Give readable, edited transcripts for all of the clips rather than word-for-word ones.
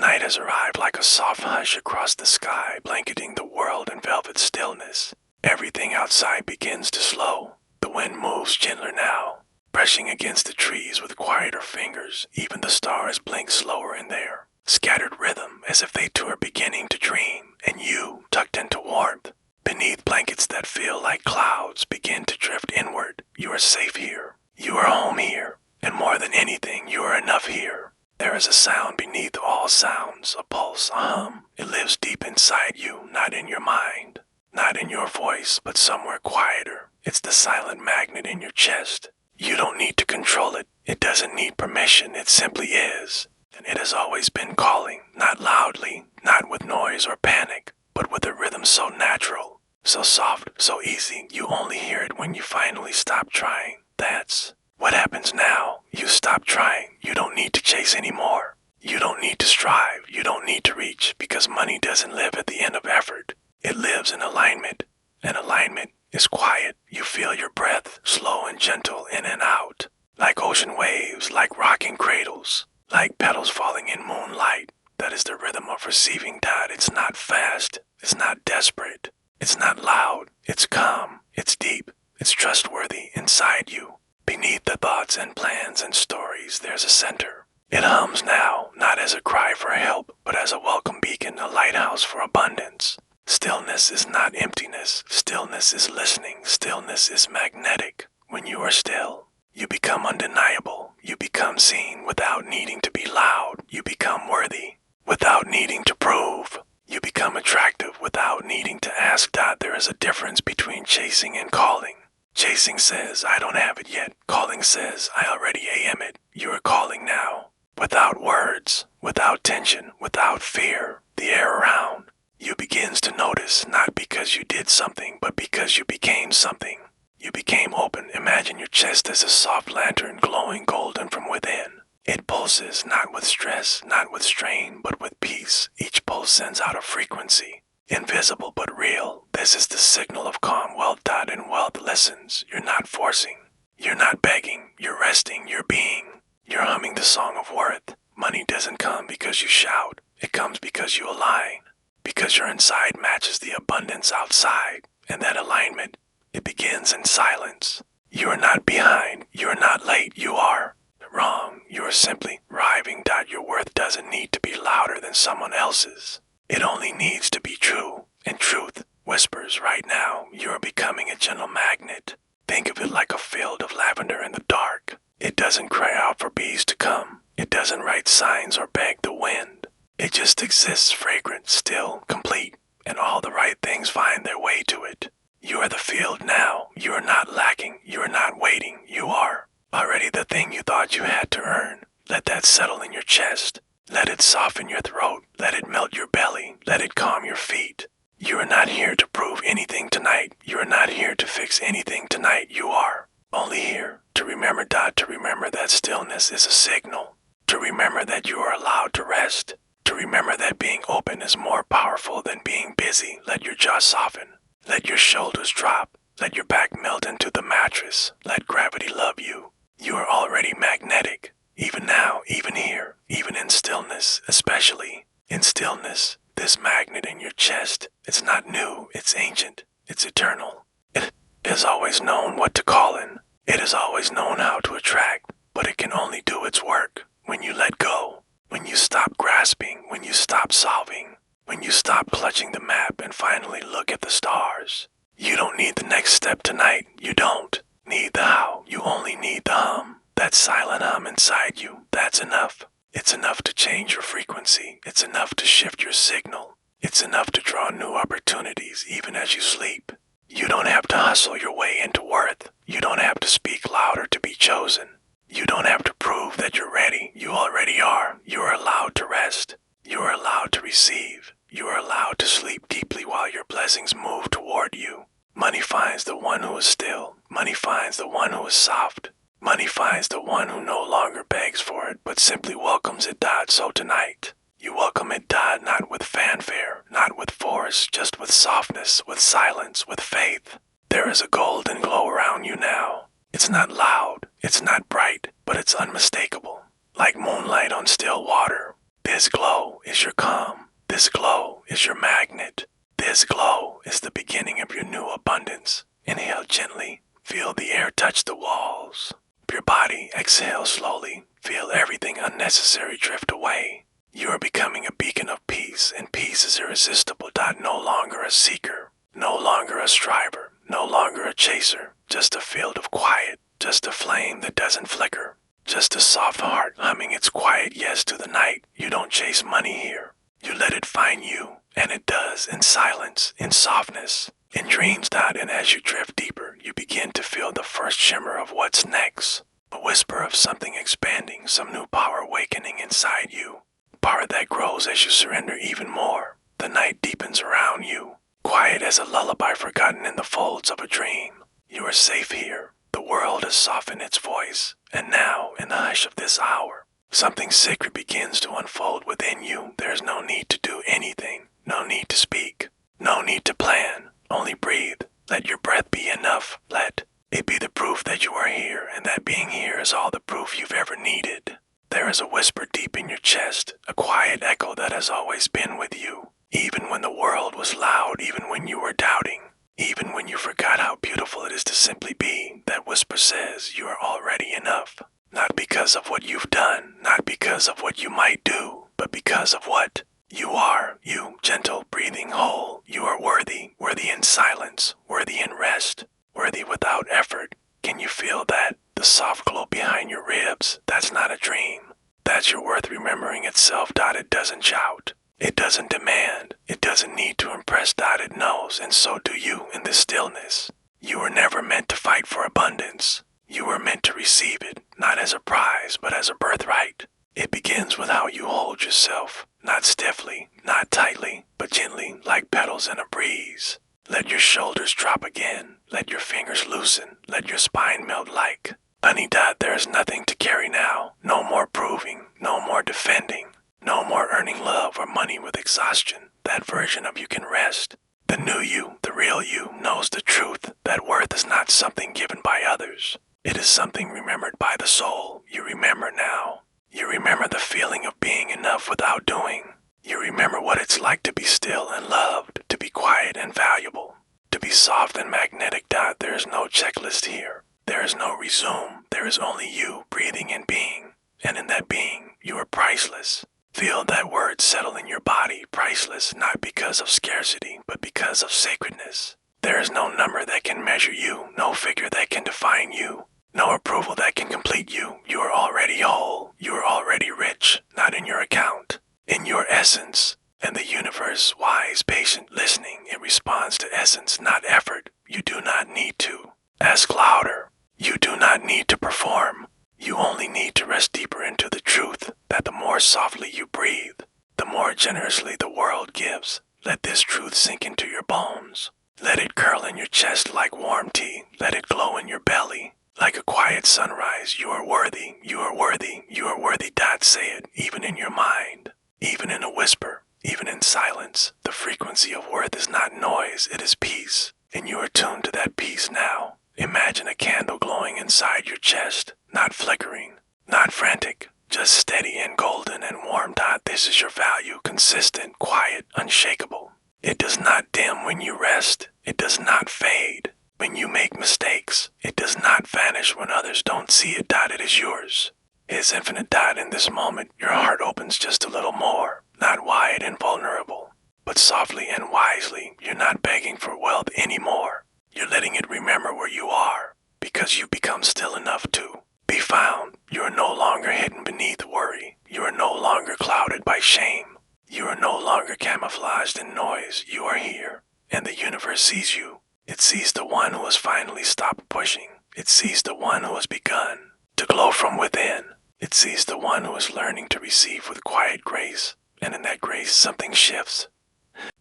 Night has arrived like a soft hush across the sky, blanketing the world in velvet stillness. Everything outside begins to slow. The wind moves gentler now, brushing against the trees with quieter fingers. Even the stars blink slower in their scattered rhythm, as if they too are beginning to dream. And you, tucked into warmth, beneath blankets that feel like clouds, begin to drift inward. You are safe here. You are home here. And more than anything, you are enough here. There is a sound beneath all sounds, a pulse, a hum. It lives deep inside you, not in your mind, not in your voice, but somewhere quieter. It's the silent magnet in your chest. You don't need to control it. It doesn't need permission. It simply is. And it has always been calling, not loudly, not with noise or panic, but with a rhythm so natural, so soft, so easy. You only hear it when you finally stop trying. That's what happens now. You stop trying. You don't need to chase anymore. You don't need to strive. You don't need to reach, because money doesn't live at the end of effort. It lives in alignment. And alignment is quiet. You feel your breath, slow and gentle, in and out, like ocean waves, like rocking cradles, like petals falling in moonlight. That is the rhythm of receiving, Dad. It's not fast. It's not desperate. It's not loud. It's calm. It's deep. It's trustworthy inside you. Beneath the thoughts and plans and stories, there's a center. It hums now, not as a cry for help, but as a welcome beacon, a lighthouse for abundance. Stillness is not emptiness. Stillness is listening. Stillness is magnetic. When you are still, you become undeniable. You become seen without needing to be loud. You become worthy without needing to prove. You become attractive without needing to ask. There is a difference between chasing and calling. Chasing says, I don't have it yet. Calling says, I already am it. You are calling now. Without words, without tension, without fear, the air around you begins to notice, not because you did something, but because you became something. You became open. Imagine your chest as a soft lantern glowing golden from within. It pulses, not with stress, not with strain, but with peace. Each pulse sends out a frequency. Invisible but real. This is the signal of calm. Wealth. And wealth listens. You're not forcing. You're not begging. You're resting. You're being. You're humming the song of worth. Money doesn't come because you shout. It comes because you align. Because your inside matches the abundance outside. And that alignment, it begins in silence. You are not behind. You are not late. You are wrong. You are simply arriving. Your worth doesn't need to be louder than someone else's. It only needs to be true, and truth whispers right now. You are becoming a gentle magnet. Think of it like a field of lavender in the dark. It doesn't cry out for bees to come. It doesn't write signs or beg the wind. It just exists, fragrant, still, complete, and all the right things find their way to it. You are the field now. You are not lacking. You are not waiting. You are already the thing you thought you had to earn. Let that settle in your chest. Let it soften your throat. Let it melt your belly. Let it calm your feet. You are not here to prove anything tonight. You are not here to fix anything tonight. You are only here to remember, to remember that stillness is a signal. To remember that you are allowed to rest. To remember that being open is more powerful than being busy. Let your jaw soften. Let your shoulders drop. Let your back melt into the mattress. Let gravity love you. You are already magnetic. Even now, even here, even in stillness, especially in stillness, this magnet in your chest, it's not new, it's ancient, it's eternal. It has always known what to call in. It has always known how to attract, but it can only do its work when you let go, when you stop grasping, when you stop solving, when you stop clutching the map and finally look at the stars. You don't need the next step tonight. You don't need the how. You only need the hum. That silent hum inside you, that's enough. It's enough to change your frequency. It's enough to shift your signal. It's enough to draw new opportunities even as you sleep. You don't have to hustle your way into worth. You don't have to speak louder to be chosen. You don't have to prove that you're ready. You already are. You are allowed to rest. You are allowed to receive. You are allowed to sleep deeply while your blessings move toward you. Money finds the one who is still. Money finds the one who is soft. Money finds the one who no longer begs for it, but simply welcomes it. So tonight, you welcome it, not with fanfare, not with force, just with softness, with silence, with faith. There is a golden glow around you now. It's not loud, it's not bright, but it's unmistakable. Like moonlight on still water, this glow is is your calm. This glow is your magnet. This glow is the beginning of your new abundance. Inhale gently. Feel the air touch the walls. Your body, exhale slowly. Feel everything unnecessary drift away. You are becoming a beacon of peace, and peace is irresistible. No longer a seeker, no longer a striver, no longer a chaser. Just a field of quiet, just a flame that doesn't flicker. Just a soft heart humming its quiet yes to the night. You don't chase money here. You let it find you, and it does, in silence, in softness, in dreams. And as you drift deeper, you begin to feel the first shimmer of what's next. A whisper of something expanding, some new power awakening inside you. Power that grows as you surrender even more. The night deepens around you, quiet as a lullaby forgotten in the folds of a dream. You are safe here. The world has softened its voice, and now, in the hush of this hour, something sacred begins to unfold within you. There is no need to do anything, no need to speak, no need to plan. Only breathe. Let your breath be enough. Let it be the proof that you are here, and that being here is all the proof you've ever needed. There is a whisper deep in your chest, a quiet echo that has always been with you, even when the world was loud, even when you were doubting. Even when you forgot how beautiful it is to simply be, that whisper says you are already enough. Not because of what you've done, not because of what you might do, but because of what you are. You, gentle, breathing whole. You are worthy, worthy in silence, worthy in rest, worthy without effort. Can you feel that? The soft glow behind your ribs? That's not a dream. That's your worth remembering itself. It doesn't shout. It doesn't demand. It doesn't need to impress. It knows, and so do you in this stillness. You were never meant to fight for abundance. You were meant to receive it, not as a prize, but as a birthright. It begins with how you hold yourself, not stiffly, not tightly, but gently, like petals in a breeze. Let your shoulders drop again. Let your fingers loosen. Let your spine melt like honey. There is nothing to carry now. No more proving, no more defending. No more earning love or money with exhaustion. That version of you can rest. The new you, the real you, knows the truth. That worth is not something given by others. It is something remembered by the soul. You remember now. You remember the feeling of being enough without doing. You remember what it's like to be still and loved, to be quiet and valuable, to be soft and magnetic. There is no checklist here. There is no resume. There is only you breathing and being. And in that being, you are priceless. Feel that word settle in your body. Priceless, not because of scarcity, but because of sacredness. There is no number that can measure you, no figure that can define you, no approval that can complete you. You are already whole. You are already rich, not in your account, in your essence. And the universe, wise, patient, listening, it responds to essence, not effort. You do not need to ask louder. You do not need to perform. You only need to rest deeper into the truth that the more softly you breathe, the more generously the world gives. Let this truth sink into your bones. Let it curl in your chest like warm tea. Let it glow in your belly like a quiet sunrise. You are worthy. You are worthy. You are worthy. Say it, even in your mind, even in a whisper, even in silence. The frequency of worth is not noise, it is peace. And you are tuned to that peace now. Imagine a candle glowing inside your chest. Not flickering, not frantic, just steady and golden and warm. This is your value, consistent, quiet, unshakable. It does not dim when you rest. It does not fade when you make mistakes. It does not vanish when others don't see it. It is yours. It is infinite. In this moment, your heart opens just a little more, not wide and vulnerable, but softly and wisely. You're not begging for wealth anymore. You're letting it remember where you are, because you've become still enough to be found. You are no longer hidden beneath worry. You are no longer clouded by shame. You are no longer camouflaged in noise. You are here, and the universe sees you. It sees the one who has finally stopped pushing. It sees the one who has begun to glow from within. It sees the one who is learning to receive with quiet grace, and in that grace something shifts.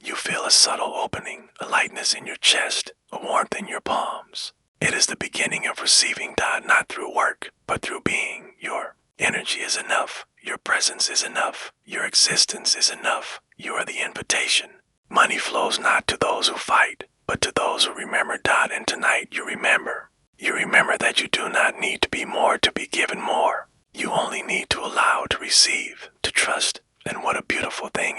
You feel a subtle opening, a lightness in your chest, a warmth in your palms. It is the beginning of receiving, not through work, but through being. Your energy is enough. Your presence is enough. Your existence is enough. You are the invitation. Money flows not to those who fight, but to those who remember. And tonight you remember. You remember that you do not need to be more to be given more. You only need to allow to receive, to trust. And what a beautiful thing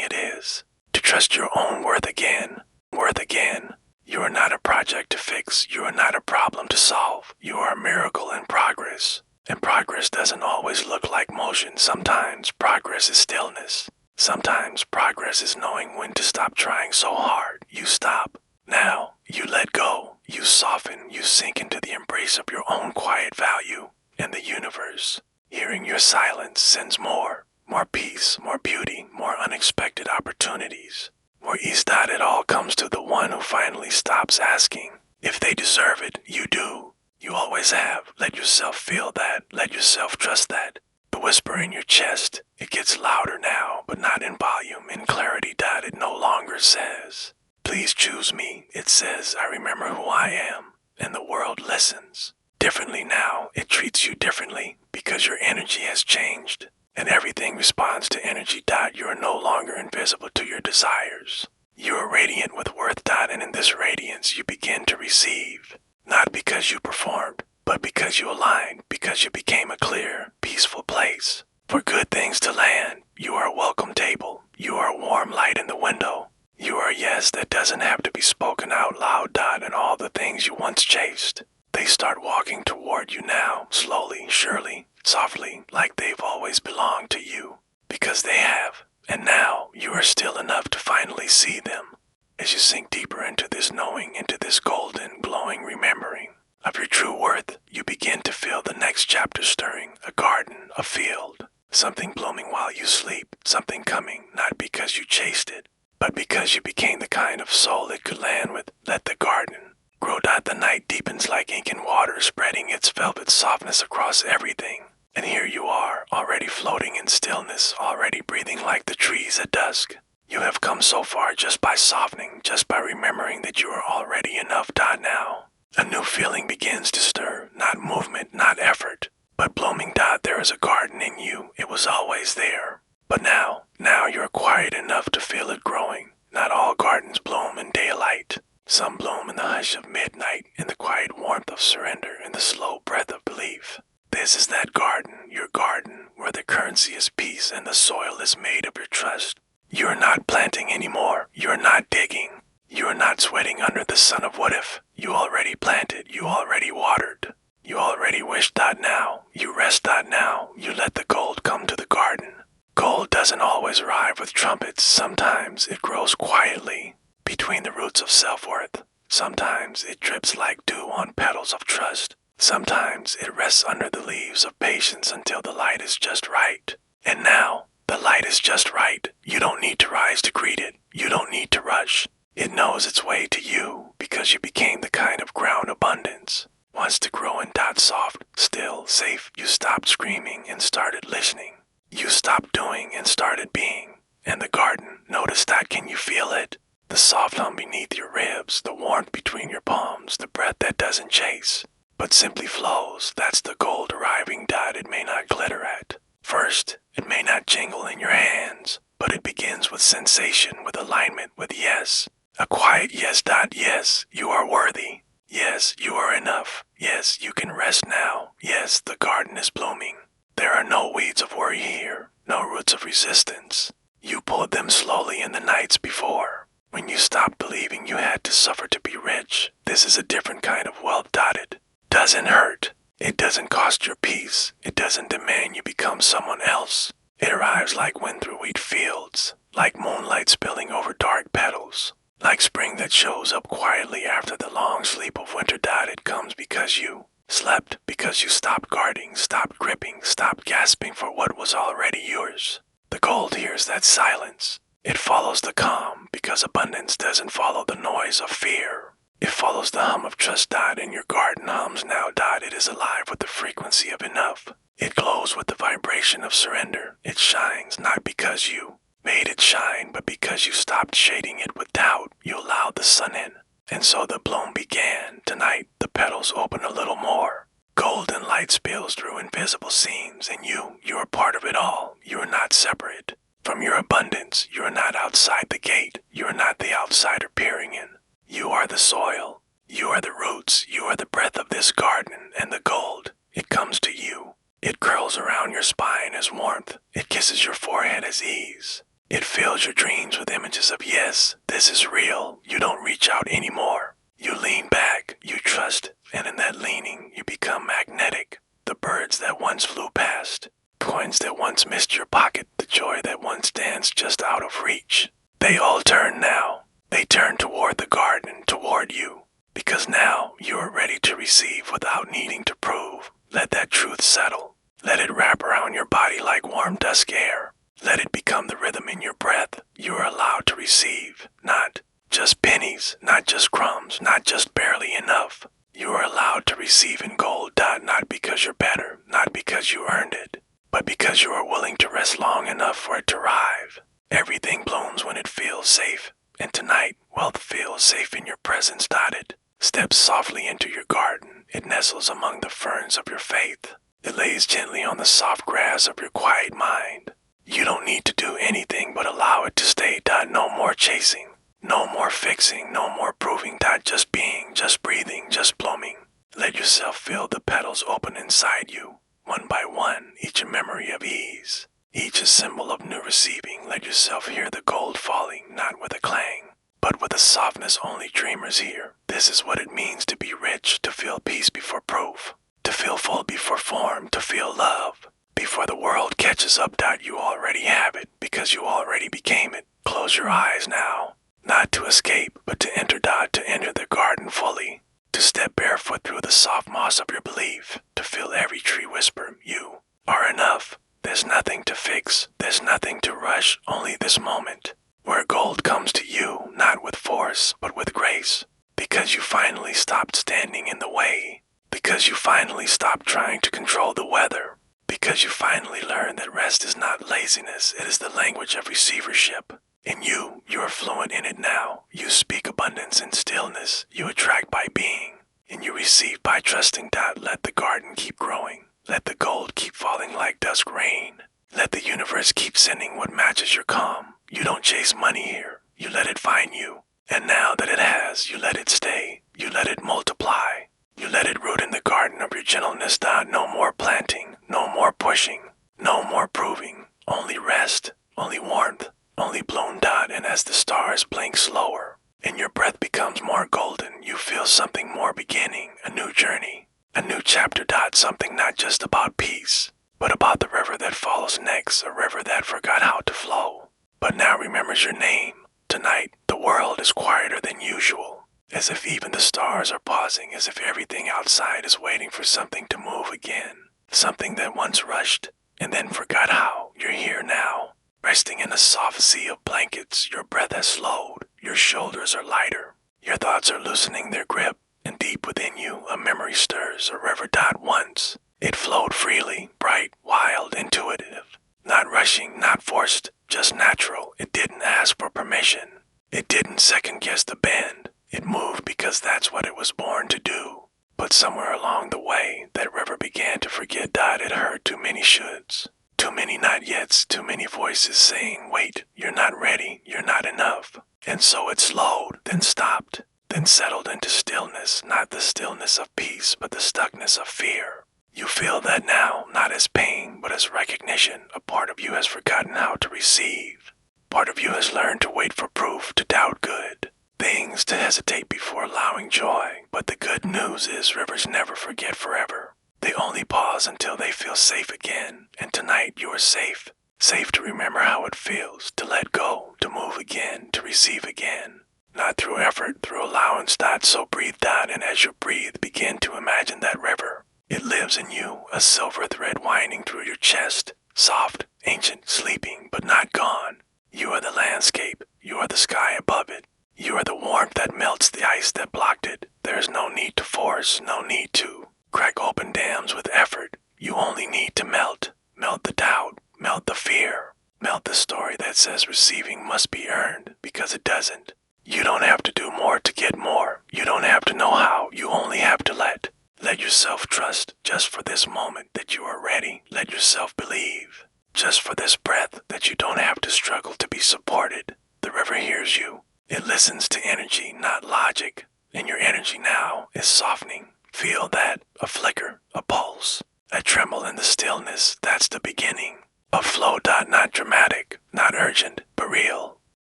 Sometimes progress is knowing when to stop trying so hard. You stop. Now, you let go. You soften. You sink into the embrace of your own quiet value and the universe. Hearing your silence sends more peace, more beauty, more unexpected opportunities. Where ease that it all comes to the one who finally stops asking if they deserve it. You do. You always have. Let yourself feel that. Let yourself trust that. The whisper in your chest, it gets louder now, but not in volume, in clarity that it no longer says, "Please choose me." It says, "I remember who I am," and the world listens. Differently now, it treats you differently because your energy has changed, and everything responds to energy. You are no longer invisible to your desires. You are radiant with worth. And in this radiance you begin to receive, not because you performed, but because you aligned, because you became a clear, peaceful place for good things to land. You are a welcome table. You are a warm light in the window. You are a yes that doesn't have to be spoken out loud. And all the things you once chased, they start walking toward you now, slowly, surely, softly, like they've always belonged to you, because they have. And now you are still enough to finally see them. As you sink deeper into this knowing, into this golden, glowing remembering of your true worth, you begin to feel the next chapter stirring, a garden, a field, something blooming while you sleep, something coming, not because you chased it, but because you became the kind of soul it could land with. Let the garden grow. The night deepens like ink and water, spreading its velvet softness across everything. And here you are, already floating in stillness, already breathing like the trees at dusk. You have come so far just by softening, just by remembering that you are already enough. Now, a new feeling begins to stir, not movement, not effort, but blooming. There is a garden in you. It was always there. But now you're quiet enough to feel it growing. Not all gardens bloom in daylight. Some bloom in the hush of midnight, in the quiet warmth of surrender, in the slow breath of belief. This is that garden, your garden, where the currency is peace and the soil is made of your trust. You are not planting anymore. You are not digging. You are not sweating under the sun of what if. You already planted. You already watered. You already wished. Now. You rest. Now. You let the gold come to the garden. Gold doesn't always arrive with trumpets. Sometimes it grows quietly between the roots of self-worth. Sometimes it drips like dew on petals of trust. Sometimes it rests under the leaves of patience until the light is just right. And now, the light is just right. You don't need to rise to greet it. You don't need to rush. It knows its way to you because you became the kind of ground abundance wants to grow in. Soft, still, safe. You stopped screaming and started listening. You stopped doing and started being. And the garden, notice that. Can you feel it? The soft hum beneath your ribs, the warmth between your palms, the breath that doesn't chase, but simply flows. That's the gold arriving. It may not glitter at first. It may not jingle in your hands, but it begins with sensation, with alignment, with yes. A quiet yes. Yes, you are worthy. Yes, you are enough. Yes, you can rest now. Yes, the garden is blooming. There are no weeds of worry here, no roots of resistance. You pulled them slowly in the nights before, when you stopped believing you had to suffer to be rich. This is a different kind of wealth. It doesn't hurt. It doesn't cost your peace. It doesn't demand you become someone else. It arrives like wind through wheat fields, like moonlight spilling over dark petals, like spring that shows up quietly after the long sleep of winter. It comes because you slept, because you stopped guarding, stopped gripping, stopped gasping for what was already yours. The gold hears that silence. It follows the calm, because abundance doesn't follow the noise of fear. It follows the hum of trust. And your garden hums now. It is alive with the frequency of enough. It glows with the vibration of surrender. It shines not because you made it shine, but because you stopped shading it with doubt. You allowed the sun in. And so the bloom began. Tonight, the petals open a little more. Golden light spills through invisible seams, and you are part of it all. You are not separate from your abundance. You are not outside the gate. You are not the outsider peering in. You are the soil. You are the roots. You are the breath of this garden, and the gold, it comes to you. It curls around your spine as warmth. It kisses your forehead as ease. It fills your dreams with images of yes, this is real. You don't reach out anymore. You lean back, you trust, and in that leaning you become magnetic. The birds that once flew past, Coins that once missed your pocket, the joy that once danced just out of reach. They all turn now. They turn toward the garden, toward you. Because now you are ready to receive without needing to prove. Let that truth settle. Let it wrap around your body like warm dusk air. Let it become the rhythm in your breath. You are allowed to receive, not just pennies, not just crumbs, not just barely enough. You are allowed to receive in gold, not because you're better, not because you earned it, but because you are willing to rest long enough for it to arrive. Everything blooms when it feels safe, and tonight, wealth feels safe in your presence. It steps softly into your garden. It nestles among the ferns of your faith. It lays gently on the soft grass of your quiet mind. You don't need to do anything but allow it to stay. No more chasing, no more fixing, no more proving. Just being, just breathing, just blooming. Let yourself feel the petals open inside you, one by one, each a memory of ease, each a symbol of new receiving. Let yourself hear the gold falling, not with a clang, but with a softness only dreamers hear. This is what it means to be rich, to feel peace before proof, to feel full before form, to feel love before the world catches up. You already have it, because you already became it. Close your eyes now, not to escape, but to enter. To enter the garden fully, to step barefoot through the soft moss of your belief, to feel every tree whisper, you are enough. There's nothing to fix, there's nothing to rush, only this moment, where gold comes to you, not with force, but with grace, because you finally stopped standing in the way, because you finally stopped trying to control the weather, because you finally learned that rest is not laziness, it is the language of receivership. In you are fluent in it now. You speak abundance in stillness. You attract by being, and you receive by trusting. Let the garden keep growing. Let the gold keep falling like dusk rain. Let the universe keep sending what matches your calm. You don't chase money here. You let it find you. And now that it has, you let it stay. You let it multiply. You let it root in the garden of your gentleness. No more planting, no more pushing, no more proving. Only rest, only warmth, only bloom. And as the stars blink slower, and your breath becomes more golden, you feel something more beginning, a new journey, a new chapter. Something not just about peace, but about the river that follows next, a river that forgot how to flow, but now remembers your name. Tonight, the world is quieter than usual, as if even the stars are pausing, as if everything outside is waiting for something to move again, something that once rushed and then forgot how. You're here now, resting in a soft sea of blankets. Your breath has slowed, your shoulders are lighter, your thoughts are loosening their grip, and deep within you a memory stirs, a river. Once it flowed freely, bright, wild, intuitive, not rushing, not forced, just natural. It didn't ask for permission, it didn't second guess the bend. It moved because that's what it was born to do. But somewhere along the way, that river began to forget. It heard too many shoulds, too many not yets, too many voices saying, wait, you're not ready, you're not enough. And so it slowed, then stopped, then settled into stillness, not the stillness of peace, but the stuckness of fear. You feel that now, not as pain, but as recognition. A part of you has forgotten how to receive. Part of you has learned to wait for proof, to doubt good things, to hesitate before allowing joy. But the good news is rivers never forget forever. They only pause until they feel safe again. And tonight you are safe. Safe to remember how it feels, to let go, to move again, to receive again. Not through effort, through allowance. So breathe. And as you breathe, begin to imagine that river. It lives in you, a silver thread winding through your chest. Soft, ancient, sleeping, but not gone. You are the landscape. You are the sky above it. You are the warmth that melts the ice that blocked it. There is no need to force, no need to crack open dams with effort. You only need to melt. Melt the doubt, melt the fear, melt the story that says receiving must be earned, because it doesn't. You don't have to do more to get more. You don't have to know how. You only have to let. Let yourself trust, just for this moment, that you are ready. Let yourself believe, just for this breath, that you don't have to struggle to be supported. The river hears you. It listens to energy, not logic. And your energy now is softening. Feel that, a flicker, a pulse, a tremble in the stillness. That's the beginning. A flow. Not dramatic, not urgent, but real.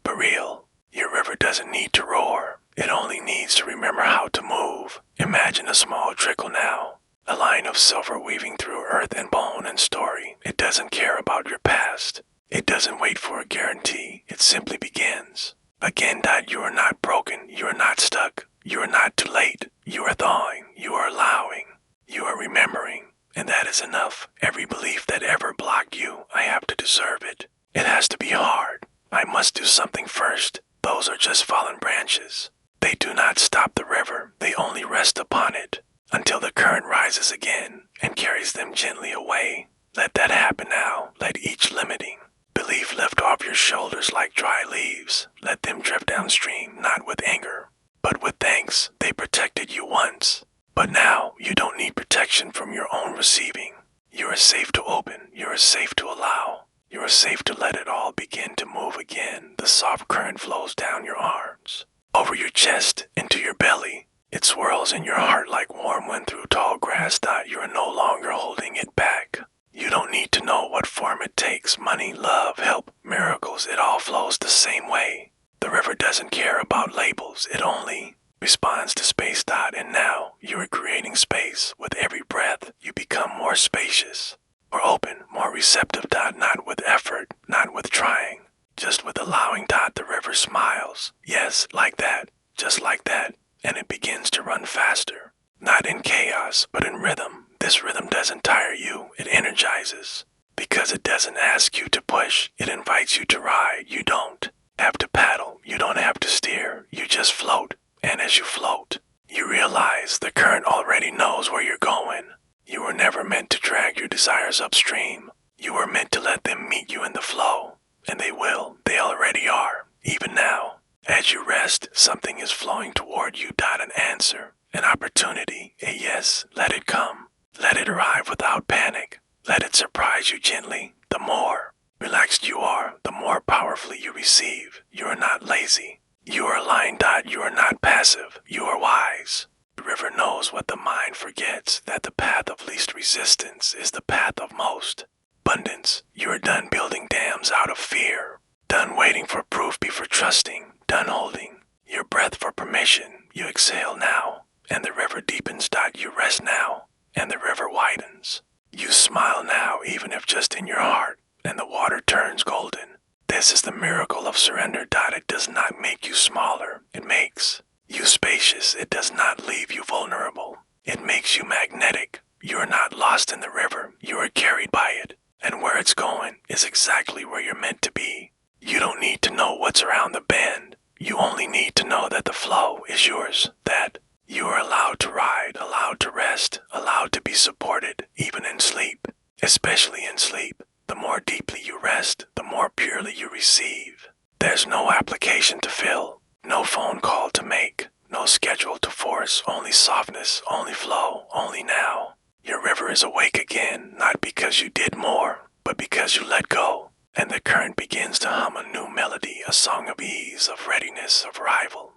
But real. Your river doesn't need to roar. It only needs to remember how to move. Imagine a small trickle now, a line of silver weaving through your earth and bone and story. It doesn't care about your past. It doesn't wait for a guarantee. It simply begins. Again, you are not broken. You are not stuck. You are not too late. You are thawing. You are allowing. You are remembering. And that is enough. Every belief that ever blocked you, I have to deserve it. It has to be hard. I must do something first. Those are just fallen branches. They do not stop the river. They only rest upon it until the current rises again and carries them gently away. Let that happen now. Let each limiting belief lift off your shoulders like dry leaves. Let them drift downstream, not with anger, but with thanks. They protected you once, but now you don't need protection from your own receiving. You are safe to open. You are safe to allow. You are safe to let it all begin to move again. The soft current flows down your arms, over your chest, into your belly. It swirls in your heart like warm wind through tall grass. You are no longer holding it back. You don't need to know what form it takes. Money, love, help, miracles, it all flows the same way. The river doesn't care about labels. It only responds to space. And now you are creating space. With every breath, you become more spacious, more open, more receptive. Not with effort, not with trying, just with allowing. The river smiles. Yes, like that, just like that. And it begins to run faster. Not in chaos, but in rhythm. This rhythm doesn't tire you, it energizes. Because it doesn't ask you to push, it invites you to ride. You don't have to paddle, you don't have to steer, you just float. And as you float, you realize the current already knows where you're going. You were never meant to drag your desires upstream. You were meant to let them meet you in the flow. And they will, they already are, even now. As you rest, something is flowing toward you. An answer, an opportunity, a yes. Let it come. Let it arrive without panic. Let it surprise you gently. The more relaxed you are, the more powerfully you receive. You are not lazy. You are aligned. You are not passive. You are wise. The river knows what the mind forgets, that the path of least resistance is the path of most abundance. You are done building dams out of fear. Done waiting for proof before trusting. Done holding your breath for permission. You exhale now, and the river deepens. You rest now, and the river widens. You smile now, even if just in your heart, and the water turns golden. This is the miracle of surrender. It does not make you smaller. It makes you spacious. It does not leave you vulnerable. It makes you magnetic. You are not lost in the river. You are carried by it, and where it's going is exactly where you're meant to be. You don't need to know what's around the bend. You only need to know that the flow is yours, that you are allowed to ride, allowed to rest, allowed to be supported, even in sleep. Especially in sleep, the more deeply you rest, the more purely you receive. There's no application to fill, no phone call to make, no schedule to force, only softness, only flow, only now. Your river is awake again, not because you did more, but because you let go. And the current begins to hum a new melody, a song of ease, of readiness, of arrival.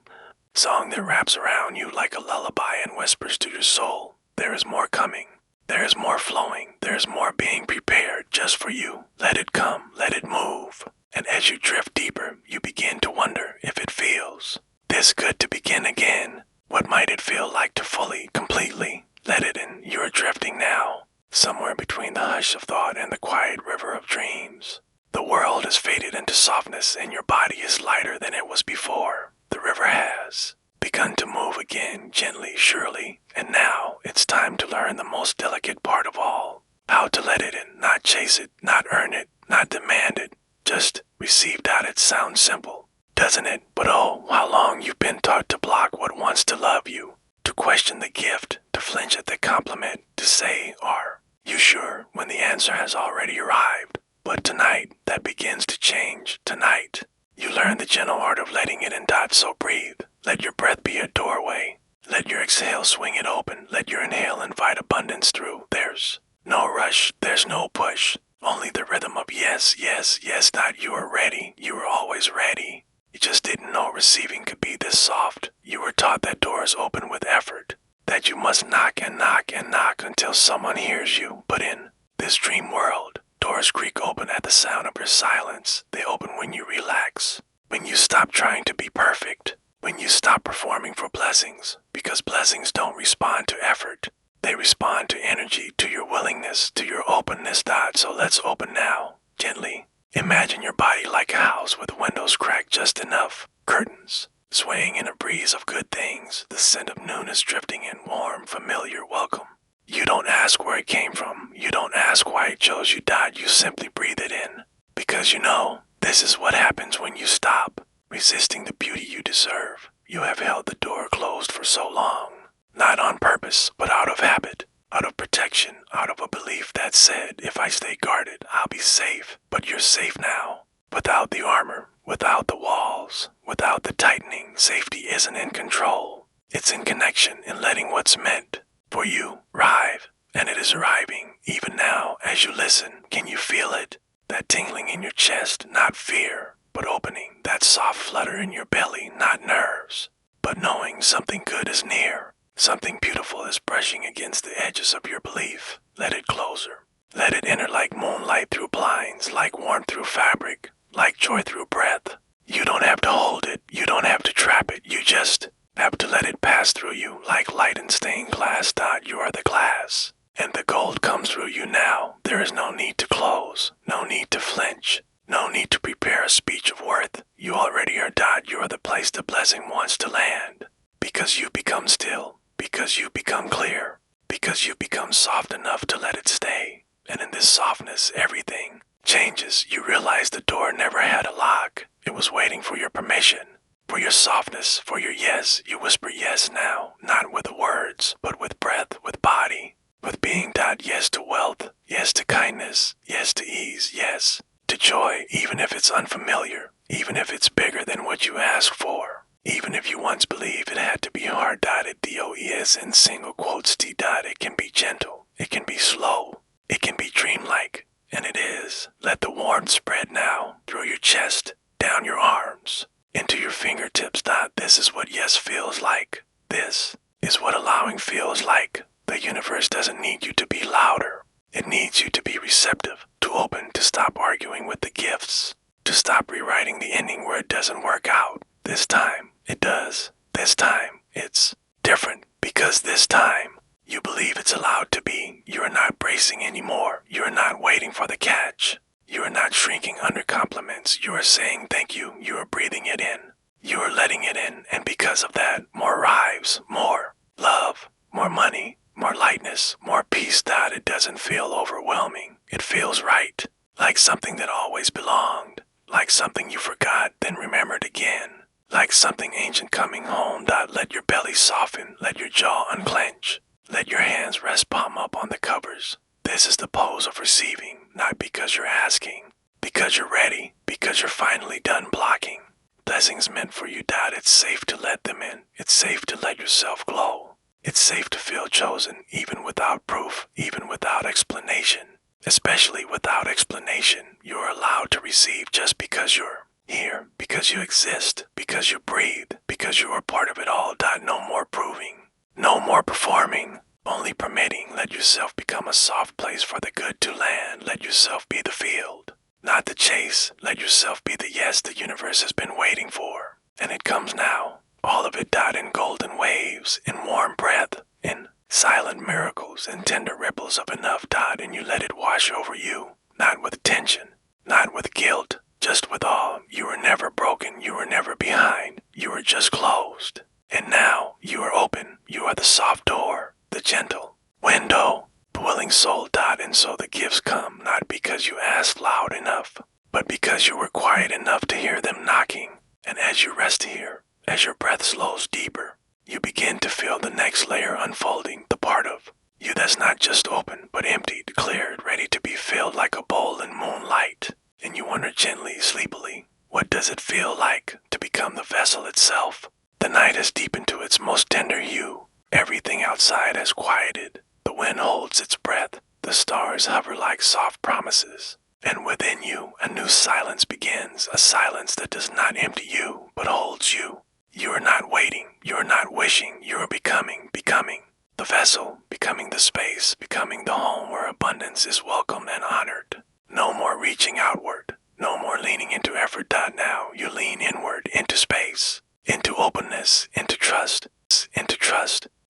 Song that wraps around you like a lullaby and whispers to your soul. There is more coming. There is more flowing. There is more being prepared just for you. Let it come. Let it move. And as you drift deeper, you begin to wonder if it feels this good to begin again. What might it feel like to fully, completely let it in? You are drifting now, somewhere between the hush of thought and the quiet river of dreams. The world has faded into softness, and your body is lighter than it was before. The river has begun to move again, gently, surely, and now it's time to learn the most delicate part of all. How to let it in, not chase it, not earn it, not demand it. Just receive. It sounds simple, doesn't it? But oh, how long you've been taught to block what wants to love you, to question the gift, to flinch at the compliment, to say, are you sure, when the answer has already arrived. But tonight, that begins to change. Tonight, you learn the gentle art of letting it in. So breathe. Let your breath be a doorway. Let your exhale swing it open. Let your inhale invite abundance through. There's no rush. There's no push. Only the rhythm of yes, yes, yes. You are ready. You were always ready. You just didn't know receiving could be this soft. You were taught that doors open with effort, that you must knock and knock and knock until someone hears you. But in this dream world, doors creak open at the sound of your silence. They open when you relax, when you stop trying to be perfect, when you stop performing for blessings, because blessings don't respond to effort. They respond to energy, to your willingness, to your openness. So let's open now, gently. Imagine your body like a house with windows cracked just enough, curtains swaying in a breeze of good things, the scent of newness drifting in, warm, familiar welcome. You don't ask where it came from. You don't ask why it chose you. You simply breathe it in. Because you know, this is what happens when you stop resisting the beauty you deserve. You have held the door closed for so long. Not on purpose, but out of habit, out of protection, out of a belief that said, if I stay guarded, I'll be safe. But you're safe now. Without the armor, without the walls, without the tightening, safety isn't in control. It's in connection, in letting what's meant for you arrive. And it is arriving, even now, as you listen. Can you feel it? That tingling in your chest, not fear, but opening. That soft flutter in your belly, not nerves, but knowing something good is near. Something beautiful is brushing against the edges of your belief. Let it closer. Let it enter like moonlight through blinds, like warmth through fabric, like joy through breath. You don't have to hold it. You don't have to trap it. You just have to let it pass through you like light in stained glass. You are the glass, and the gold comes through you now. There is no need to close, no need to flinch, no need to prepare a speech of worth. You already are. You are the place the blessing wants to land. Because you become still, because you become clear, because you become soft enough to let it stay. And in this softness, everything changes. You realize the door never had a lock. It was waiting for your permission, for your softness, for your yes. You whisper yes now, not with the words, but with breath, with body, with being. Yes to wealth, yes to kindness, yes to ease, yes to joy, even if it's unfamiliar, even if it's bigger than what you asked for, even if you once believed it had to be hard. DOES in single quotes. It can be gentle, it can be slow, it can be dreamlike, and it is. Let the warmth spread now through your chest, down your arms, into your fingertips. This is what yes feels like. This is what allowing feels like. The universe doesn't need you to be louder. It needs you to be receptive, to open, to stop arguing with the gifts, to stop rewriting the ending where it doesn't work out. This time, it does. This time, it's different, because this time, you believe it's allowed to be. You are not bracing anymore. You are not waiting for the catch. You are not shrinking under compliments. You are saying thank you. You are breathing it in. You are letting it in, and because of that, more arrives, more love, more money, more lightness, more peace. It doesn't feel overwhelming. It feels right, like something that always belonged, like something you forgot then remembered again, like something ancient coming home. Let your belly soften, let your jaw unclench, let your hands rest palm up on the covers. This is the pose of receiving, not because you're asking, because you're ready, because you're finally done blocking. Blessings meant for you. It's safe to let them in. It's safe to let yourself glow. It's safe to feel chosen, even without proof, even without explanation. Especially without explanation, you are allowed to receive just because you're here, because you exist, because you breathe, because you are part of it all. No more proving, no more performing, only permitting. Let yourself become a soft place for the good to land. Let yourself be the field, not the chase. Let yourself be the yes the universe has been waiting for. And it comes now. All of it. In golden waves, in warm breath, in silent miracles, in tender ripples of enough. And you let it wash over you, not with tension, not with guilt, just with awe. You were never broken. You were never behind. You were just closed. And now you are open. You are the soft door, the gentle window, the willing soul. And so the gifts come, not because you asked loud enough, but because you were quiet enough to hear them knocking. And as you rest here, as your breath slows deeper, you begin to feel the next layer unfolding, the part of you that's not just open, but emptied, cleared, ready to be filled like a bowl in moonlight. And you wonder gently, sleepily, what does it feel like to become the vessel itself? The night has deepened to its most tender hue. Everything outside has quieted. The wind holds its breath. The stars hover like soft promises. And within you, a new silence begins, a silence that does not empty you, but holds you. You are not waiting, you are not wishing, you are becoming the vessel, becoming the space, becoming the home where abundance is welcomed and honored. No more reaching outward, no more leaning into effort. Now you lean inward, into space, into openness, into trust.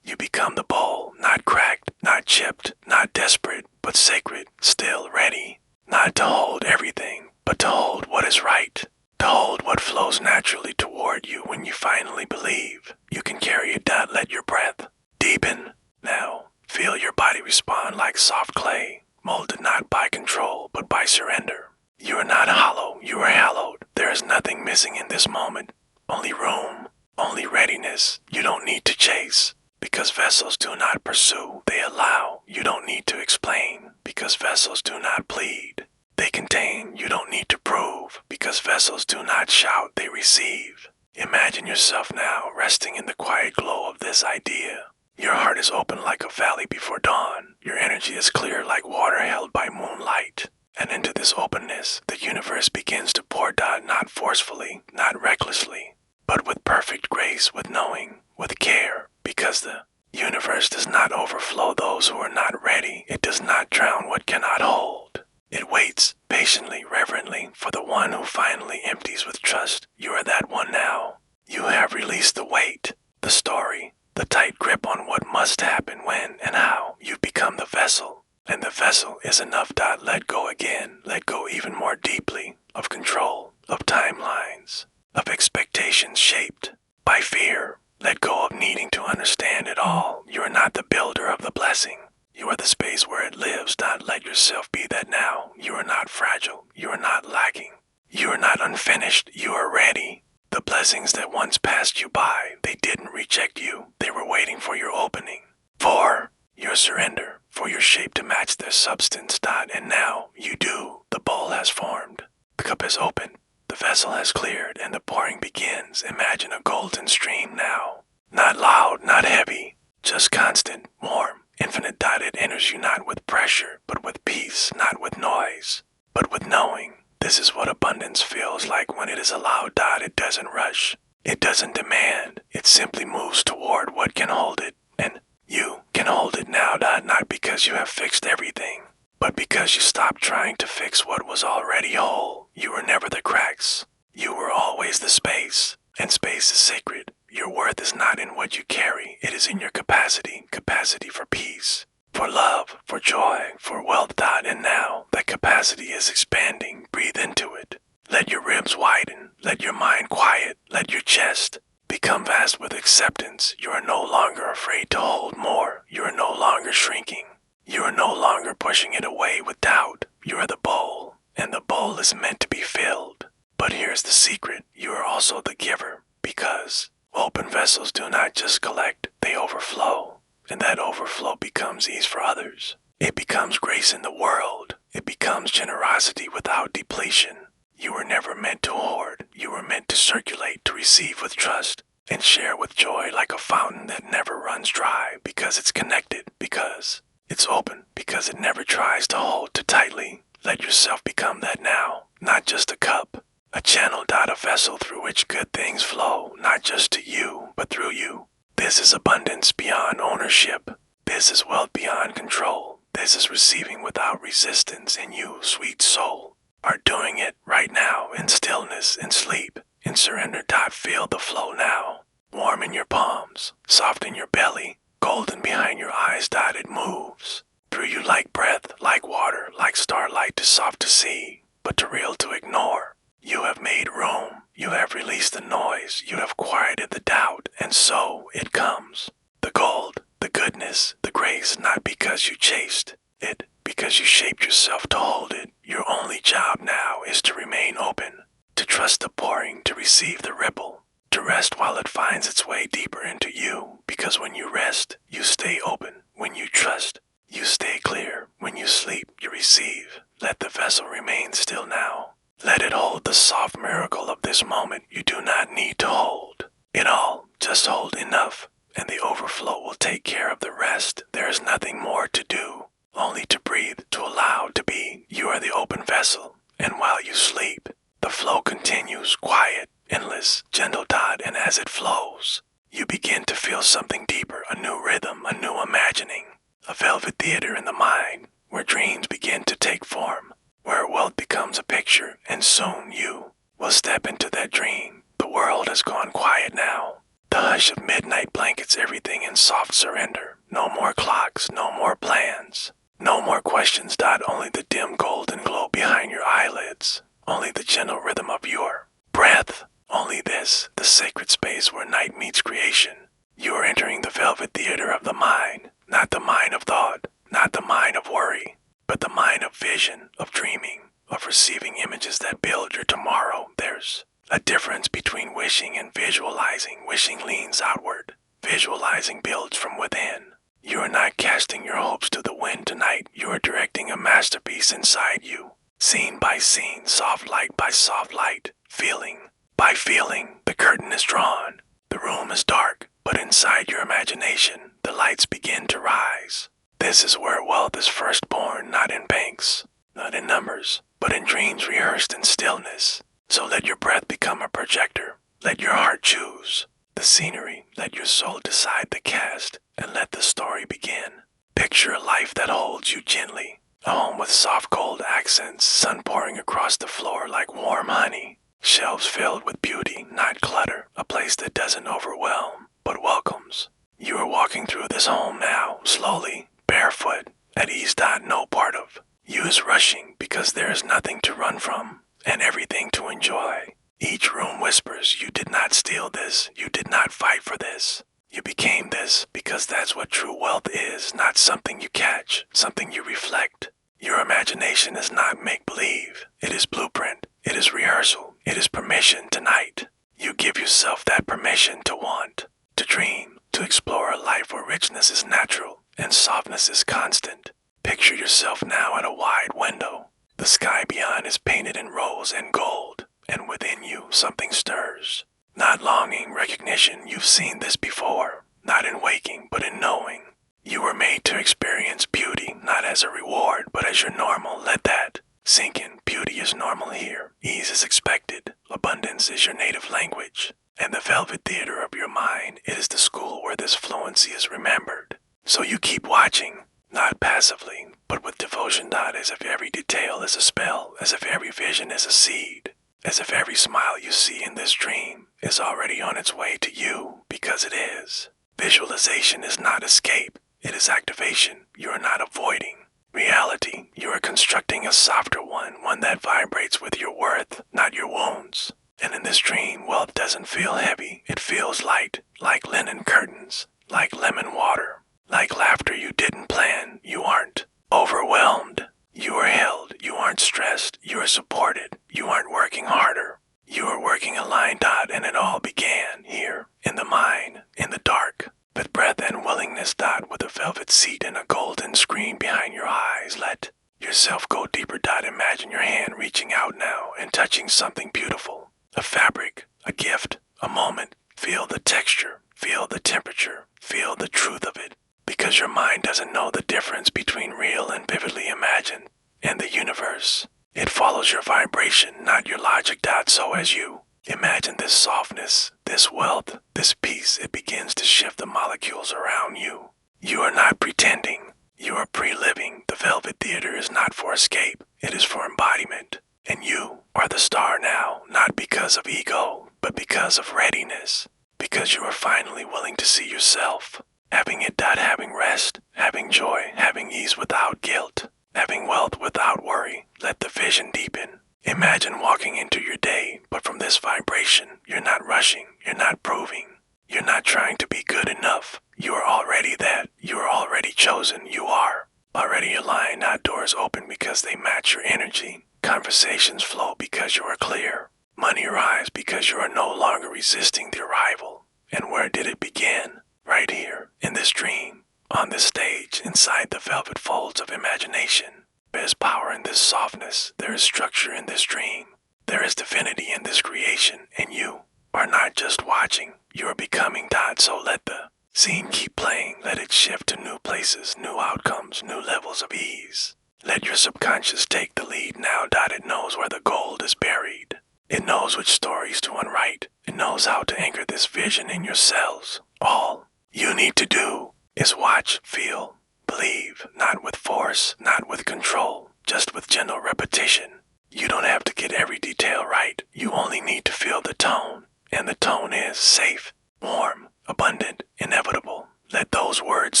You become the bowl, not cracked, Not chipped, not desperate, but sacred, still ready. Not to hold everything, but to hold what is right. To hold what flows naturally toward you when you finally believe you can carry it. Let your breath deepen. Now, feel your body respond like soft clay, molded not by control, but by surrender. You are not hollow, you are hallowed. There is nothing missing in this moment. Only room, only readiness. You don't need to chase, because vessels do not pursue, they allow. You don't need to explain, because vessels do not plead. They contain, you don't need to prove, because vessels do not shout, they receive. Imagine yourself now resting in the quiet glow of this idea. Your heart is open like a valley before dawn. Your energy is clear like water held by moonlight. And into this openness, the universe begins to pour down, not forcefully, not recklessly, but with perfect grace, with knowing, with care, because the universe does not overflow those who are not ready. It does not drown what cannot hold. It waits patiently, reverently, for the one who finally empties with trust. You are that one now. You have released the weight, the story, the tight grip on what must happen when and how. You become the vessel. And the vessel is enough. Let go again. Let go even more deeply of control, of timelines, of expectations shaped by fear. Let go of needing to understand it all. You are not the builder of the blessing. You are the space where it lives. Let yourself be that now. You are not fragile. You are not lacking. You are not unfinished. You are ready. The blessings that once passed you by, they didn't reject you. They were waiting for your opening. For your surrender, for your shape to match their substance. And now you do. The bowl has formed. The cup is open. The vessel has cleared, and the pouring begins. Imagine a golden stream now. Not loud, not heavy, just constant, warm, infinite. It enters you not with pressure, but with peace, not with noise, but with knowing. This is what abundance feels like when it is allowed. It doesn't rush. It doesn't demand. It simply moves toward what can hold it. And you can hold it now. Not because you have fixed everything, but because you stopped trying to fix what was already whole. You were never the cracks. You were always the space. And space is sacred. Your worth is not in what you carry. It is in your capacity. Capacity for peace, for love, for joy, for wealth. And now that capacity is expanding. Breathe into it. Let your ribs widen. Let your mind quiet. Let your chest become vast with acceptance. You are no longer afraid to hold more. You are no longer shrinking. You are no longer pushing it away with doubt. You are the bowl, and the bowl is meant to be filled. But here's the secret. You are also the giver, because open vessels do not just collect, they overflow. And that overflow becomes ease for others. It becomes grace in the world. It becomes generosity without depletion. You were never meant to hoard. You were meant to circulate, to receive with trust, and share with joy like a fountain that never runs dry, because it's connected, because it's open, because it never tries to hold too tightly. Let yourself become that now, not just a cup, a channel. A vessel through which good things flow, not just to you, but through you. This is abundance beyond ownership. This is wealth beyond control. This is receiving without resistance, and you, sweet soul, are doing it right now in stillness, in sleep, in surrender. Feel the flow now. Warm in your palms, soft in your belly, golden behind your eyes. It moves through you like breath, like water, like starlight, too soft to see, but too real to ignore. You have made room. You have released the noise. You have quieted the doubt, and so it comes. The gold, the goodness, the grace, not because you chased it, because you shaped yourself to hold it. Your only job now is to remain open, to trust the pouring, to receive the ripple, to rest while it finds its way deeper into you. Because when you rest, you stay open. When you trust, you stay clear. When you sleep, you receive. Let the vessel remain still now. Let it hold the soft miracle of this moment. You do not need to hold it all. Just hold enough, and the overflow will take care of the rest. There is nothing more to do, only to breathe, to allow, to be. You are the open vessel, and while you sleep, the flow continues, quiet, endless, gentle. And as it flows, you begin to feel something deeper, a new rhythm, a new imagining, a velvet theater in the mind, where dreams begin to take form, where wealth becomes a picture, and soon you will step into that dream. The world has gone quiet now. The hush of midnight blankets everything in soft surrender. No more clocks, no more plans. No more questions. Only the dim golden glow behind your eyelids. Only the gentle rhythm of your breath. Only this, the sacred space where night meets creation. You are entering the velvet theater of the mind. Not the mind of thought, not the mind of worry, but the mind of vision, of dreaming, of receiving images that build your tomorrow. There's a difference between wishing and visualizing. Wishing leans outward. Visualizing builds from within. You are not casting your hopes to the wind tonight. You are directing a masterpiece inside you. Scene by scene, soft light by soft light. Feeling by feeling, the curtain is drawn. The room is dark, but inside your imagination, the lights begin to rise. This is where wealth is first born, not in banks, not in numbers, but in dreams rehearsed in stillness. So let your breath become a projector. Let your heart choose the scenery. Let your soul decide the cast, and let the story begin. Picture a life that holds you gently. A home with soft gold accents, sun pouring across the floor like warm honey. Shelves filled with beauty, not clutter. A place that doesn't overwhelm, but welcomes. You are walking through this home now, slowly, barefoot, at ease. No part of you is rushing, because there is nothing to run from, and everything to enjoy. Each room whispers, you did not steal this, you did not fight for this. You became this, because that's what true wealth is, not something you catch, something you reflect. Your imagination is not make-believe. It is blueprint. It is rehearsal. It is permission tonight. You give yourself that permission to want, to dream, to explore a life where richness is natural and softness is constant. Picture yourself now at a wide window. The sky beyond is painted in rose and gold, and within you something stirs. Not longing, recognition. You've seen this before, not in waking, but in knowing. You were made to experience beauty, not as a reward, but as your normal. Let that sink in. Beauty is normal here. Ease is expected. Abundance is your native language. And the velvet theater of your mind, it is the school where this fluency is remembered. So you keep watching, not passively, but with devotion. As if every detail is a spell, as if every vision is a seed, as if every smile you see in this dream is already on its way to you, because it is. Visualization is not escape. It is activation. You are not avoiding reality. You are constructing a softer one that vibrates with your worth, not your wounds. And in this dream, wealth doesn't feel heavy. It feels light, like linen curtains, like lemon water, like laughter you didn't plan. You aren't overwhelmed. You are held. You aren't stressed. You are supported. You aren't working harder. You are working aligned. And it all began here, in the mind, in the dark. With breath and willingness. With a velvet seat and a golden screen behind your eyes. Let yourself go deeper. Imagine your hand reaching out now and touching something beautiful. A fabric, a gift, a moment. Feel the texture, feel the temperature, feel the truth of it. Because your mind doesn't know the difference between real and vividly imagined. And the universe, it follows your vibration, not your logic. So as you imagine this softness, this wealth, this peace, it begins to shift the molecules around you. You are not pretending. You are pre-living. The velvet theater is not for escape. It is for embodiment. And you are the star now, not because of ego, but because of readiness. Because you are finally willing to see yourself. Having it. Having rest, having joy, having ease without guilt, having wealth without worry. Let the vision deepen. Imagine walking into your day, but from this vibration, you're not rushing, you're not proving, you're not trying to be good enough. You are already that. You are already chosen. You are already aligned. Not doors open because they match your energy. Conversations flow because you are clear. Money rise because you are no longer resisting the arrival. And where did it begin? Right here, in this dream, on this stage, inside the velvet folds of imagination. There is power in this softness. There is structure in this dream. There is divinity in this creation. And you are not just watching. You are becoming. So let the scene keep playing. Let it shift to new places, new outcomes, new levels of ease. Let your subconscious take the lead now. It knows where the gold is buried. It knows which stories to unwrite. It knows how to anchor this vision in your cells. All you need to do is watch, feel, believe, not with force, not with control, just with gentle repetition. You don't have to get every detail right. You only need to feel the tone. And the tone is safe, warm, abundant, inevitable. Let those words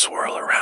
swirl around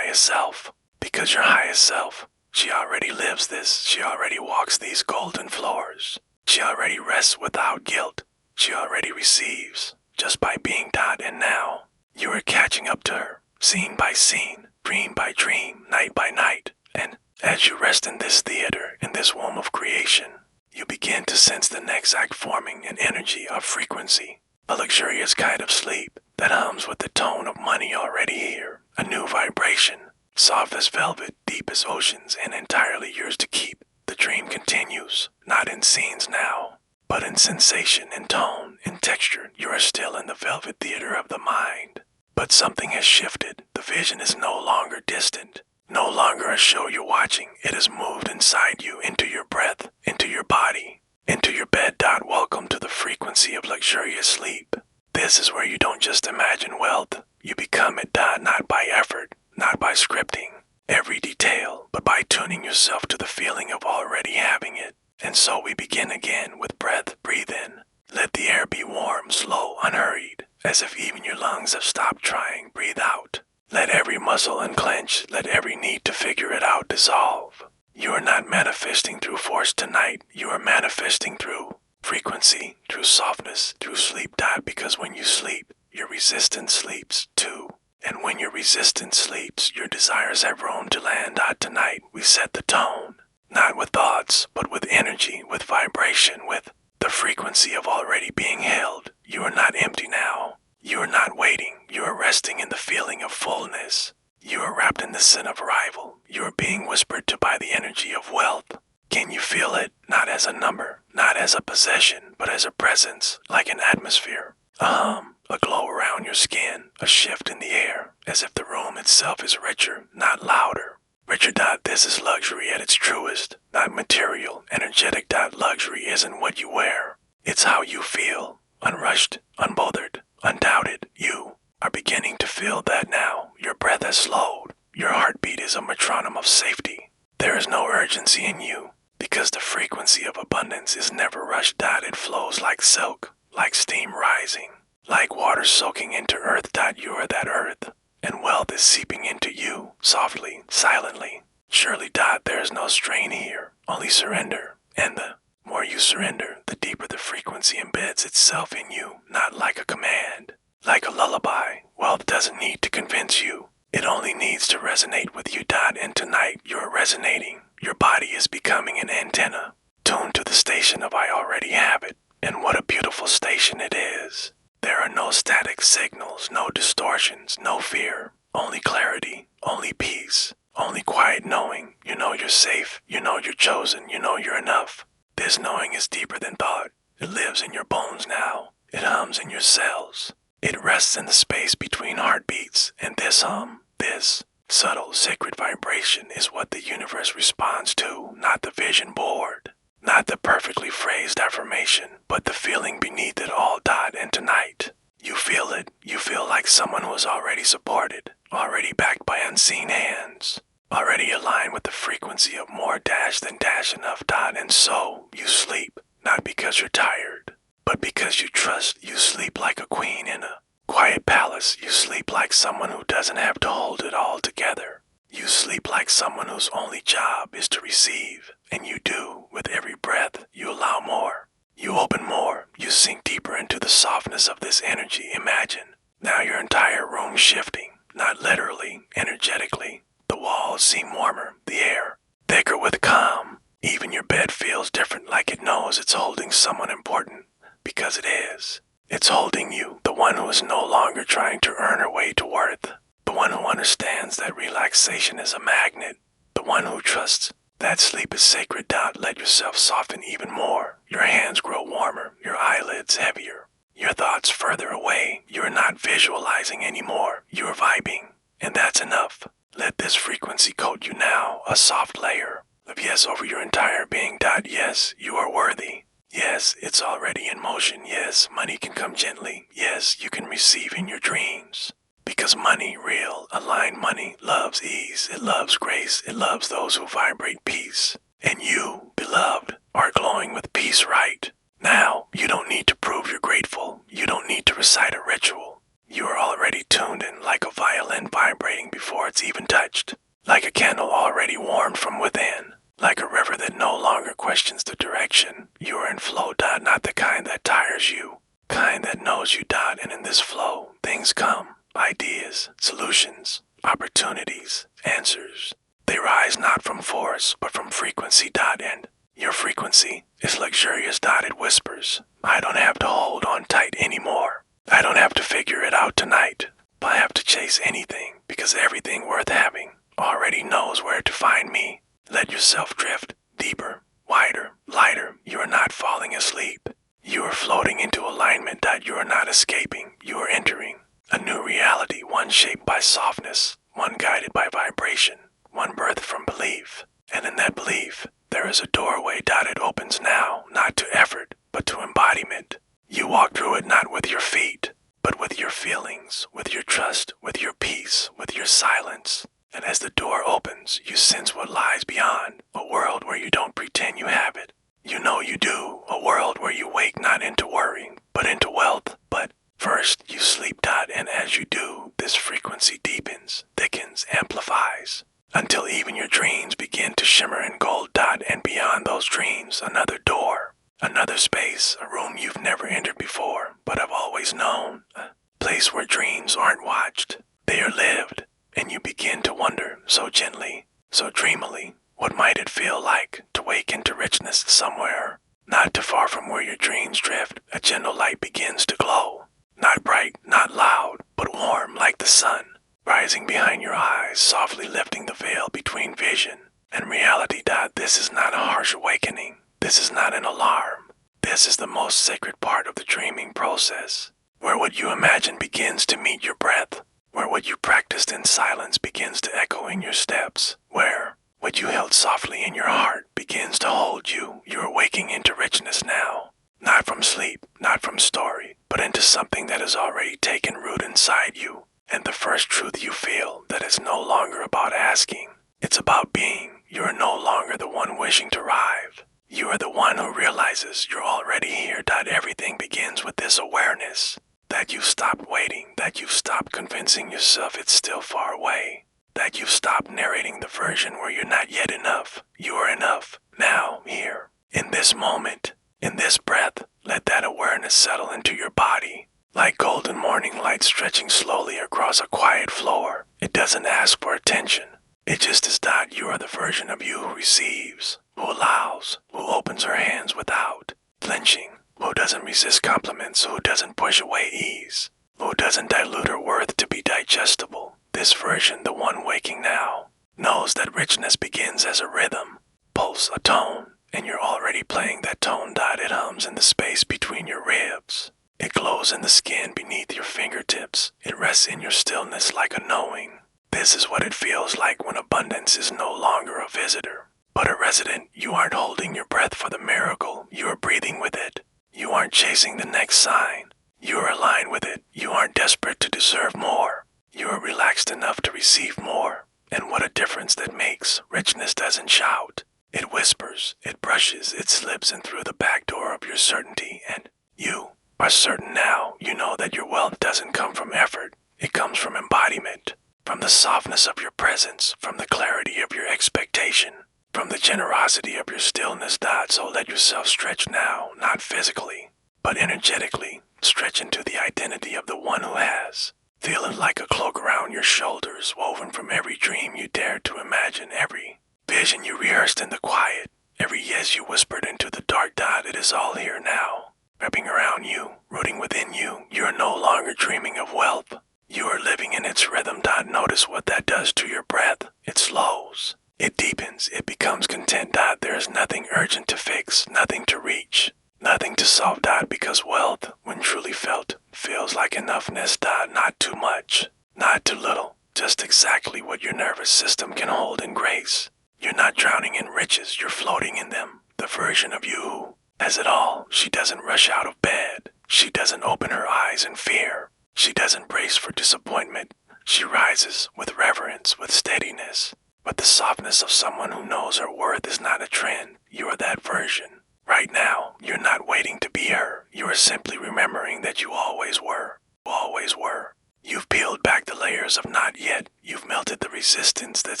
self. Because your highest self, she already lives this. She already walks these golden floors. She already rests without guilt. She already receives, just by being dot and now. You are catching up to her, scene by scene, dream by dream, night by night. And as you rest in this theater, in this womb of creation, you begin to sense the next act forming an energy of frequency, a luxurious kind of sleep that hums with the tone of money already here, a new vibration, soft as velvet, deep as oceans, and entirely yours to keep. The dream continues, not in scenes now, but in sensation, in tone, in texture. You are still in the velvet theater of the mind. But something has shifted. The vision is no longer distant, no longer a show you're watching. It has moved inside you, into your breath, into your body, into your bed. Welcome to the frequency of luxurious sleep. This is where you don't just imagine wealth, you become it. Not by effort, not by scripting every detail, but by tuning yourself to the feeling of already having it. And so we begin again with breath. Breathe in. Let the air be warm, slow, unhurried, as if even your lungs have stopped trying. Breathe out. Let every muscle unclench. Let every need to figure it out dissolve. You are not manifesting through force tonight. You are manifesting through frequency, through softness, through sleep. Because when you sleep, your resistance sleeps too. And when your resistance sleeps, your desires have room to land. Tonight, we set the tone. Not with thoughts, but with energy, with vibration, with the frequency of already being held. You are not empty now. You are not waiting. You are resting in the feeling of fullness. You are wrapped in the scent of arrival. You are being whispered to by the energy of wealth. Can you feel it? Not as a number, not as a possession, but as a presence, like an atmosphere. A hum, a glow around your skin, a shift in the air, as if the room itself is richer, not louder. Richer. This is luxury at its truest, not material, energetic. Luxury isn't what you wear. It's how you feel, unrushed, unbothered, undoubted. You are beginning to feel that now. Your breath has slowed. Your heartbeat is a metronome of safety. There is no urgency in you, because the frequency of abundance is never rushed. It flows like silk, like steam rising, like water soaking into earth. You are that earth, and wealth is seeping into you, softly, silently. Surely. There is no strain here, only surrender. And the more you surrender, the deeper the frequency embeds itself in you, not like a command, like a lullaby. Wealth doesn't need to convince you. It only needs to resonate with you. And tonight, you're resonating. Your body is becoming an antenna, tuned to the station of I already have it. And what a beautiful station it is. There are no static signals, no distortions, no fear, only clarity, only peace, only quiet knowing. You know you're safe, you know you're chosen, you know you're enough. This knowing is deeper than thought. It lives in your bones now. It hums in your cells. It rests in the space between heartbeats, and this hum, this subtle, sacred vibration is what the universe responds to, not the vision board. Not the perfectly phrased affirmation, but the feeling beneath it all. And tonight, you feel it. You feel like someone who is already supported, already backed by unseen hands, already aligned with the frequency of more than enough. And so, you sleep, not because you're tired, but because you trust. You sleep like a queen in a quiet palace. You sleep like someone who doesn't have to hold it all together. You sleep like someone whose only job is to receive, and you do. With every breath, you allow more. You open more. You sink deeper into the softness of this energy. Imagine, now your entire room shifting, not literally, energetically. The walls seem warmer, the air thicker with calm. Even your bed feels different, like it knows it's holding someone important, because it is. It's holding you, the one who is no longer trying to earn her way to worth. The one who understands that relaxation is a magnet. The one who trusts that sleep is sacred. Let yourself soften even more. Your hands grow warmer, your eyelids heavier, your thoughts further away. You are not visualizing anymore. You are vibing, and that's enough. Let this frequency coat you now, a soft layer of yes over your entire being. Yes, you are worthy. Yes, it's already in motion. Yes, money can come gently. Yes, you can receive in your dreams. Because money, real, aligned money, loves ease, it loves grace, it loves those who vibrate peace. And you, beloved, are glowing with peace right now. You don't need to prove you're grateful. You don't need to recite a ritual. You are already tuned in like a violin vibrating before it's even touched. Like a candle already warmed from within. Like a river that no longer questions the direction. You are in flow. Not the kind that tires you. Kind that knows you. And in this flow, things come. Ideas, solutions, opportunities, answers. They rise not from force, but from frequency. And your frequency is luxurious. It whispers, I don't have to hold on tight anymore. I don't have to figure it out tonight. I have to chase anything, because everything worth having already knows where to find me. Let yourself drift deeper, wider, lighter. You are not falling asleep. You are floating into alignment. You are not escaping. You are entering a new reality, one shaped by softness, one guided by vibration, one birthed from belief. And in that belief, there is a doorway. It opens now, not to effort, but to embodiment. You walk through it not with your feet, but with your feelings, with your trust, with your peace, with your silence. And as the door opens, you sense what lies beyond, a world where you don't pretend you have it. You know you do, a world where you wake not into worrying, but into wealth. But first you sleep. And as you do, this frequency deepens, thickens, amplifies, until even your dreams begin to shimmer in gold. And beyond those dreams, another door, another space, a room you've never entered before, but have always known. A place where dreams aren't watched, they are lived. And you begin to wonder, so gently, so dreamily, what might it feel like to wake into richness somewhere, not too far from where your dreams drift. A gentle light begins to glow, not bright, not loud, but warm like the sun, rising behind your eyes, softly lifting the veil between vision and reality. This is not a harsh awakening. This is not an alarm. This is the most sacred part of the dreaming process, where what you imagine begins to meet your breath, where what you practiced in silence begins to echo in your steps, where what you held softly in your heart begins to hold you. You are waking into richness now, not from sleep, not from story, but into something that has already taken root inside you. And the first truth you feel, that it's no longer about asking, it's about being. You are no longer the one wishing to arrive. You are the one who realizes you're already here. Everything begins with this awareness. That you've stopped waiting, that you've stopped convincing yourself it's still far away, that you've stopped narrating the version where you're not yet enough. You are enough, now, here, in this moment, in this breath. Let that awareness settle into your body, like golden morning light stretching slowly across a quiet floor. It doesn't ask for attention, it just is. You are the version of you who receives, who allows, who opens her hands without flinching, who doesn't resist compliments, who doesn't push away ease, who doesn't dilute her worth to be digestible. This version, the one waking now, knows that richness begins as a rhythm, pulse, a tone, and you're already playing that tone. It hums in the space between your ribs. It glows in the skin beneath your fingertips. It rests in your stillness like a knowing. This is what it feels like when abundance is no longer a visitor, but a resident. You aren't holding your breath for the miracle, you are breathing with it. You aren't chasing the next sign, you are aligned with it. You aren't desperate to deserve more, you are relaxed enough to receive more. And what a difference that makes. Richness doesn't shout, it whispers, it brushes, it slips in through the back door of your certainty. And you are certain now. You know that your wealth doesn't come from effort, it comes from embodiment, from the softness of your presence, from the clarity of your expectation, from the generosity of your stillness. So let yourself stretch now, not physically, but energetically. Stretch into the identity of the one who has. Feel it like a cloak around your shoulders, woven from every dream you dared to imagine, every vision you rehearsed in the quiet, every yes you whispered into the dark. It is all here now, wrapping around you, rooting within you. You are no longer dreaming of wealth. You are living in its rhythm. Notice what that does to your breath. It slows. It deepens, it becomes content. There is nothing urgent to fix, nothing to reach, nothing to solve. Because wealth, when truly felt, feels like enoughness. Not too much, not too little, just exactly what your nervous system can hold in grace. You're not drowning in riches, you're floating in them. The version of you who has it all. She doesn't rush out of bed. She doesn't open her eyes in fear. She doesn't brace for disappointment. She rises with reverence, with steadiness, with the softness of someone who knows her worth is not a trend. You are that version. Right now, you're not waiting to be her. You are simply remembering that you always were. Always were. You've peeled back the layers of not yet. You've melted the resistance that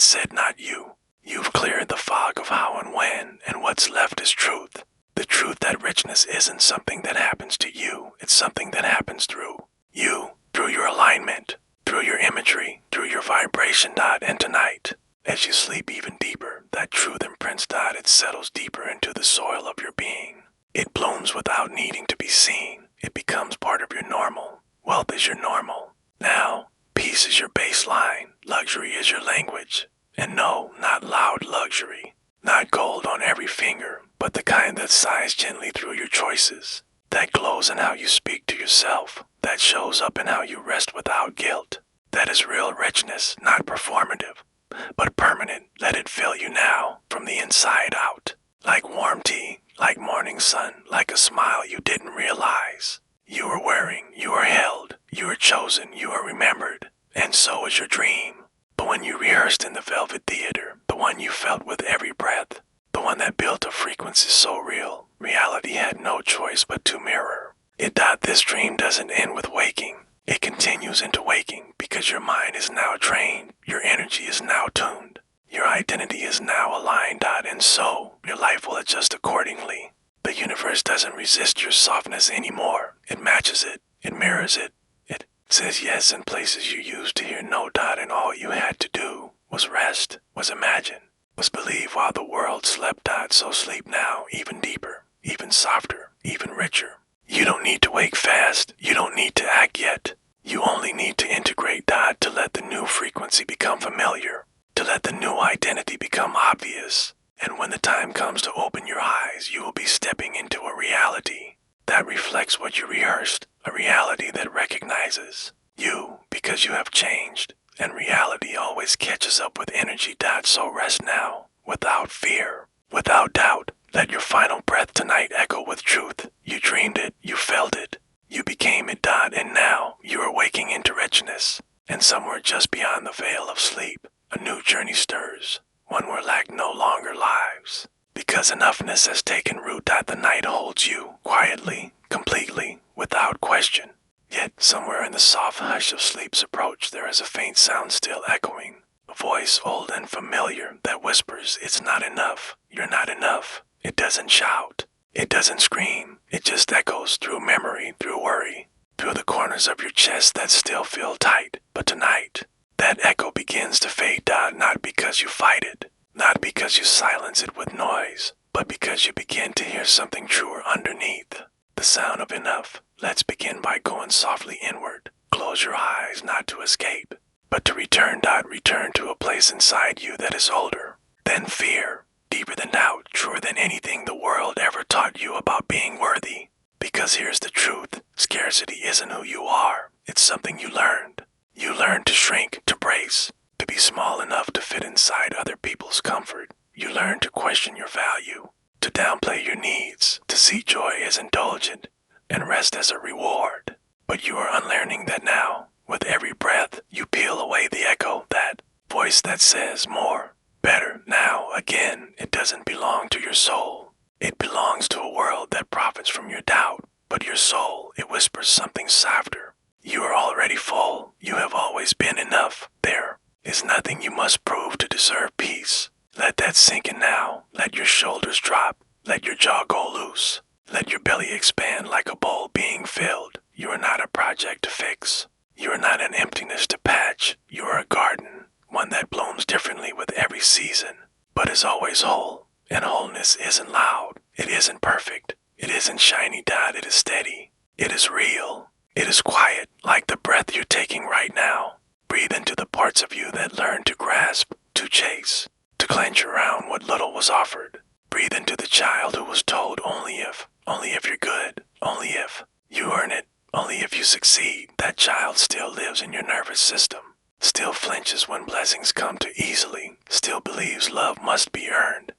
said not you. You've cleared the fog of how and when, and what's left is truth. The truth that richness isn't something that happens to you, it's something that happens through you, through your alignment, through your imagery, through your vibration. And tonight, as you sleep even deeper, that truth imprints. It settles deeper into the soil of your being. It blooms without needing to be seen. It becomes part of your normal. Wealth is your normal. Now, peace is your baseline. Luxury is your language. And no, not loud luxury. Not gold on every finger, but the kind that sighs gently through your choices. That glows in how you speak to yourself. That shows up in how you rest without guilt. That is real richness, not performative, but permanent. Let it fill you now, from the inside out. Like warm tea, like morning sun, like a smile you didn't realize. You are wearing, you are held, you are chosen, you are remembered, and so is your dream. The one you rehearsed in the Velvet Theater, the one you felt with every breath, the one that built a frequency so real, reality had no choice but to mirror. This dream doesn't end with waking. It continues into waking because your mind is now trained, your energy is now tuned, your identity is now aligned. And so, your life will adjust accordingly. The universe doesn't resist your softness anymore. It matches it. It mirrors it. It says yes in places you used to hear no. And all you had to do was rest, was imagine, was believe while the world slept. So sleep now, even deeper, even softer, even richer. You don't need to wake fast. You don't need to act yet. You only need to integrate. To let the new frequency become familiar, to let the new identity become obvious. And when the time comes to open your eyes, you will be stepping into a reality that reflects what you rehearsed, a reality that recognizes you because you have changed, and reality always catches up with energy. So rest now, without fear, without doubt. Let your final breath tonight echo with truth. You dreamed it, you felt it, you became it. And now you are waking into richness, and somewhere just beyond the veil of sleep, a new journey stirs. One where lack no longer lives, because enoughness has taken root. The night holds you, quietly, completely, without question. Yet, somewhere in the soft hush of sleep's approach, there is a faint sound still echoing, a voice old and familiar that whispers, it's not enough, you're not enough. It doesn't shout, it doesn't scream, it just echoes through memory, through worry, through the corners of your chest that still feel tight. But tonight, that echo begins to fade. Not because you fight it, not because you silence it with noise, but because you begin to hear something truer underneath. The sound of enough. Let's begin by going softly inward. Close your eyes, not to escape, but to return. Return to a place inside you that is older than fear, deeper than doubt, truer than anything the world ever taught you about being worthy. Because here's the truth. Scarcity isn't who you are. It's something you learned. You learned to shrink, to brace, to be small enough to fit inside other people's comfort. You learned to question your value, to downplay your needs, to see joy as indulgent, and rest as a reward. But you are unlearning that now. With every breath, you peel away the echo, that voice that says more, better, now, again. It doesn't belong to your soul. It belongs to a world that profits from your doubt. But your soul, it whispers something softer. You are already full. You have always been enough. There is nothing you must prove to deserve peace. Let that sink in now. Let your shoulders drop. Let your jaw go loose. Let your belly expand like a bowl being filled. You are not a project to fix. You are not an emptiness to patch. You are a garden, one that blooms differently with every season, but is always whole. And wholeness isn't loud. It isn't perfect. It isn't shiny. It is steady. It is real. It is quiet, like the breath you're taking right now. Breathe into the parts of you that learn to grasp, to chase, to clench around what little was offered. Breathe into the child who was told only if you're good, only if you earn it, only if you succeed. That child still lives in your nervous system, still flinches when blessings come too easily, still believes love must be earned.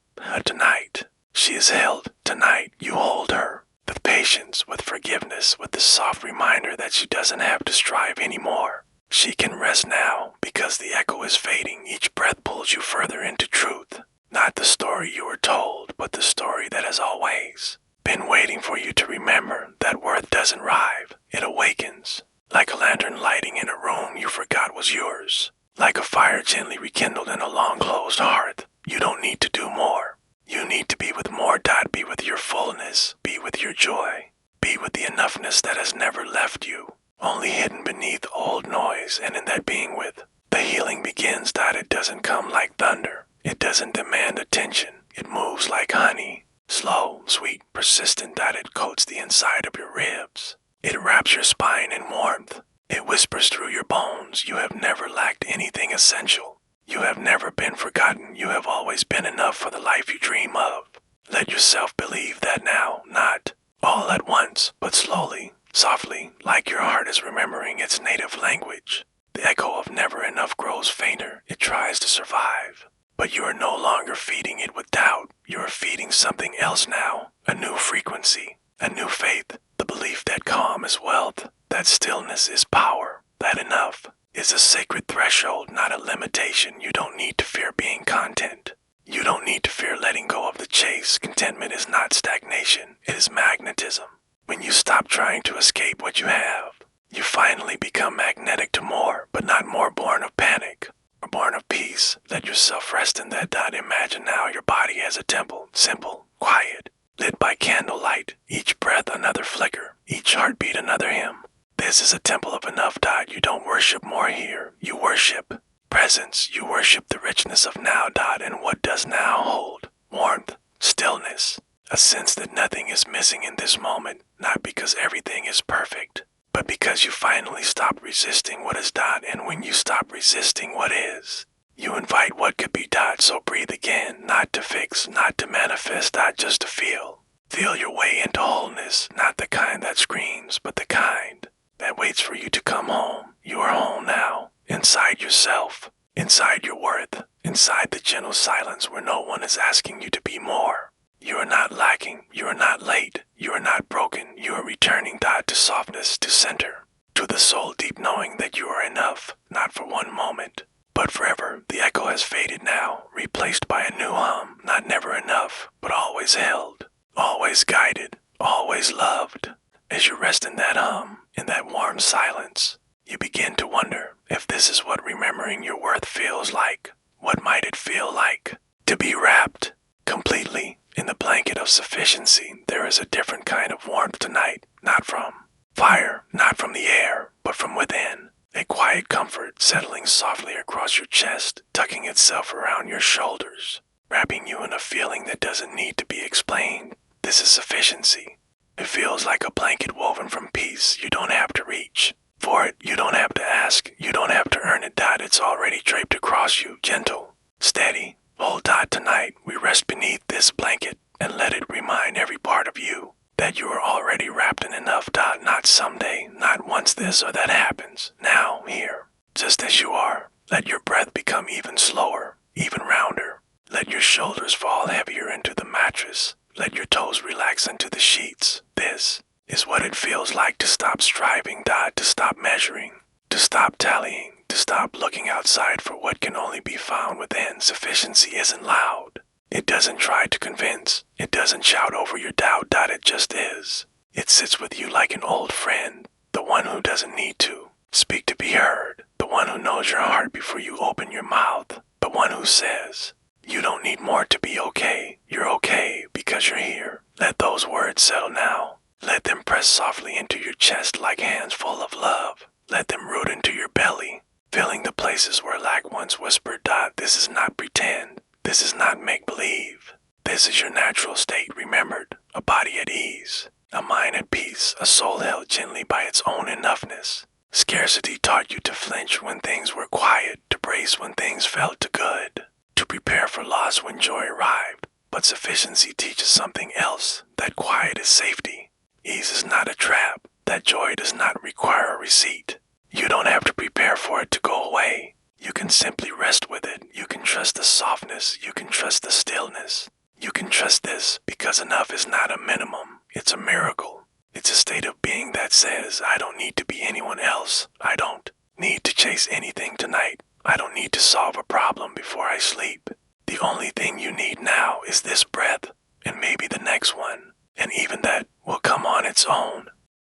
Tonight, she is held. Tonight, you hold her. With patience, with forgiveness, with the soft reminder that she doesn't have to strive anymore. She can rest now because the echo is fading. Each breath pulls you further into truth. Not the story you were told, but the story that has always been waiting for you to remember that worth doesn't arrive, it awakens. Like a lantern lighting in a room you forgot was yours. Like a fire gently rekindled in a long-closed hearth. You don't need to do more. You need to be with more. Be with your fullness. Be with your joy. Be with the enoughness that has never left you, only hidden beneath old noise. And in that being with, the healing begins. It doesn't come like thunder. It doesn't demand attention. It moves like honey. Slow, sweet, persistent. It coats the inside of your ribs. It wraps your spine in warmth. It whispers through your bones. You have never lacked anything essential. You have never been forgotten. You have always been enough for the life you dream of. Let yourself believe that now, not all at once, but slowly, softly, like your heart is remembering its native language. The echo of never enough grows fainter. It tries to survive. But you are no longer feeding it with doubt. You are feeding something else now. A new frequency, a new faith, the belief that calm is wealth, that stillness is power, that enough is a sacred threshold, not a limitation. You don't need to fear being content. You don't need to fear letting go of the chase. Contentment is not stagnation, it is magnetism. When you stop trying to escape what you have, you finally become magnetic to more, but not more born of panic, or born of peace. Let yourself rest in that. Imagine now your body as a temple, simple, quiet, lit by candlelight, each breath another flicker, each heartbeat another hymn. This is a temple of enough. You don't worship more here, you worship presence. You worship the richness of now. And what does now hold? Warmth, stillness, a sense that nothing is missing in this moment, not because everything is perfect, but because you finally stop resisting what is. And when you stop resisting what is, you invite what could be. So breathe again, not to fix, not to manifest, just to feel. Feel your way into wholeness, not the kind that screams, but the kind that waits for you to come home. You are home now, inside yourself, inside your worth, inside the gentle silence where no one is asking you to be more. You are not lacking, you are not late, you are not broken, you are returning. To softness, to center, to the soul deep knowing that you are enough, not for one moment, but forever. The echo has faded now, replaced by a new hum, not never enough, but always held, always guided, always loved. As you rest in that hum, in that warm silence, you begin to wonder if this is what remembering your worth feels like. What might it feel like to be wrapped completely in the blanket of sufficiency? There is a different kind of warmth tonight, not from fire, not from the air, but from within. A quiet comfort settling softly across your chest, tucking itself around your shoulders, wrapping you in a feeling that doesn't need to be explained. This is sufficiency. It feels like a blanket woven from peace. You don't have to reach for it. You don't have to ask. You don't have to earn it. It's already draped across you, gentle, steady. Hold. Tonight, we rest beneath this blanket and let it remind every part of you that you are already wrapped in enough. Not someday, not once this or that happens. Now, here, just as you are. Let your breath become even slower, even rounder. Let your shoulders fall heavier into the mattress. Let your toes relax into the sheets. This is what it feels like to stop striving. To stop measuring, to stop tallying, to stop looking outside for what can only be found within. Sufficiency isn't loud. It doesn't try to convince. It doesn't shout over your doubt. It just is. It sits with you like an old friend, the one who doesn't need to speak to be heard, the one who knows your heart before you open your mouth, the one who says, you don't need more to be okay. You're okay because you're here. Let those words settle now. Let them press softly into your chest like hands full of love. Let them root into your belly, filling the places where lack once whispered. This is not pretend. This is not make-believe. This is your natural state remembered, a body at ease, a mind at peace, a soul held gently by its own enoughness. Scarcity taught you to flinch when things were quiet, to brace when things felt too good, to prepare for loss when joy arrived. But sufficiency teaches something else, that quiet is safety. Ease is not a trap, that joy does not require a receipt. You don't have to prepare for it to go away. You can simply rest with it. You can trust the softness. You can trust the stillness. You can trust this because enough is not a minimum. It's a miracle. It's a state of being that says, I don't need to be anyone else. I don't need to chase anything tonight. I don't need to solve a problem before I sleep. The only thing you need now is this breath, and maybe the next one, and even that will come on its own.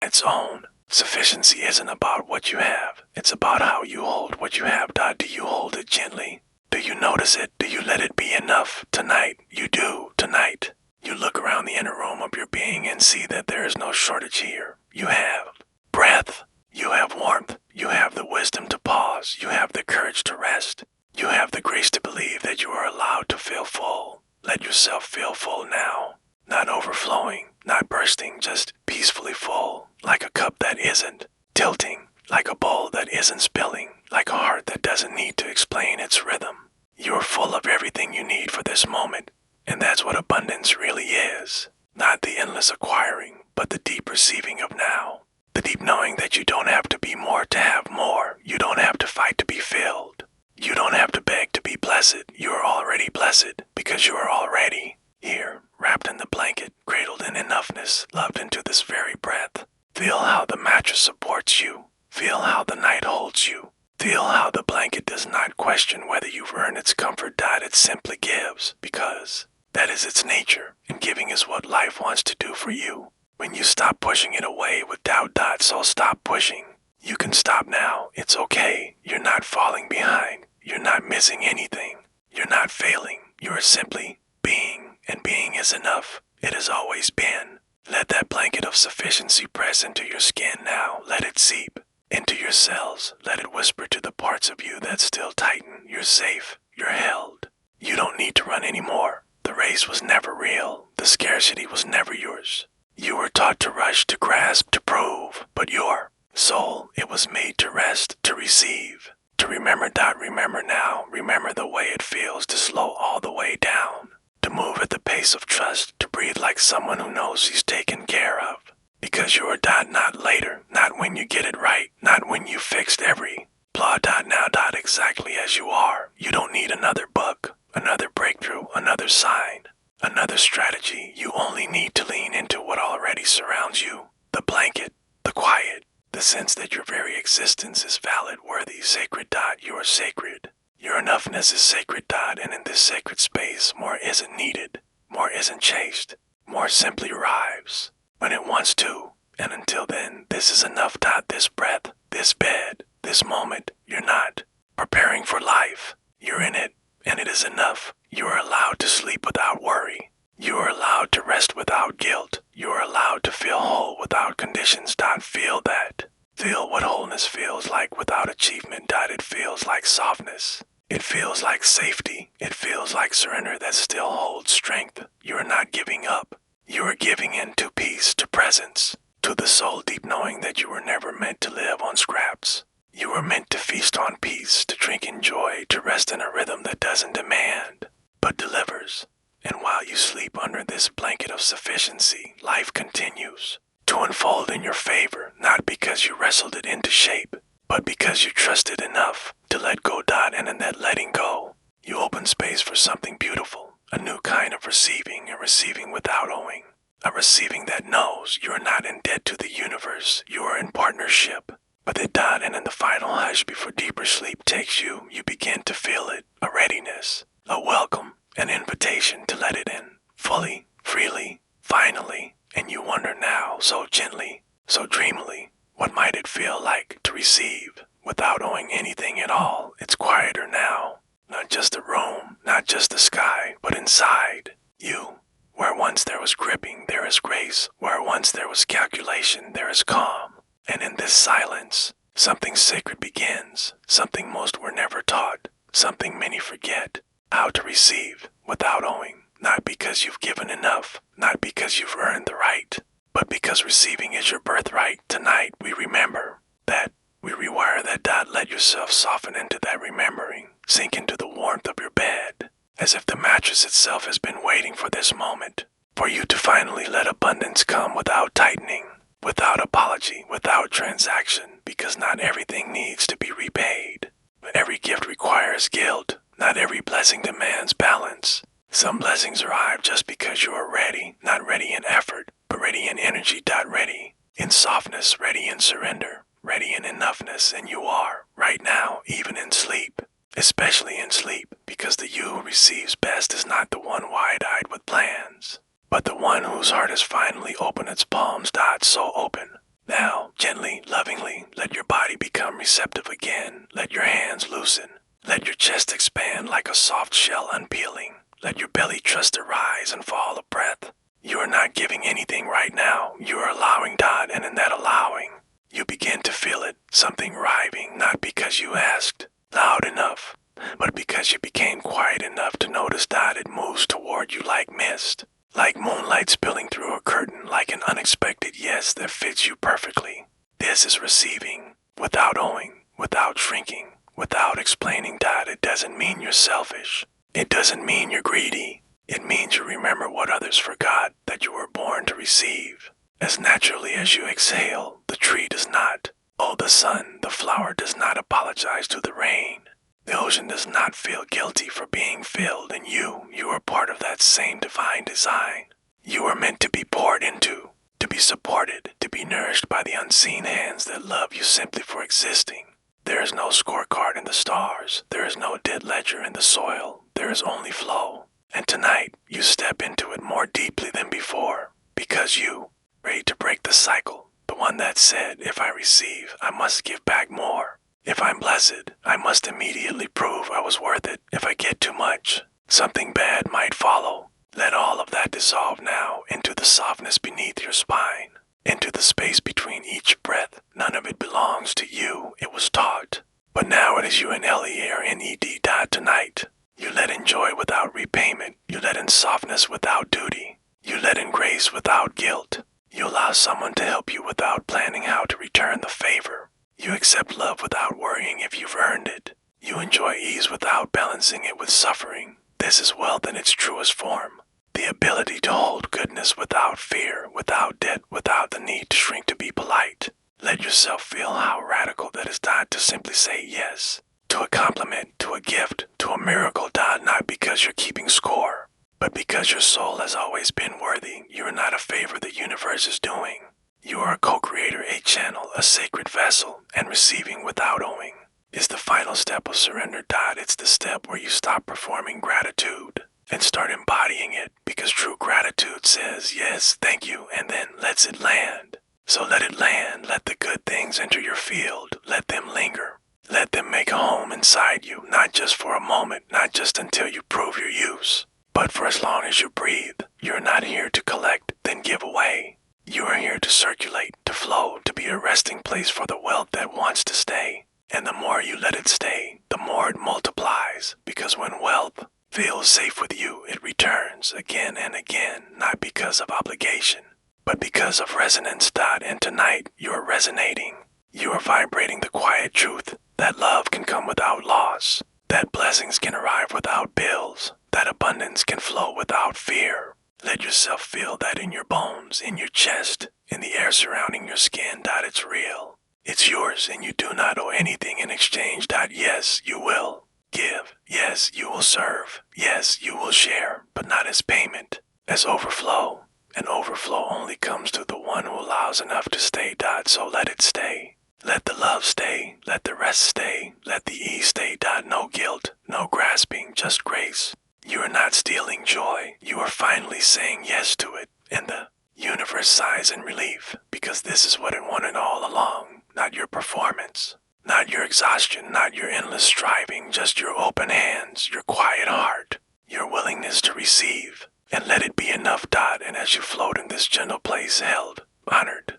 Its own. Sufficiency isn't about what you have. It's about how you hold what you have. Do you hold it gently? Do you notice it? Do you let it be enough? Tonight, you do. Tonight, you look around the inner room of your being and see that there is no shortage here. You have breath. You have warmth. You have the wisdom to pause. You have the courage to rest. You have the grace to believe that you are allowed to feel full. Let yourself feel full now. Not overflowing, not bursting, just peacefully full, like a cup that isn't tilting, like a bowl that isn't spilling, like a heart that doesn't need to explain its rhythm. You are full of everything you need for this moment, and that's what abundance really is. Not the endless acquiring, but the deep receiving of now. The deep knowing that you don't have to be more to have more. You don't have to fight to be filled. You don't have to beg to be blessed. You are already blessed because you are already here, wrapped in the blanket, cradled in enoughness, loved into this very breath. Feel how the mattress supports you. Feel how the night holds you. Feel how the blanket does not question whether you've earned its comfort. It simply gives, because that is its nature, and giving is what life wants to do for you. When you stop pushing it away with doubt, so stop pushing. You can stop now. It's okay. You're not falling behind. You're not missing anything. You're not failing. You are simply being, and being is enough. It has always been. Let that blanket of sufficiency press into your skin now. Let it seep into your cells. Let it whisper to the parts of you that still tighten. You're safe. You're held. You don't need to run anymore. The race was never real. The scarcity was never yours. You were taught to rush, to grasp, to prove, but your soul, it was made to rest, to receive, to remember. Remember now. Remember the way it feels to slow all the way down, to move at the pace of trust, to breathe like someone who knows he's taken care of. Because you are not later, not when you get it right, not when you fixed every flaw. Now exactly as you are. You don't need another book, another breakthrough, another sign, another strategy. You only need to lean into what already surrounds you. The blanket, the quiet, the sense that your very existence is valid, worthy, sacred. You are sacred. Your enoughness is sacred. And in this sacred space, more isn't needed. More isn't chased. More simply arrives when it wants to. And until then, this is enough. This breath, this bed, this moment, you're not preparing for life. You're in it, and it is enough. You are allowed to sleep without worry. You are allowed to rest without guilt. You are allowed to feel whole without conditions. Feel that. Feel what wholeness feels like without achievement. It feels like softness. It feels like safety. It feels like surrender that still holds strength. You are not giving up. You are giving in to peace, to presence, to the soul deep knowing that you were never meant to live on scraps. You were meant to feast on peace, to drink in joy, to rest in a rhythm that doesn't demand, but delivers. And while you sleep under this blanket of sufficiency, life continues to unfold in your favor, not because you wrestled it into shape, but because you trusted enough to let go. And in that letting go, you open space for something beautiful, a new kind of receiving, a receiving without owing, a receiving that knows you are not in debt to the universe, you are in partnership with it. And in the final hush before deeper sleep takes you, you begin to feel it, a readiness, a welcome, an invitation to let it in, fully, freely, finally. And you wonder now, so gently, so dreamily, what might it feel like to receive without owing anything at all? It's quieter now. Not just the room, not just the sky, but inside you. Where once there was gripping, there is grace. Where once there was calculation, there is calm. And in this silence, something sacred begins, something most were never taught, something many forget, how to receive without owing. Not because you've given enough, not because you've earned the right, but because receiving is your birthright. Tonight we remember that. We rewire that. Let yourself soften into that remembering. Sink into the warmth of your bed, as if the mattress itself has been waiting for this moment, for you to finally let abundance come without tightening, without apology, without transaction, because not everything needs to be repaid. But every gift requires guilt. Not every blessing demands balance. Some blessings arrive just because you are ready, not ready in effort, but ready in energy. Ready in softness, ready in surrender, ready in enoughness. And you are, right now, even in sleep, especially in sleep, because the you who receives best is not the one wide-eyed with plans, but the one whose heart has finally opened its palms. So open. Now, Gently, lovingly, let your body become receptive again. Let your hands loosen. Let your chest expand like a soft shell unpeeling. Let your belly trust to rise and fall a breath. You are not giving anything right now. You are allowing God, and in that allowing, you begin to feel it, something arriving, not because you asked loud enough, but because you became quiet enough to notice that it moves toward you like mist, like moonlight spilling through a curtain, like an unexpected yes that fits you perfectly. This is receiving, without owing, without shrinking, without explaining that it doesn't mean you're selfish. It doesn't mean you're greedy. It means you remember what others forgot, that you were born to receive. As naturally as you exhale, the tree does not. Oh, the sun, the flower does not apologize to the rain. The ocean does not feel guilty for being filled, and you are part of that same divine design. You are meant to be poured into, to be supported, to be nourished by the unseen hands that love you simply for existing. There is no scorecard in the stars. There is no dead ledger in the soil. There is only flow. And tonight, you step into it more deeply than before, because you, ready to break the cycle, the one that said, if I receive, I must give back more. If I'm blessed, I must immediately prove I was worth it. If I get too much, something bad might follow. Let all of that dissolve now into the softness beneath your spine, into the space between each breath. None of it belongs to you. It was taught. But now it is you and Ellie or NED tonight. You let in joy without repayment. You let in softness without duty. You let in grace without guilt. You allow someone to help you without planning how to return the favor. You accept love without worrying if you've earned it. You enjoy ease without balancing it with suffering. This is wealth in its truest form. The ability to hold goodness without fear, without debt, without the need to shrink to be polite. Let yourself feel how radical that is not to simply say yes. To a compliment, to a gift, to a miracle, not because you're keeping score, but because your soul has always been worthy. You are not a favor the universe is doing. You are a co-creator, a channel, a sacred vessel, and receiving without owing is the final step of surrender. It's the step where you stop performing gratitude and start embodying it, because true gratitude says yes, thank you, and then lets it land. So let it land. Let the good things enter your field. Let them linger. Let them make a home inside you, not just for a moment, not just until you prove your use, but for as long as you breathe. You're not here to collect, then give away. You are here to circulate, to flow, to be a resting place for the wealth that wants to stay. And the more you let it stay, the more it multiplies, because when wealth feels safe with you, it returns again and again, not because of obligation, but because of resonance. And tonight, you are resonating. You are vibrating the quiet truth that love can come without loss, that blessings can arrive without bills, that abundance can flow without fear. Let yourself feel that in your bones, in your chest, in the air surrounding your skin. It's real. It's yours, and you do not owe anything in exchange. Yes, you will give. Yes, you will serve. Yes, you will share, but not as payment, as overflow. And overflow only comes to the one who allows enough to stay. So let it stay. Let the love stay. Let the rest stay. Let the ease stay. No guilt, no grasping, just grace. You are not stealing joy. You are finally saying yes to it. And the universe sighs in relief, because this is what it wanted all along. Not your performance, not your exhaustion, not your endless striving, just your open hands, your quiet heart, your willingness to receive. And let it be enough. And as you float in this gentle place, held, honored,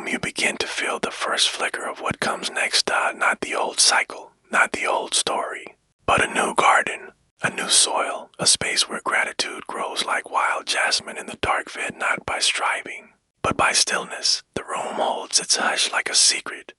you begin to feel the first flicker of what comes next. Not the old cycle, not the old story, but a new garden, a new soil, a space where gratitude grows like wild jasmine in the dark vid, not by striving, but by stillness. The room holds its hush like a sacred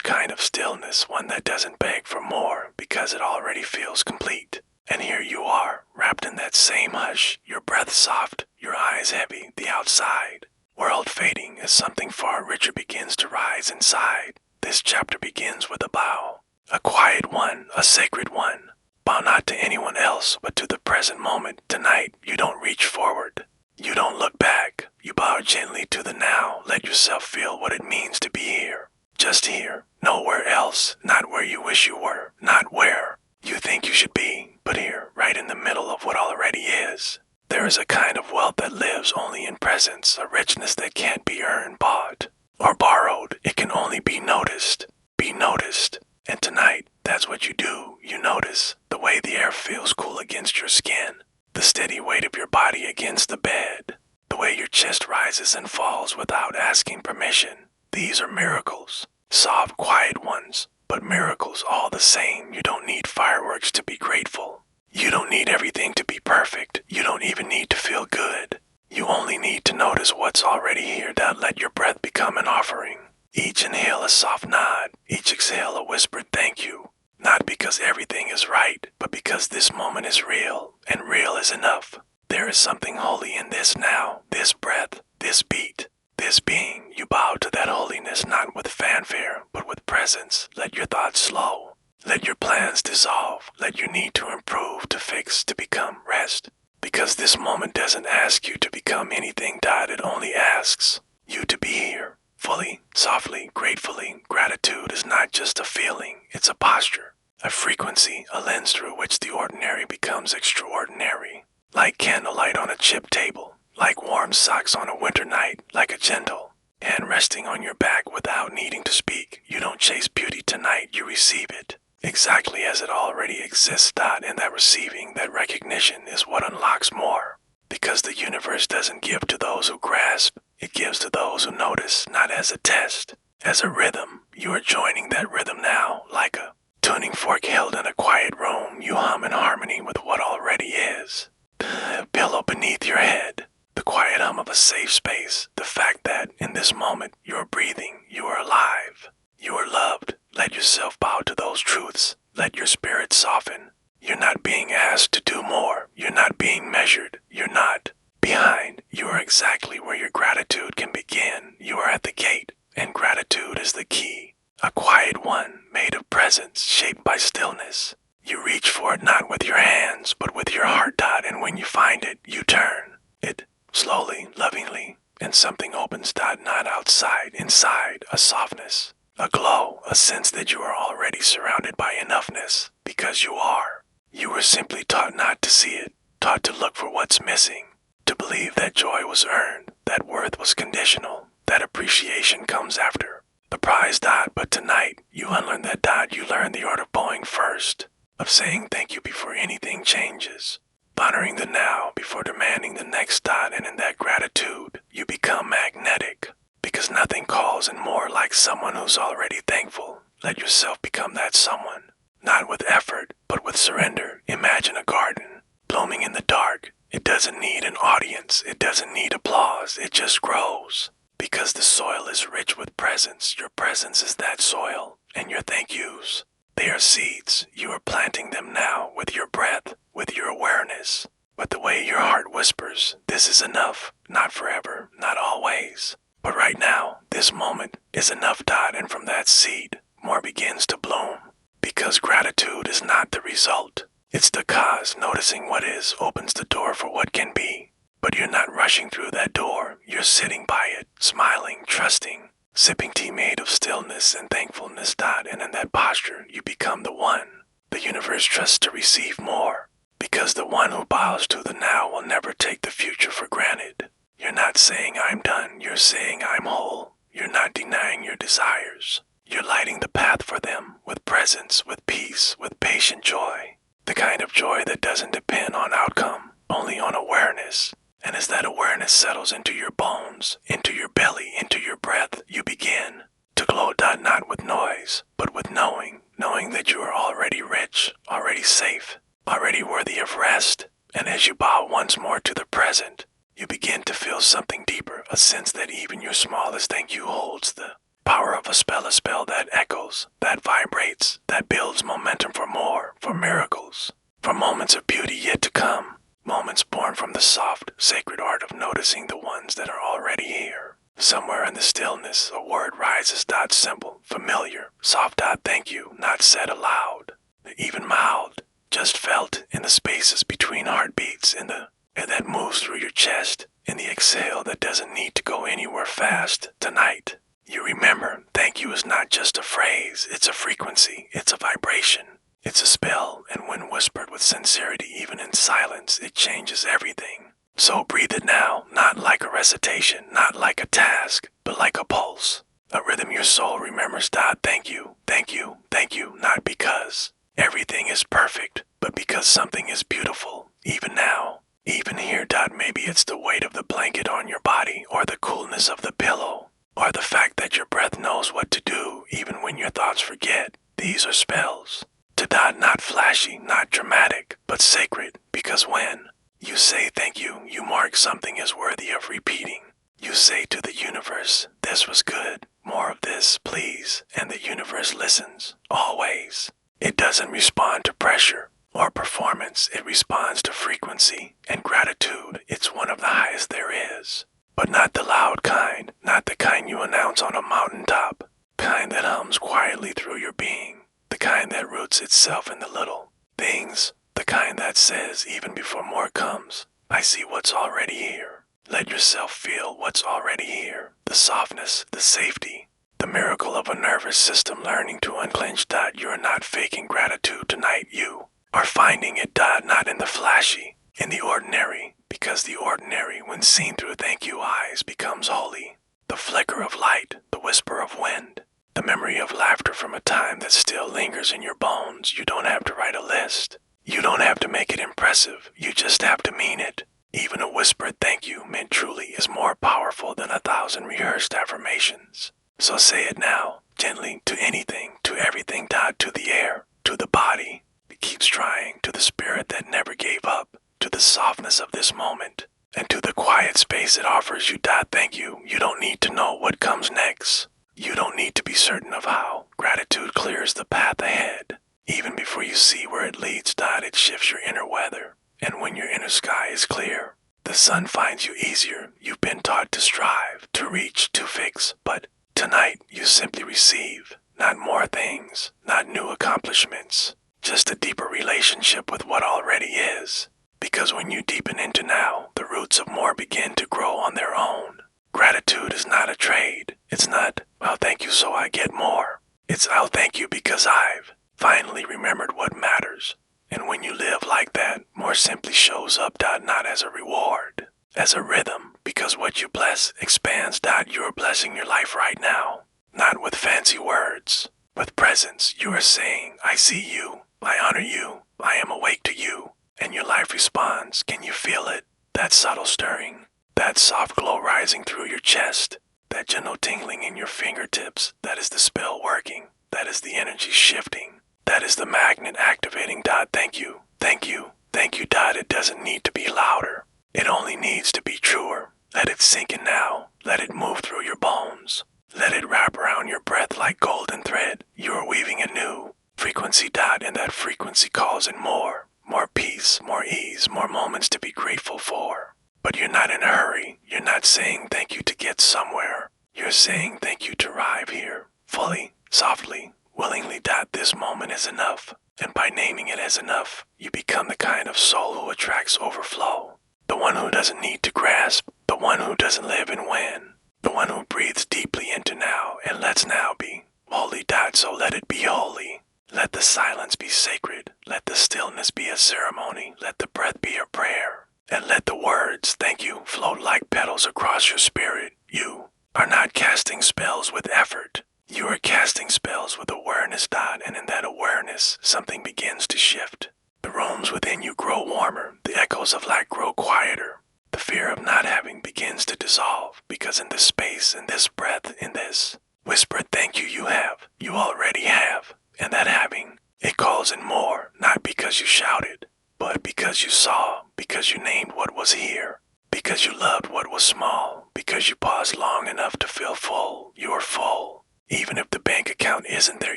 kind of stillness, one that doesn't beg for more because it already feels complete. And here you are, wrapped in that same hush, your breath soft, your eyes heavy, the outside world fading as something far richer begins to rise inside. This chapter begins with a bow, a quiet one, a sacred one. Bow not to anyone else, but to the present moment. Tonight, you don't reach forward. You don't look back. You bow gently to the now. Let yourself feel what it means to be here. Just here. Nowhere else. Not where you wish you were. Not where you think you should be, but here, right in the middle of what already is. There is a kind of wealth that lives only in presence, a richness that can't be earned, bought. or borrowed. It can only be noticed. Be noticed. And tonight, that's what you do. You notice the way the air feels cool against your skin, the steady weight of your body against the bed, the way your chest rises and falls without asking permission. These are miracles. Soft, quiet ones, but miracles all the same. You don't need fireworks to be grateful. You don't need everything to be perfect. You don't even need to feel good. You only need to notice what's already here. Let your breath become an offering. Each inhale a soft nod, each exhale a whispered thank you. Not because everything is right, but because this moment is real, and real is enough. There is something holy in this now, this breath, this beat, this being. You bow to that holiness not with fanfare, but with presence. Let your thoughts slow. Let your plans dissolve. Let your need to improve, to fix, to become rest. Because this moment doesn't ask you to become anything. It only asks you to be here. Fully, softly, gratefully. Gratitude is not just a feeling, it's a posture, a frequency, a lens through which the ordinary becomes extraordinary. Like candlelight on a chip table, like warm socks on a winter night, like a gentle hand resting on your back without needing to speak. You don't chase beauty tonight, you receive it. Exactly as it already exists. And that receiving, that recognition is what unlocks more. Because the universe doesn't give to those who grasp, it gives to those who notice, not as a test, as a rhythm. You are joining that rhythm now, like a tuning fork held in a quiet room. You hum in harmony with what already is. The pillow beneath your head, the quiet hum of a safe space, the fact that in this moment you are breathing, you are alive, you are loved. Let yourself bow to those truths. Let your spirit soften. You're not being asked to do more. You're not being measured. You're not behind. You are exactly where your gratitude can begin. You are at the gate, and gratitude is the key. A quiet one, made of presence, shaped by stillness. You reach for it not with your hands, but with your heart. And when you find it, you turn it slowly, lovingly, and something opens. Not outside, inside, a softness, a glow, a sense that you are already surrounded by enoughness, because you are. You were simply taught not to see it, taught to look for what's missing, to believe that joy was earned, that worth was conditional, that appreciation comes after the prize. But tonight, you unlearn that. You learn the art of bowing first, of saying thank you before anything changes, honoring the now before demanding the next. And in that gratitude, you become magnetic, because nothing calls in more like someone who's already thankful. Let yourself become that someone. Not with effort, but with surrender. Imagine a garden, blooming in the dark. It doesn't need an audience. It doesn't need applause. It just grows. Because the soil is rich with presence. Your presence is that soil, and your thank yous. They are seeds. You are planting them now with your breath, with your awareness, with the way your heart whispers, this is enough. Not forever, not always. But right now, this moment is enough. And from that seed, more begins to bloom. Because gratitude is not the result. It's the cause. Noticing what is opens the door for what can be. But you're not rushing through that door. You're sitting by it, smiling, trusting, sipping tea made of stillness and thankfulness. And in that posture, you become the one the universe trusts to receive more. Because the one who bows to the now will never take the future for granted. You're not saying I'm done. You're saying I'm whole. You're not denying your desires. You're lighting the path for them with presence, with peace, with patient joy. The kind of joy that doesn't depend on outcome, only on awareness. And as that awareness settles into your bones, into your belly, into your breath, you begin to glow. Not with noise, but with knowing. Knowing that you are already rich, already safe, already worthy of rest. And as you bow once more to the present, you begin to feel something deeper, a sense that even your smallest thank you holds the power of a spell that echoes, that vibrates, that builds momentum for more, for miracles, for moments of beauty yet to come, moments born from the soft, sacred art of noticing the ones that are already here. Somewhere in the stillness, a word rises. Simple, familiar, soft. Thank you, not said aloud, even mouthed, just felt in the spaces between heartbeats, in the air that moves through your chest, in the exhale that doesn't need to go anywhere fast. Tonight, you remember, thank you is not just a phrase, it's a frequency, it's a vibration, it's a spell, and when whispered with sincerity, even in silence, it changes everything. So breathe it now, not like a recitation, not like a task, but like a pulse. A rhythm your soul remembers. Thank you, thank you, thank you, not because everything is perfect, but because something is beautiful, even now, even here. Maybe it's the weight of the blanket on your body, or the coolness of the pillow, or the fact that your breath knows what to do even when your thoughts forget. These are spells. To not flashy, not dramatic, but sacred, because when you say thank you, you mark something as worthy of repeating. You say to the universe, this was good, more of this, please, and the universe listens, always. It doesn't respond to pressure or performance, it responds to frequency and gratitude. It's one of the highest there is. But not the loud kind, not the kind you announce on a mountaintop, kind that hums quietly through your being, the kind that roots itself in the little things, the kind that says, even before more comes, I see what's already here. Let yourself feel what's already here, the softness, the safety, the miracle of a nervous system learning to unclench. You're not faking gratitude tonight, you are finding it. Not in the flashy, in the ordinary, because the ordinary, when seen through thank you eyes, becomes holy. The flicker of light, the whisper of wind, the memory of laughter from a time that still lingers in your bones. You don't have to write a list. You don't have to make it impressive. You just have to mean it. Even a whispered thank you meant truly is more powerful than 1,000 rehearsed affirmations. So say it now, gently, to anything, to everything. To the air, to the body that keeps trying, to the spirit that never gave up, to the softness of this moment, and to the quiet space it offers you. Thank you. You don't need to know what comes next. You don't need to be certain of how. Gratitude clears the path ahead. Even before you see where it leads. It shifts your inner weather. And when your inner sky is clear, the sun finds you easier. You've been taught to strive, to reach, to fix, but tonight you simply receive. Not more things, not new accomplishments, just a deeper relationship with what already is. Because when you deepen into now, the roots of more begin to grow on their own. Gratitude is not a trade. It's not, I'll thank you so I get more. It's, I'll thank you because I've finally remembered what matters. And when you live like that, more simply shows up. Not as a reward, as a rhythm, because what you bless expands. You're blessing your life right now, not with fancy words. With presence, you are saying, I see you, I honor you, I am awake to you, and your life responds. Can you feel it? That subtle stirring, that soft glow rising through your chest, that gentle tingling in your fingertips. That is the spell working, that is the energy shifting. That is the magnet activating. Thank you, thank you, thank you. It doesn't need to be louder. It only needs to be truer. Let it sink in now. Let it move through your bones. Let it wrap around your breath like golden thread. You are weaving a new frequency. And that frequency calls in more peace, more ease, more moments to be grateful for. But you're not in a hurry. You're not saying thank you to get somewhere. You're saying thank you to arrive here, fully, softly, willingly. This moment is enough, and by naming it as enough, you become the kind of soul who attracts overflow. The one who doesn't need to grasp, the one who doesn't live in when, the one who breathes deeply into now and lets now be holy. So let it be holy. Let the silence be sacred. Let the stillness be a ceremony. Let the breath be a prayer. And let the words, thank you, float like petals across your spirit. You are not casting spells with effort. You are casting spells with awareness. And in that awareness, something begins to shift. The rooms within you grow warmer. The echoes of lack grow quieter. The fear of not having begins to dissolve, because in this space, in this breath, in this whispered thank you, you already have. And that having, it calls in more, not because you shouted, but because you saw, because you named what was here, because you loved what was small, because you paused long enough to feel full. You are full. Even if the bank account isn't there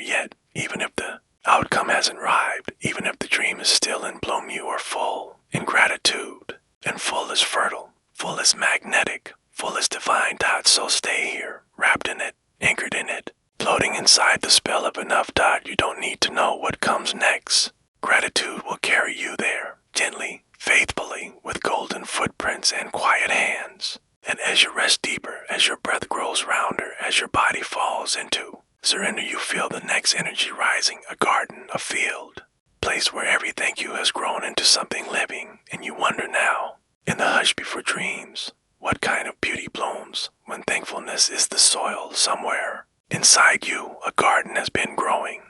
yet, even if the outcome hasn't arrived, even if the dream is still in bloom, you are full in gratitude. And full is fertile, full is magnetic, full is divine. So stay here, wrapped in it, anchored in it, floating inside the spell of enough. You don't need to know what comes next. Gratitude will carry you there, gently, faithfully, with golden footprints and quiet hands. And as you rest deeper, as your breath grows rounder, as your body falls into surrender, you feel the next energy rising, a garden, a field, place where every thank you has grown into something living. And you wonder now, in the hush before dreams, what kind of beauty blooms when thankfulness is the soil somewhere. Inside you, a garden has been growing.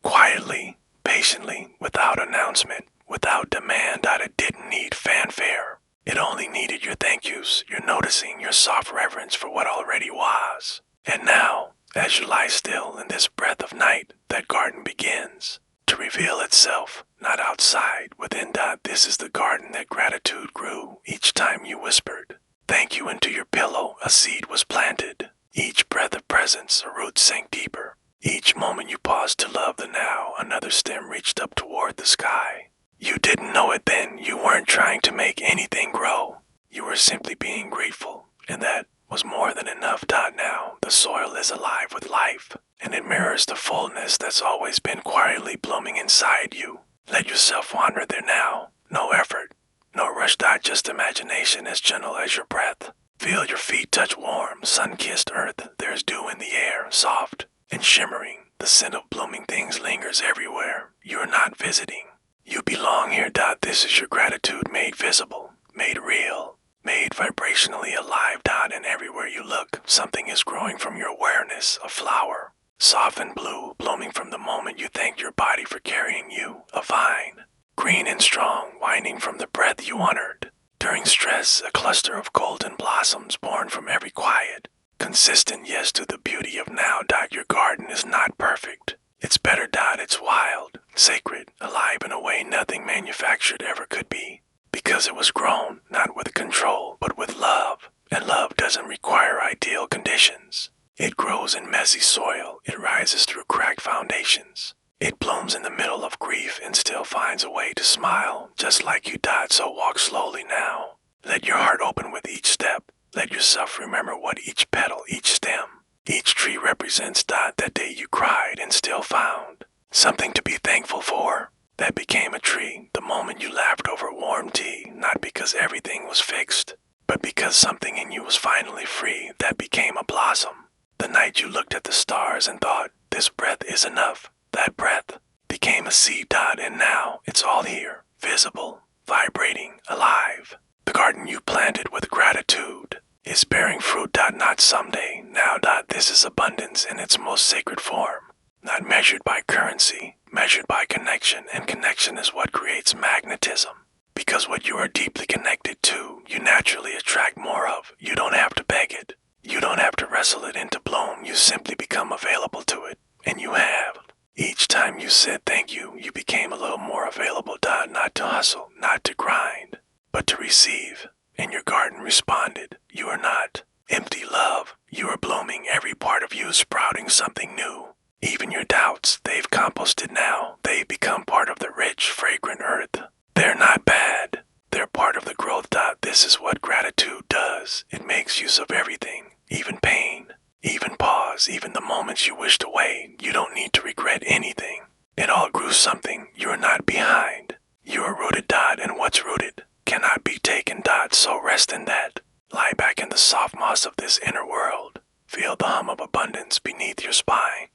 Quietly, patiently, without announcement, without demand. That it didn't need fanfare. It only needed your thank yous, your noticing, your soft reverence for what already was. And now, as you lie still in this breath of night, that garden begins to reveal itself, not outside, within. This is the garden that gratitude grew each time you whispered thank you into your pillow. A seed was planted. Each breath of presence, a root sank deeper. Each moment you paused to love the now, another stem reached up toward the sky. You didn't know it then. You weren't trying to make anything grow. You were simply being grateful, and that was more than enough. Now, the soil is alive with life, and it mirrors the fullness that's always been quietly blooming inside you. Let yourself wander there now. No effort, no rush. Just imagination as gentle as your breath. Feel your feet touch warm, sun-kissed earth. There's dew in the air, soft and shimmering. The scent of blooming things lingers everywhere. You're not visiting. You belong here. This is your gratitude made visible, made real, made vibrationally alive. And everywhere you look, something is growing from your awareness. A flower, soft and blue, blooming from the moment you thanked your body for carrying you. A vine, green and strong, winding from the breath you honored. During stress, a cluster of golden blossoms born from every quiet, consistent yes to the beauty of now. Your garden is not perfect. It's better. It's wild, sacred, alive in a way nothing manufactured ever could be. Because it was grown, not with control, but with love. And love doesn't require ideal conditions. It grows in messy soil. It rises through cracked foundations. It blooms in the middle of grief and still finds a way to smile, just like you. So walk slowly now. Let your heart open with each step. Let yourself remember what each petal, each stem, each tree represents. That day you cried and still found something to be thankful for. That became a tree. The moment you laughed over warm tea, not because everything was fixed, but because something in you was finally free. That became a blossom. The night you looked at the stars and thought, this breath is enough. That breath became a seed. And now it's all here, visible, vibrating, alive. The garden you planted with gratitude is bearing fruit. Not someday, now. This is abundance in its most sacred form. Not measured by currency, measured by connection. And connection is what creates magnetism. Because what you are deeply connected to, you naturally attract more of. You don't have to beg it. You don't have to wrestle it into bloom. You simply become available to it. And you have. Each time you said thank you, you became a little more available. Not to hustle, not to grind, but to receive. And your garden responded. You are not empty, love. You are blooming. Every part of you is sprouting something new. Even your doubts, they've composted now. They've become part of the rich, fragrant earth. They're not bad. They're part of the growth. This is what gratitude does. It makes use of everything, even pain, even pause, even the moments you wished away. You don't need to regret anything. It all grew something. You're not behind. You are rooted. And what's rooted cannot be taken. So rest in that. Lie back in the soft moss of this inner world. Feel the hum of abundance beneath your spine.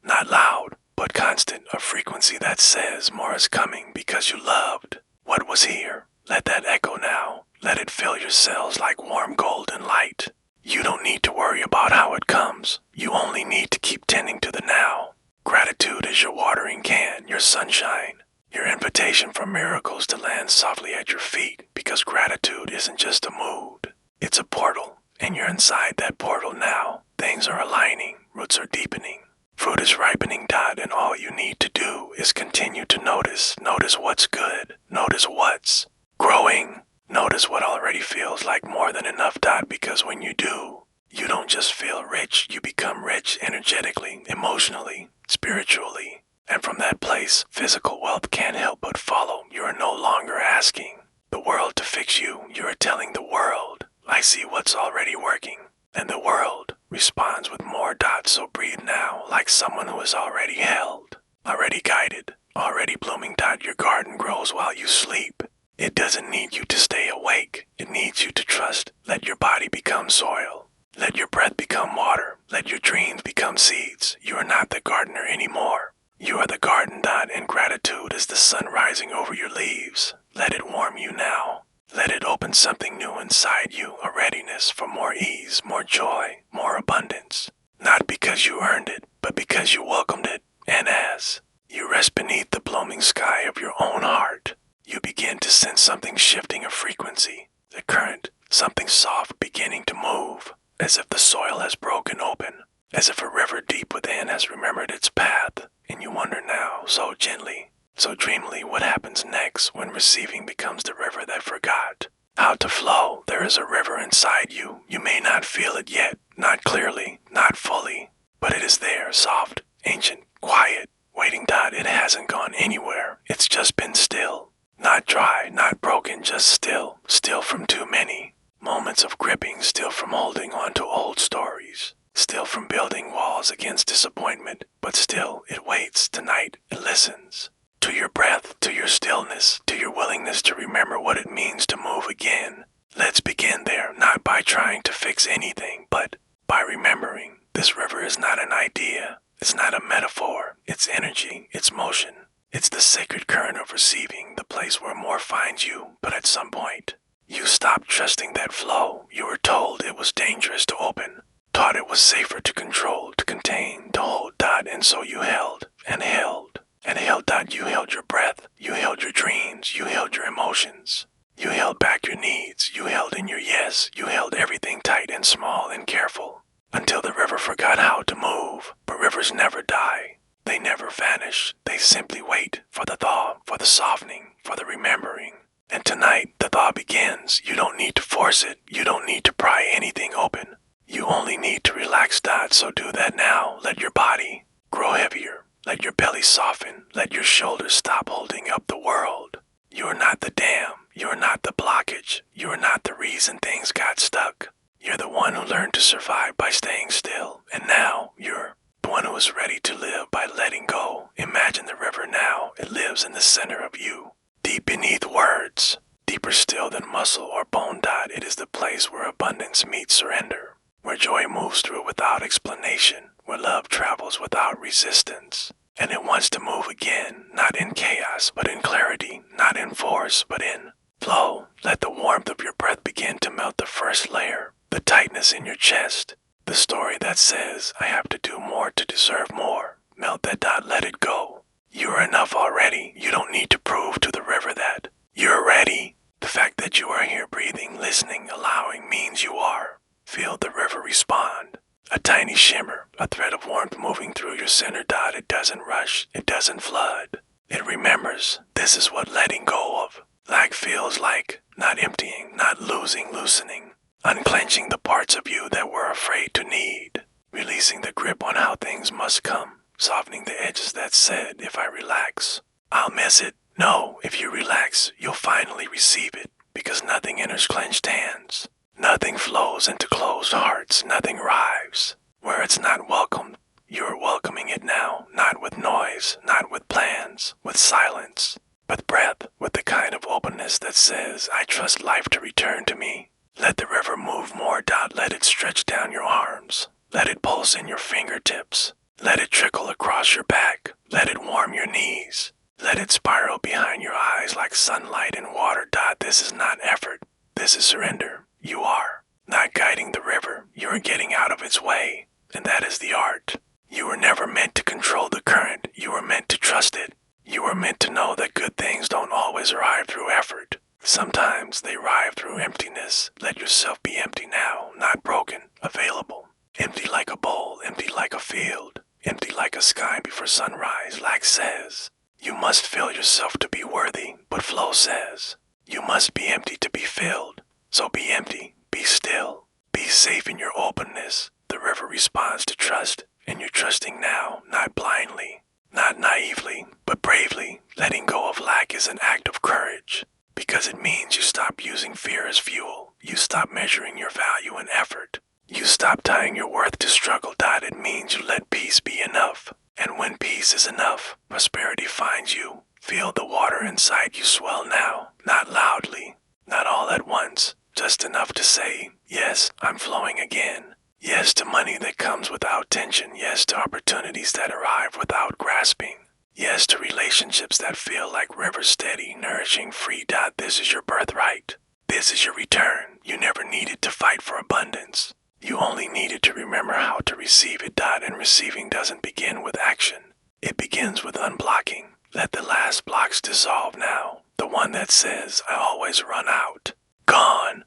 Not loud, but constant, a frequency that says more is coming because you loved what was here. Let that echo now. Let it fill your cells like warm golden light. You don't need to worry about how it comes. You only need to keep tending to the now. Gratitude is your watering can, your sunshine, your invitation for miracles to land softly at your feet. Because gratitude isn't just a mood. It's a portal, and you're inside that portal now. Things are aligning, roots are deepening. Fruit is ripening. And all you need to do is continue to notice. Notice what's good. Notice what's growing. Notice what already feels like more than enough. Because when you do, you don't just feel rich. You become rich energetically, emotionally, spiritually. And from that place, physical wealth can't help but follow. You are no longer asking the world to fix you. You are telling the world, I see what's already working. And the world responds with more. So breathe now like someone who is already held, already guided, already blooming. Your garden grows while you sleep. It doesn't need you to stay awake. It needs you to trust. Let your body become soil. Let your breath become water. Let your dreams become seeds. You are not the gardener anymore. You are the garden. And gratitude is the sun rising over your leaves. Let it warm you now. Let it open something new inside you, a readiness for more ease, more joy, more abundance. not because you earned it, but because you welcomed it. And as you rest beneath the blooming sky of your own heart, you begin to sense something shifting of frequency, the current, something soft beginning to move, as if the soil has broken open, as if a river deep within has remembered its path, and you wonder now, so gently, so dreamily, what happens next when receiving becomes the river that forgot how to flow. There is a river inside you. You may not feel it yet, not clearly, not fully, but it is there, soft, ancient, quiet, waiting. It hasn't gone anywhere. It's just been still. Not dry, not broken, just still. Still from too many moments of gripping, still from holding on to old stories, still from building walls against disappointment, but still it waits. Tonight it listens to your breath, to your stillness, to your willingness to remember what it means to move again. Let's begin there, not by trying to fix anything, but by remembering this river is not an idea. It's not a metaphor. It's energy. It's motion. It's the sacred current of receiving, the place where more finds you. But at some point, you stopped trusting that flow. You were told it was dangerous to open, taught it was safer to control, to contain, to hold. And so you held and held and held. You held your breath. You held your dreams. You held your emotions. You held back your needs. You held in your yes. You held everything tight and small and careful, until the river forgot how to move. But rivers never die. They never vanish. They simply wait for the thaw, for the softening, for the remembering. And tonight, the thaw begins. You don't need to force it. You don't need to pry anything open. You only need to relax. So do that now. Let your body grow heavier. Let your belly soften. Let your shoulders stop holding up the world. You are not the dam. You are not the blockage. You are not the reason things got stuck. You're the one who learned to survive by staying still. And now you're the one who is ready to live by letting go. Imagine the river now. It lives in the center of you, deep beneath words, deeper still than muscle or bone. It is the place where abundance meets surrender, where joy moves through without explanation, where love travels without resistance. And it wants to move again, not in chaos, but in clarity, not in force, but in flow. Let the warmth of your breath begin to melt the first layer, the tightness in your chest, the story that says, I have to do more to deserve more. Melt that. Let it go. You are enough already. You don't need to prove to the river that you're ready. The fact that you are here breathing, listening, allowing means you are. Feel the river respond. A tiny shimmer, a thread of warmth moving through your center. It doesn't rush. It doesn't flood. It remembers. This is what letting go of lack feels like. Not emptying, not losing, loosening. Unclenching the parts of you that were afraid to need. Releasing the grip on how things must come. Softening the edges that said, if I relax, I'll miss it. No, if you relax, you'll finally receive it. Because nothing enters clenched hands. Nothing flows into closed hearts. Nothing arrives where it's not welcomed. You're welcoming it now, not with noise, not with plans, with silence, with breath, with the kind of openness that says, I trust life to return to me. Let the river move more. Let it stretch down your arms. Let it pulse in your fingertips. Let it trickle across your back. Let it warm your knees. Let it spiral behind your eyes like sunlight and water. This is not effort. This is surrender. You are not guiding the river. You are getting out of its way. And that is the art. You were never meant to control the current. You were meant to trust it. You were meant to know that good things don't always arrive through effort. Sometimes they arrive through emptiness. Let yourself be empty now, not broken, available. Empty like a bowl, empty like a field, empty like a sky before sunrise. Lack says, you must fill yourself to be worthy, but flow says, you must be empty to be filled. So be empty, be still, be safe in your openness. The river responds to trust, and you're trusting now, not blindly, not naively, but bravely. Letting go of lack is an act of courage. Because it means you stop using fear as fuel. You stop measuring your value in effort. You stop tying your worth to struggle. It means you let peace be enough. And when peace is enough, prosperity finds you. Feel the water inside you swell now. Not loudly, not all at once. Just enough to say, yes, I'm flowing again. Yes to money that comes without tension. Yes to opportunities that arrive without grasping. Yes to relationships that feel like rivers, steady, nourishing, free. This is your birthright. This is your return. You never needed to fight for abundance. You only needed to remember how to receive it. And receiving doesn't begin with action. It begins with unblocking. Let the last blocks dissolve now. The one that says, I always run out. Gone.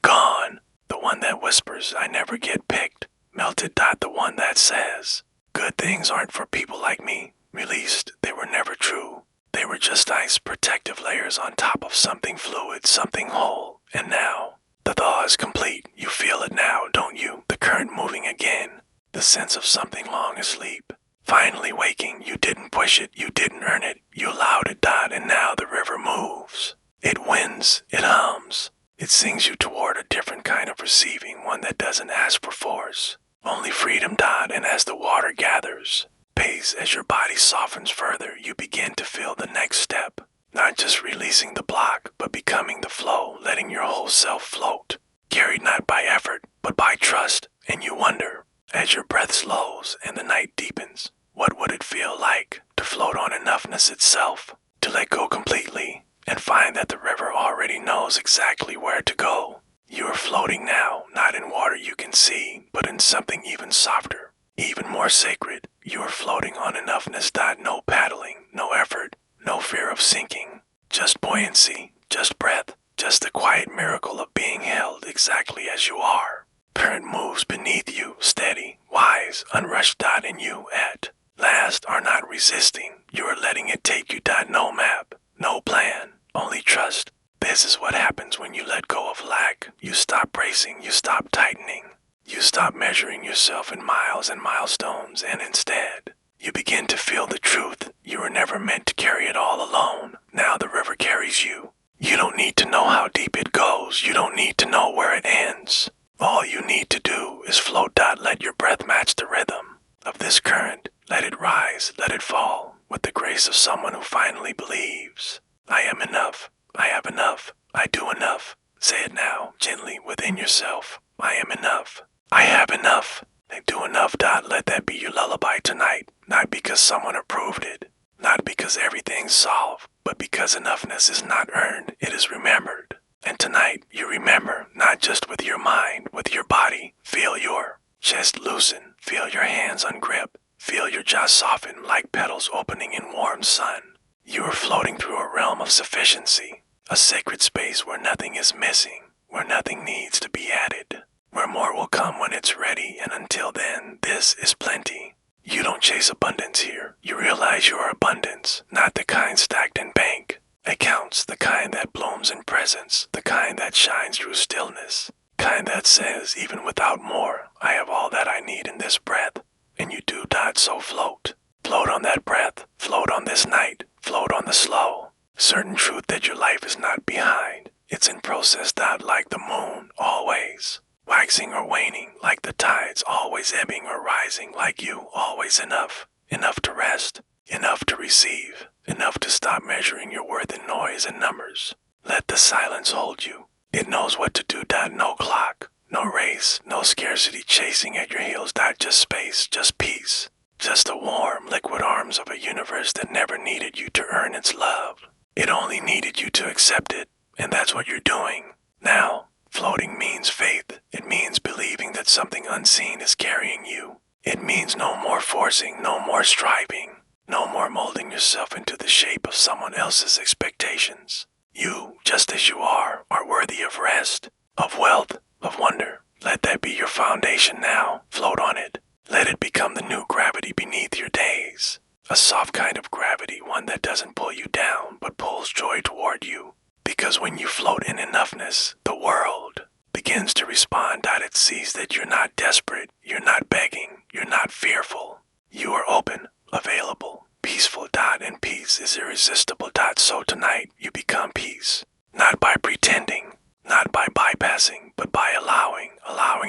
Gone. The one that whispers, I never get picked. Melted. The one that says, good things aren't for people like me. Released. They were never true. They were just ice, protective layers on top of something fluid, something whole. And now, the thaw is complete. You feel it now, don't you? The current moving again. The sense of something long asleep. Finally waking. You didn't push it. You didn't earn it. You allowed it. And now the river moves. It wins. It hums. It sings you toward a different kind of receiving, one that doesn't ask for force. Only freedom. And as the water gathers, pace, as your body softens further, you begin to feel the next step. Not just releasing the block, but becoming the flow, letting your whole self float. Carried not by effort, but by trust. And you wonder, as your breath slows and the night deepens, what would it feel like to float on enoughness itself, to let go completely, and find that the river already knows exactly where to go. You are floating now, not in water you can see, but in something even softer, even more sacred. You are floating on enoughness. No paddling, no effort, no fear of sinking. Just buoyancy, just breath, just the quiet miracle of being held exactly as you are. Current moves beneath you, steady, wise, unrushed. And you, at last, are not resisting. You are letting it take you. No map, no plan, only trust. This is what happens when you let go of lack. You stop racing, you stop tightening. You stop measuring yourself in miles and milestones, and instead, you begin to feel the truth. You were never meant to carry it all alone. Now the river carries you. You don't need to know how deep it goes. You don't need to know where it ends. All you need to do is float. Let your breath match the rhythm of this current. Let it rise, let it fall, with the grace of someone who finally believes. I am enough. I have enough. I do enough. Say it now, gently, within yourself. I am enough. I have enough. I do enough. Let that be your lullaby tonight. Not because someone approved it. Not because everything's solved. But because enoughness is not earned. It is remembered. And tonight, you remember, not just with your mind, with your body. Feel your chest loosen. Feel your hands ungrip. Feel your jaw soften like petals opening in warm sun. You are floating through a realm of sufficiency. A sacred space where nothing is missing. Where nothing needs to be added. Where more will come when it's ready, and until then, this is plenty. You don't chase abundance here. You realize your abundance, not the kind stacked in bank accounts, the kind that blooms in presence, the kind that shines through stillness, kind that says, even without more, I have all that I need in this breath. And you do. So float. Float on that breath. Float on this night. Float on the slow. Certain truth that your life is not behind. It's in process. Like the moon, always. Waxing or waning, like the tides, always ebbing or rising, like you, always enough. Enough to rest, enough to receive, enough to stop measuring your worth in noise and numbers. Let the silence hold you. It knows what to do. No clock, no race, no scarcity chasing at your heels. Just space, just peace. Just the warm, liquid arms of a universe that never needed you to earn its love. It only needed you to accept it, and that's what you're doing. Now, floating means faith. It means believing that something unseen is carrying you. It means no more forcing, no more striving, no more molding yourself into the shape of someone else's expectations. You, just as you are worthy of rest, of wealth, of wonder. Let that be your foundation now. Float on it. Let it become the new gravity beneath your days. A soft kind of gravity, one that doesn't pull you down, but pulls joy toward you. Because when you float in enoughness, the world begins to respond. It sees that you're not desperate, you're not begging, you're not fearful. You are open, available, peaceful. And peace is irresistible. So tonight, you become peace. Not by pretending, not by bypassing, but by allowing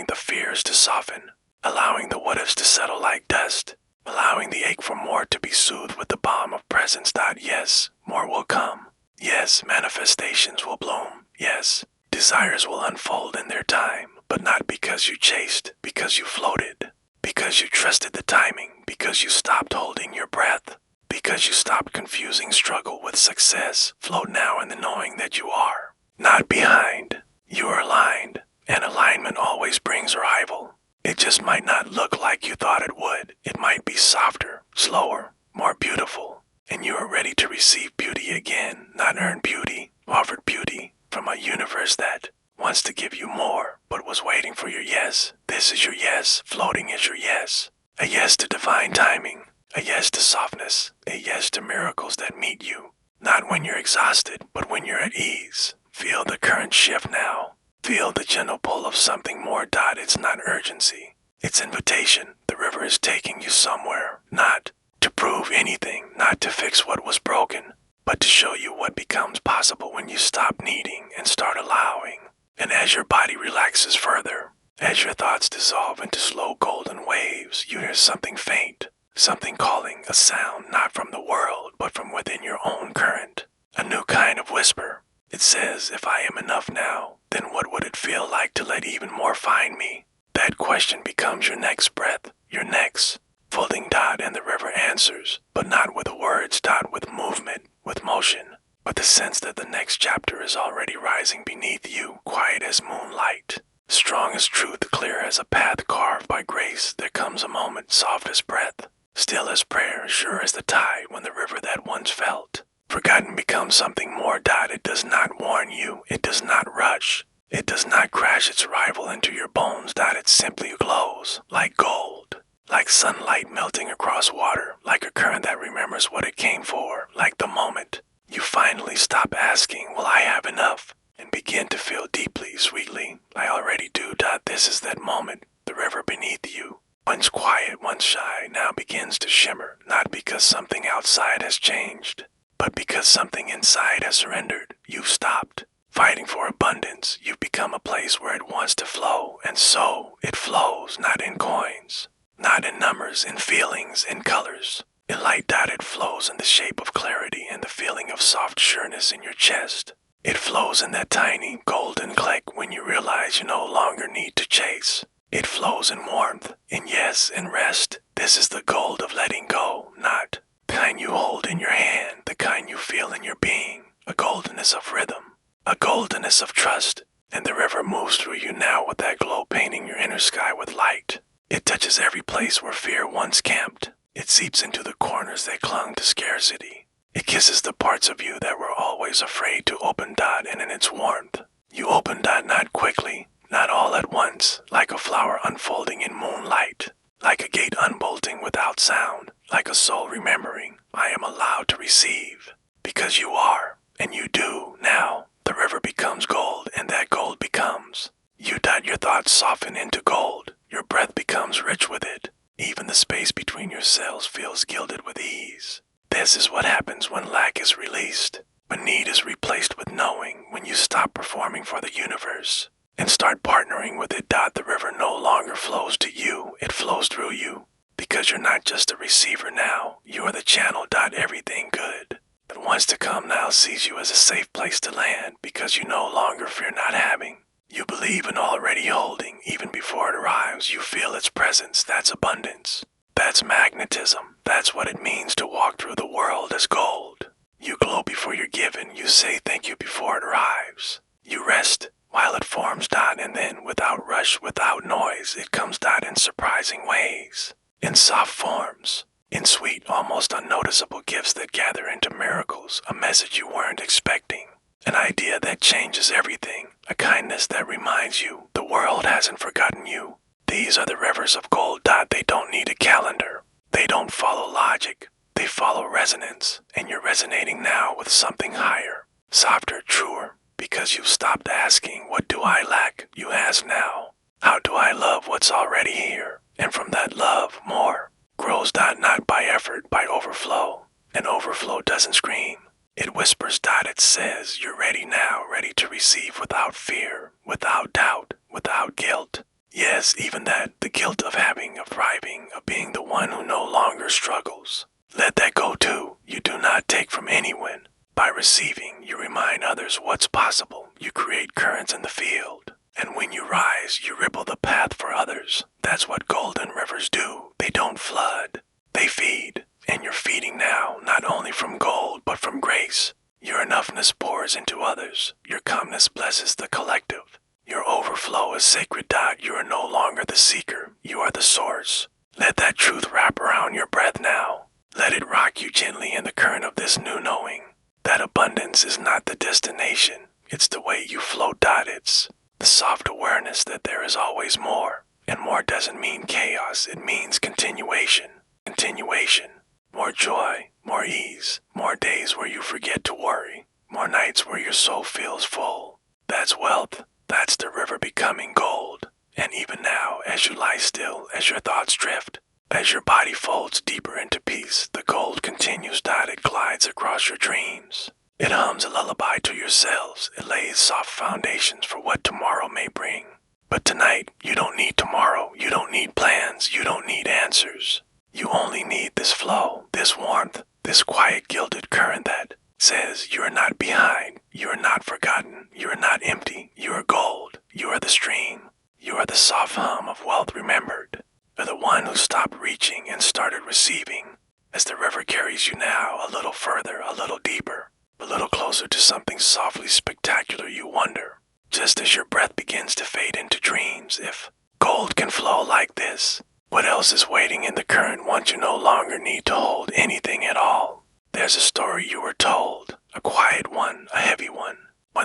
the fears to soften, allowing the what-ifs to settle like dust, allowing the ache for more to be soothed with the balm of presence. Yes, more will come. Yes, manifestations will bloom. Yes, desires will unfold in their time, but not because you chased, because you floated, because you trusted the timing, because you stopped holding your breath, because you stopped confusing struggle with success. Float now in the knowing that you are not behind. You are aligned, and alignment always brings arrival. just might not look like you thought it would. It might be softer, slower, more beautiful. And you are ready to receive beauty again, not earned beauty, offered beauty from a universe that wants to give you more, but was waiting for your yes. This is your yes. Floating is your yes. A yes to divine timing. A yes to softness. A yes to miracles that meet you. Not when you're exhausted, but when you're at ease. Feel the current shift now. Feel the gentle pull of something more. It's not urgency. It's invitation. The river is taking you somewhere. Not to prove anything, not to fix what was broken, but to show you what becomes possible when you stop needing and start allowing. And as your body relaxes further, as your thoughts dissolve into slow golden waves, you hear something faint, something calling, a sound not from the world, but from within your own current. A new kind of whisper. It says, if I am enough now, then what would it feel like to let even more find me? That question becomes your next breath, your next. Folding and the river answers, but not with words, with movement, with motion, but the sense that the next chapter is already rising beneath you, quiet as moonlight. Strong as truth, clear as a path carved by grace, there comes a moment, soft as breath, still as prayer, sure as the tide when the river that once felt. Forgotten becomes something more. It does not warn you, it does not rush, it does not crash its arrival into your bones. It simply glows, like gold, like sunlight melting across water, like a current that remembers what it came for, like the moment you finally stop asking, will I have enough? And begin to feel deeply, sweetly, I already do. This is that moment, the river beneath you, once quiet, once shy, now begins to shimmer, not because something outside has changed, but because something inside has surrendered. You've stopped fighting for abundance. You've become a place where it wants to flow, and so it flows, not in coins, not in numbers, in feelings, in colors. In light. It flows in the shape of clarity and the feeling of soft sureness in your chest. It flows in that tiny golden click when you realize you no longer need to chase. It flows in warmth, in yes, in rest. This is the gold of letting go, not the kind you hold in your hand, the kind you feel in your being. A goldenness of rhythm, a goldenness of trust. And the river moves through you now with that glow, painting your inner sky with light. It touches every place where fear once camped. It seeps into the corners that clung to scarcity. It kisses the parts of you that were always afraid to open. And in its warmth, you open. Not quickly, not all at once, like a flower unfolding in moonlight, like a gate unbolting without sound, like a soul remembering, I am allowed to receive. Because you are, and you do now. The river becomes gold, and that gold becomes you. Your thoughts soften into gold. Your breath becomes rich with it. Even the space between your cells feels gilded with ease. This is what happens when lack is released, when need is replaced with knowing, when you stop performing for the universe and start partnering with it. The river no longer flows to you, it flows through you. Because you're not just a receiver now, you are the channel. Everything good that wants to come now sees you as a safe place to land, because you no longer fear not having. You believe in already holding. Even before it arrives, you feel its presence. That's abundance. That's magnetism. That's what it means to walk through the world as gold. You glow before you're given. You say thank you before it arrives. You rest while it forms. And then, without rush, without noise, it comes. In surprising ways, in soft forms, in sweet, almost unnoticeable gifts that gather into miracles. A message you weren't expecting. An idea that changes everything. A kindness that reminds you the world hasn't forgotten you. These are the rivers of gold. They don't need a calendar. They don't follow logic. They follow resonance. And you're resonating now with something higher, softer, truer. Because you've stopped asking, what do I lack? You ask now, how do I love what's already here? And from that love, more grows. Not by effort, by overflow. And overflow doesn't scream. It whispers. It says, you're ready now, ready to receive without fear, without doubt, without guilt. Yes, even that, the guilt of having, of thriving, of being the one who no longer struggles. Let that go too. You do not take from anyone. By receiving, you remind others what's possible. You create currents in the field. And when you rise, you ripple the path for others. That's what golden rivers do. They don't flood. They feed. And you're feeding now, not only from gold, but from grace. Your enoughness pours into others. Your calmness blesses the collective. Your overflow is sacred. You are no longer the seeker. you are the source. Let that truth wrap around your breath now. Let it rock you gently in the current of this new knowing. That abundance is not the destination, it's the way you flow. It's the soft awareness that there is always more. And more doesn't mean chaos, it means continuation. Continuation. More joy, more ease, more days where you forget to worry, more nights where your soul feels full. That's wealth. That's the river becoming gold. And even now, as you lie still, as your thoughts drift, as your body folds deeper into peace, the gold continues. It glides across your dreams. It hums a lullaby to your cells. It lays soft foundations for what tomorrow may bring. But tonight, you don't need tomorrow. You don't need plans. You don't need answers. You only need this flow, this warmth, this quiet gilded current that says you are not behind, you are not forgotten, you are not empty, you are gold, you are the stream, you are the soft hum of wealth remembered. You're the one who stopped reaching and started receiving. As the river carries you now a little further, a little deeper, a little closer to something softly spectacular, you wonder, just as your breath begins to fade into dreams, if gold can flow like this, what else is waiting in the current once you no longer need to hold anything at all? There's a story you were told, a quiet one, a heavy one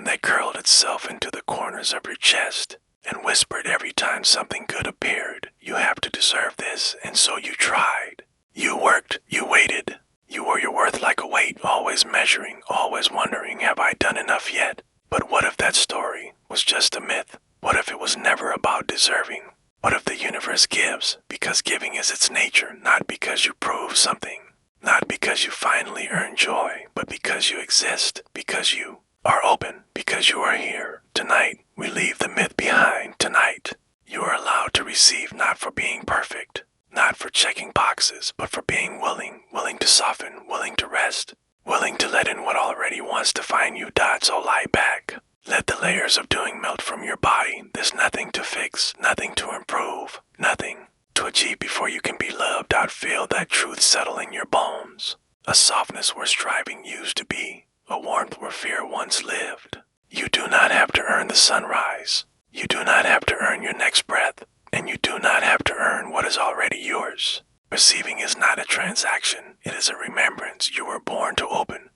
that curled itself into the corners of your chest and whispered every time something good appeared, you have to deserve this, and so you tried. You worked, you waited. You wore your worth like a weight, always measuring, always wondering, have I done enough yet? But what if that story was just a myth? What if it was never about deserving? What if the universe gives because giving is its nature, not because you prove something, not because you finally earn joy, but because you exist, because you are open, because you are here. Tonight, we leave the myth behind. Tonight, you are allowed to receive, not for being perfect, not for checking boxes, but for being willing to soften, willing to rest, willing to let in what already wants to find you. So lie back. Let the layers of doing melt from your body. There's nothing to fix, nothing to improve, nothing to achieve before you can be loved. Feel that truth settle in your bones. A softness where striving used to be, a warmth where fear once lived. You do not have to earn the sunrise. You do not have to earn your next breath. And you do not have to earn what is already yours. Receiving is not a transaction. It is a remembrance. You were born to open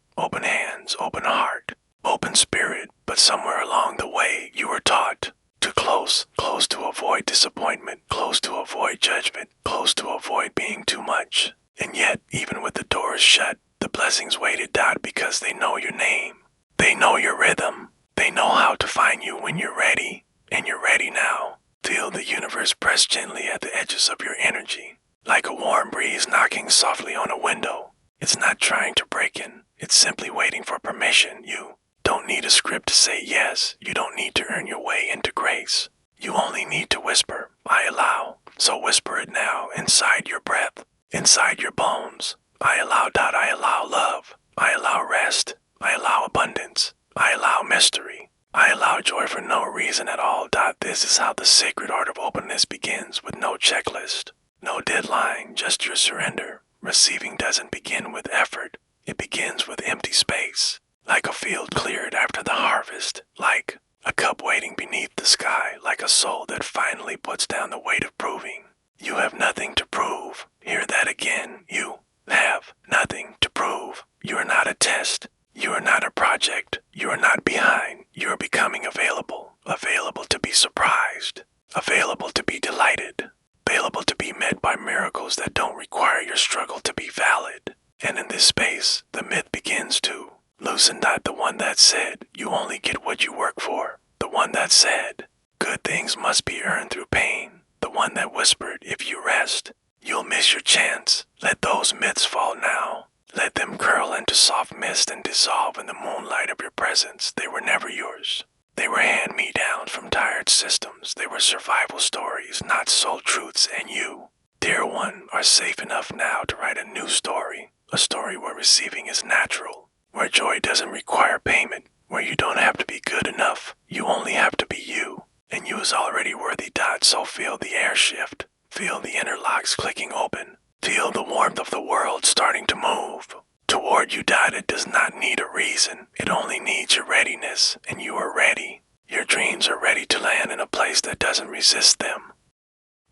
hands, open heart, open spirit, but somewhere along the way you were taught to close to avoid disappointment, close to avoid judgment, close to avoid being too much. And yet, even with the doors shut, the blessings waited out because they know your name. They know your rhythm. They know how to find you when you're ready. And you're ready now. Feel the universe press gently at the edges of your energy, like a warm breeze knocking softly on a window. It's not trying to break in. It's simply waiting for permission. You don't need a script to say yes. You don't need to earn your way into grace. You only need to whisper, I allow. So whisper it now, inside your breath, inside your bones. I allow. I allow love. I allow rest. I allow abundance. I allow mystery. I allow joy for no reason at all. This is how the sacred art of openness begins, with no checklist, no deadline, just your surrender. Receiving doesn't begin with effort. It begins with empty space, like a field cleared after the harvest, like a cup waiting beneath the sky, like a soul that finally puts down the weight of proving. You have nothing to prove. Hear that again. You have nothing to prove. You are not a test. You are not a project. You are not behind. You are becoming available. Available to be surprised. Available to be delighted. Available to be met by miracles that don't require your struggle to be valid. And in this space, the myth begins to loosen. The one that said, you only get what you work for. The one that said, good things must be earned through pain. The one that whispered, if you rest, you'll miss your chance. Let those myths fall now. Let them curl into soft mist and dissolve in the moonlight of your presence. They were never yours. They were hand-me-downs from tired systems. They were survival stories, not soul truths. And you, dear one, are safe enough now to write a new story. A story where receiving is natural, where joy doesn't require payment, where you don't have to be good enough. You only have to be you. And you is already worthy. So feel the air shift. Feel the interlocks clicking open. Feel the warmth of the world starting to move toward you. It does not need a reason. It only needs your readiness, and you are ready. Your dreams are ready to land in a place that doesn't resist them.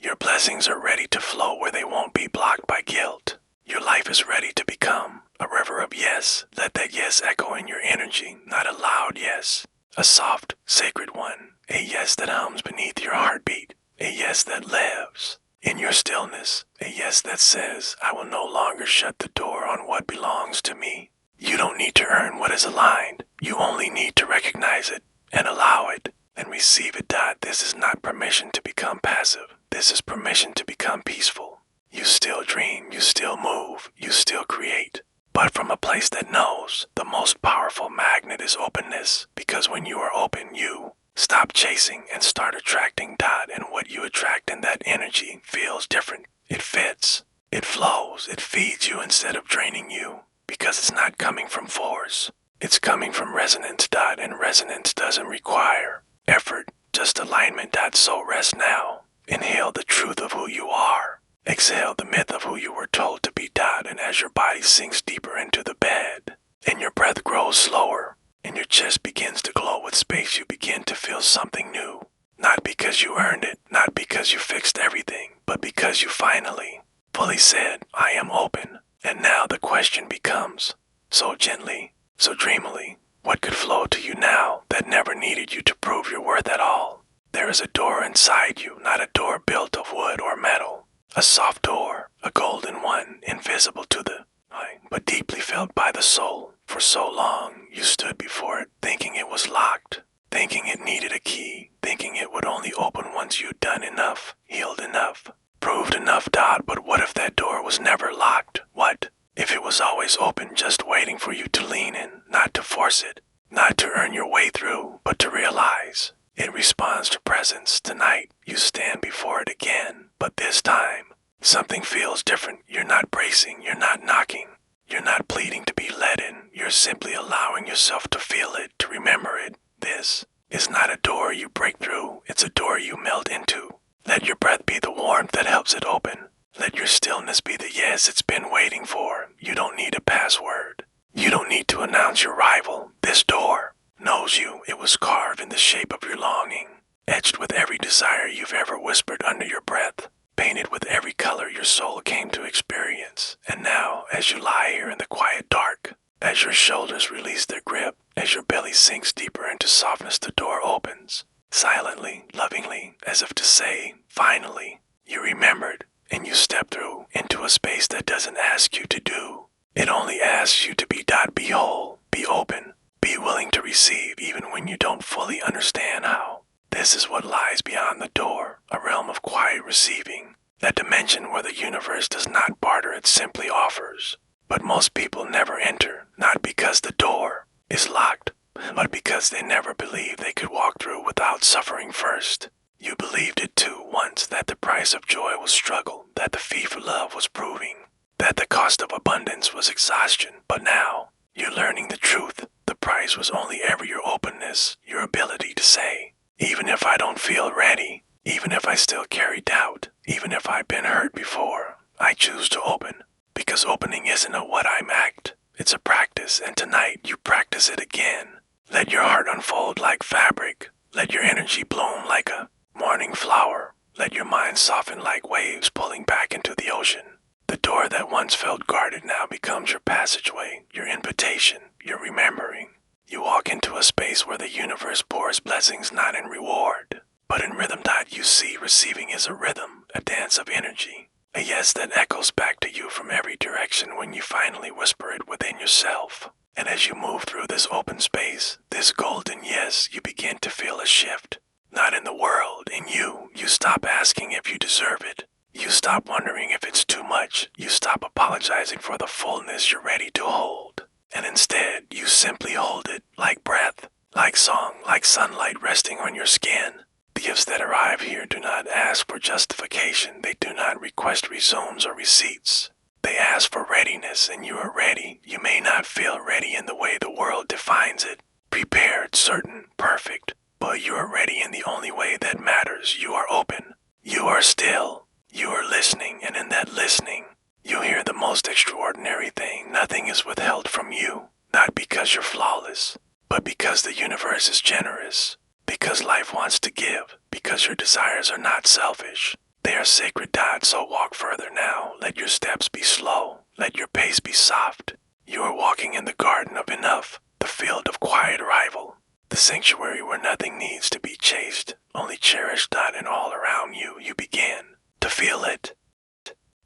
Your blessings blessings are ready to flow where they won't be blocked by guilt. Your life is ready to become a river of yes. Let that yes echo in your energy, not a loud yes. A soft, sacred one. A yes that hums beneath your heartbeat. A yes that lives in your stillness. A yes that says, I will no longer shut the door on what belongs to me. You don't need to earn what is aligned. You only need to recognize it and allow it and receive it. This is not permission to become passive. This is permission to become peaceful. You still dream, you still move, you still create. But from a place that knows the most powerful magnet is openness, because when you are open, you stop chasing and start attracting. And what you attract in that energy feels different. It fits, it flows, it feeds you instead of draining you, because it's not coming from force. It's coming from resonance. And resonance doesn't require effort, just alignment. So rest now. Inhale the truth of who you are. Exhale the myth of who you were told to be. And as your body sinks deeper into the bed, and your breath grows slower, and your chest begins to glow with space, you begin to feel something new. Not because you earned it, not because you fixed everything, but because you finally, fully said, I am open. And now the question becomes, so gently, so dreamily, what could flow to you now that never needed you to prove your worth at all? There is a door inside you, not a door built of wood or metal. A soft door, a golden one, invisible to the eye, but deeply felt by the soul. For so long, you stood before it, thinking it was locked, thinking it needed a key, thinking it would only open once you'd done enough, healed enough, proved enough. But what if that door was never locked? What if it was always open, just waiting for you to lean in, not to force it, not to earn your way through, but to realize it responds to presence? Tonight, you stand before it again, but this time, something feels different. You're not bracing, you're not knocking, you're not pleading to be let in. You're simply allowing yourself to feel it, to remember it. This is not a door you break through, it's a door you melt into. Let your breath be the warmth that helps it open. Let your stillness be the yes it's been waiting for. You don't need a password. You don't need to announce your arrival. This door knows you. It was carved in the shape of your longing, etched with every desire you've ever whispered under your breath, painted with every color your soul came to experience. And now, as you lie here in the quiet dark, as your shoulders release their grip, as your belly sinks deeper into softness, the door opens, silently, lovingly, as if to say, finally, you remembered, and you step through into a space that doesn't ask you to do. It only asks you to be. Be whole, be open, be willing to receive even when you don't fully understand how. This is what lies beyond the door, a realm of quiet receiving, a dimension where the universe does not barter, it simply offers. But most people never enter, not because the door is locked, but because they never believed they could walk through without suffering first. You believed it too once, that the price of joy was struggle, that the fee for love was proving, that the cost of abundance was exhaustion. But now, you're learning the truth. The price was only ever your openness, your ability to say, even if I don't feel ready, even if I still carry doubt, even if I've been hurt before, I choose to open. Because opening isn't a what I'm act, it's a practice, and tonight you practice it again. Let your heart unfold like fabric. Let your energy bloom like a morning flower. Let your mind soften like waves pulling back into the ocean. The door that once felt guarded now becomes your passageway, your invitation, your remembering. You walk into a space where the universe pours blessings not in reward, but in rhythm. You see, receiving is a rhythm, a dance of energy, a yes that echoes back to you from every direction when you finally whisper it within yourself. And as you move through this open space, this golden yes, you begin to feel a shift. Not in the world, in you. You stop asking if you deserve it. You stop wondering if it's too much. You stop apologizing for the fullness you're ready to hold. And instead, you simply hold it, like breath, like song, like sunlight resting on your skin. The gifts that arrive here do not ask for justification. They do not request resumes or receipts. They ask for readiness, and you are ready. You may not feel ready in the way the world defines it, prepared, certain, perfect, but you are ready in the only way that matters. You are open. You are still. You are listening, and in that listening, you hear the most extraordinary thing. Nothing is withheld from you, not because you're flawless, but because the universe is generous, because life wants to give, because your desires are not selfish. They are sacred, so walk further now. Let your steps be slow. Let your pace be soft. You are walking in the garden of enough, the field of quiet arrival, the sanctuary where nothing needs to be chased, only cherished, and all around you. You begin to feel it.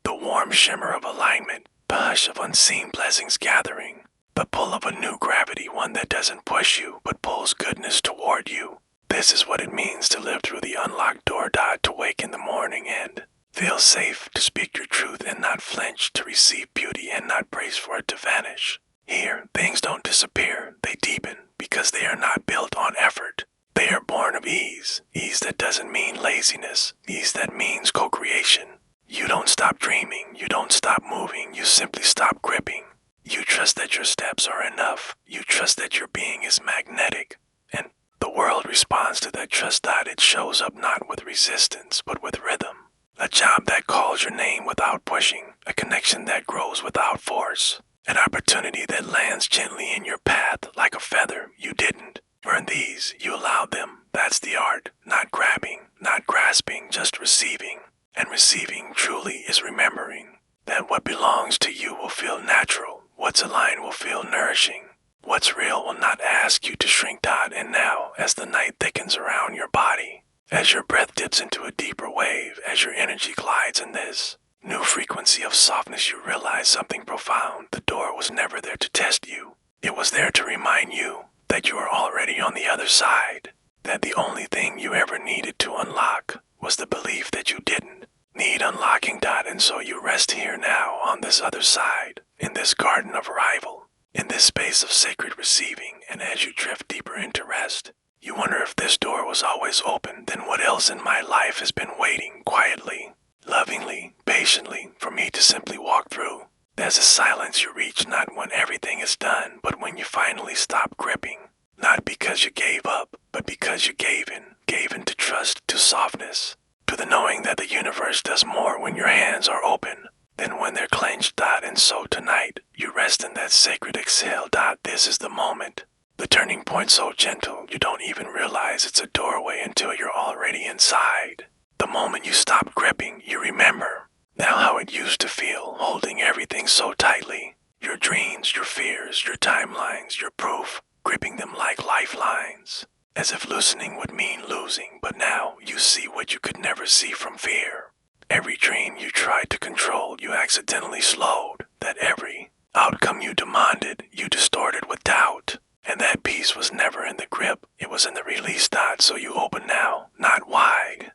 The warm shimmer of alignment, the hush of unseen blessings gathering, the pull of a new gravity, one that doesn't push you, but pulls goodness toward you. This is what it means to live through the unlocked door, to wake in the morning and feel safe, to speak your truth and not flinch, to receive beauty and not brace for it to vanish. Here, things don't disappear, they deepen, because they are not built on effort. They are born of ease that doesn't mean laziness, ease that means co-creation. You don't stop dreaming, you don't stop moving, you simply stop gripping. You trust that your steps are enough, you trust that your being is magnetic, and the world responds to that trust. It shows up not with resistance, but with rhythm. A job that calls your name without pushing, a connection that grows without force, an opportunity that lands gently in your path like a feather. You didn't earn these, you allowed them. That's the art, not grabbing, not grasping, just receiving. And receiving truly is remembering that what belongs to you will feel natural, what's aligned will feel nourishing, what's real will not ask you to shrink. And now, as the night thickens around your body, as your breath dips into a deeper wave, as your energy glides in this new frequency of softness, you realize something profound. The door was never there to test you. It was there to remind you that you are already on the other side, that the only thing you ever needed to unlock was the belief that you didn't need unlocking. And so you rest here now on this other side, in this garden of arrival, in this space of sacred receiving. And as you drift deeper into rest, you wonder if this door was always open, then what else in my life has been waiting quietly, lovingly, patiently for me to simply walk through. There's a silence you reach not when everything is done, but when you finally stop gripping, not because you gave up, but because you gave in to trust, to softness, to the knowing that the universe does more when your hands are open than when they're clenched. And so tonight, you rest in that sacred exhale. This is the moment, the turning point so gentle you don't even realize it's a doorway until you're already inside. The moment you stop gripping, you remember now how it used to feel, holding everything so tightly, your dreams, your fears, your timelines, your proof, gripping them like lifelines, as if loosening would mean losing. But now you see what you could never see from fear. Every dream you tried to control, you accidentally slowed. That every outcome you demanded, you distorted with doubt. And that peace was never in the grip, it was in the release. So you open now, not wide,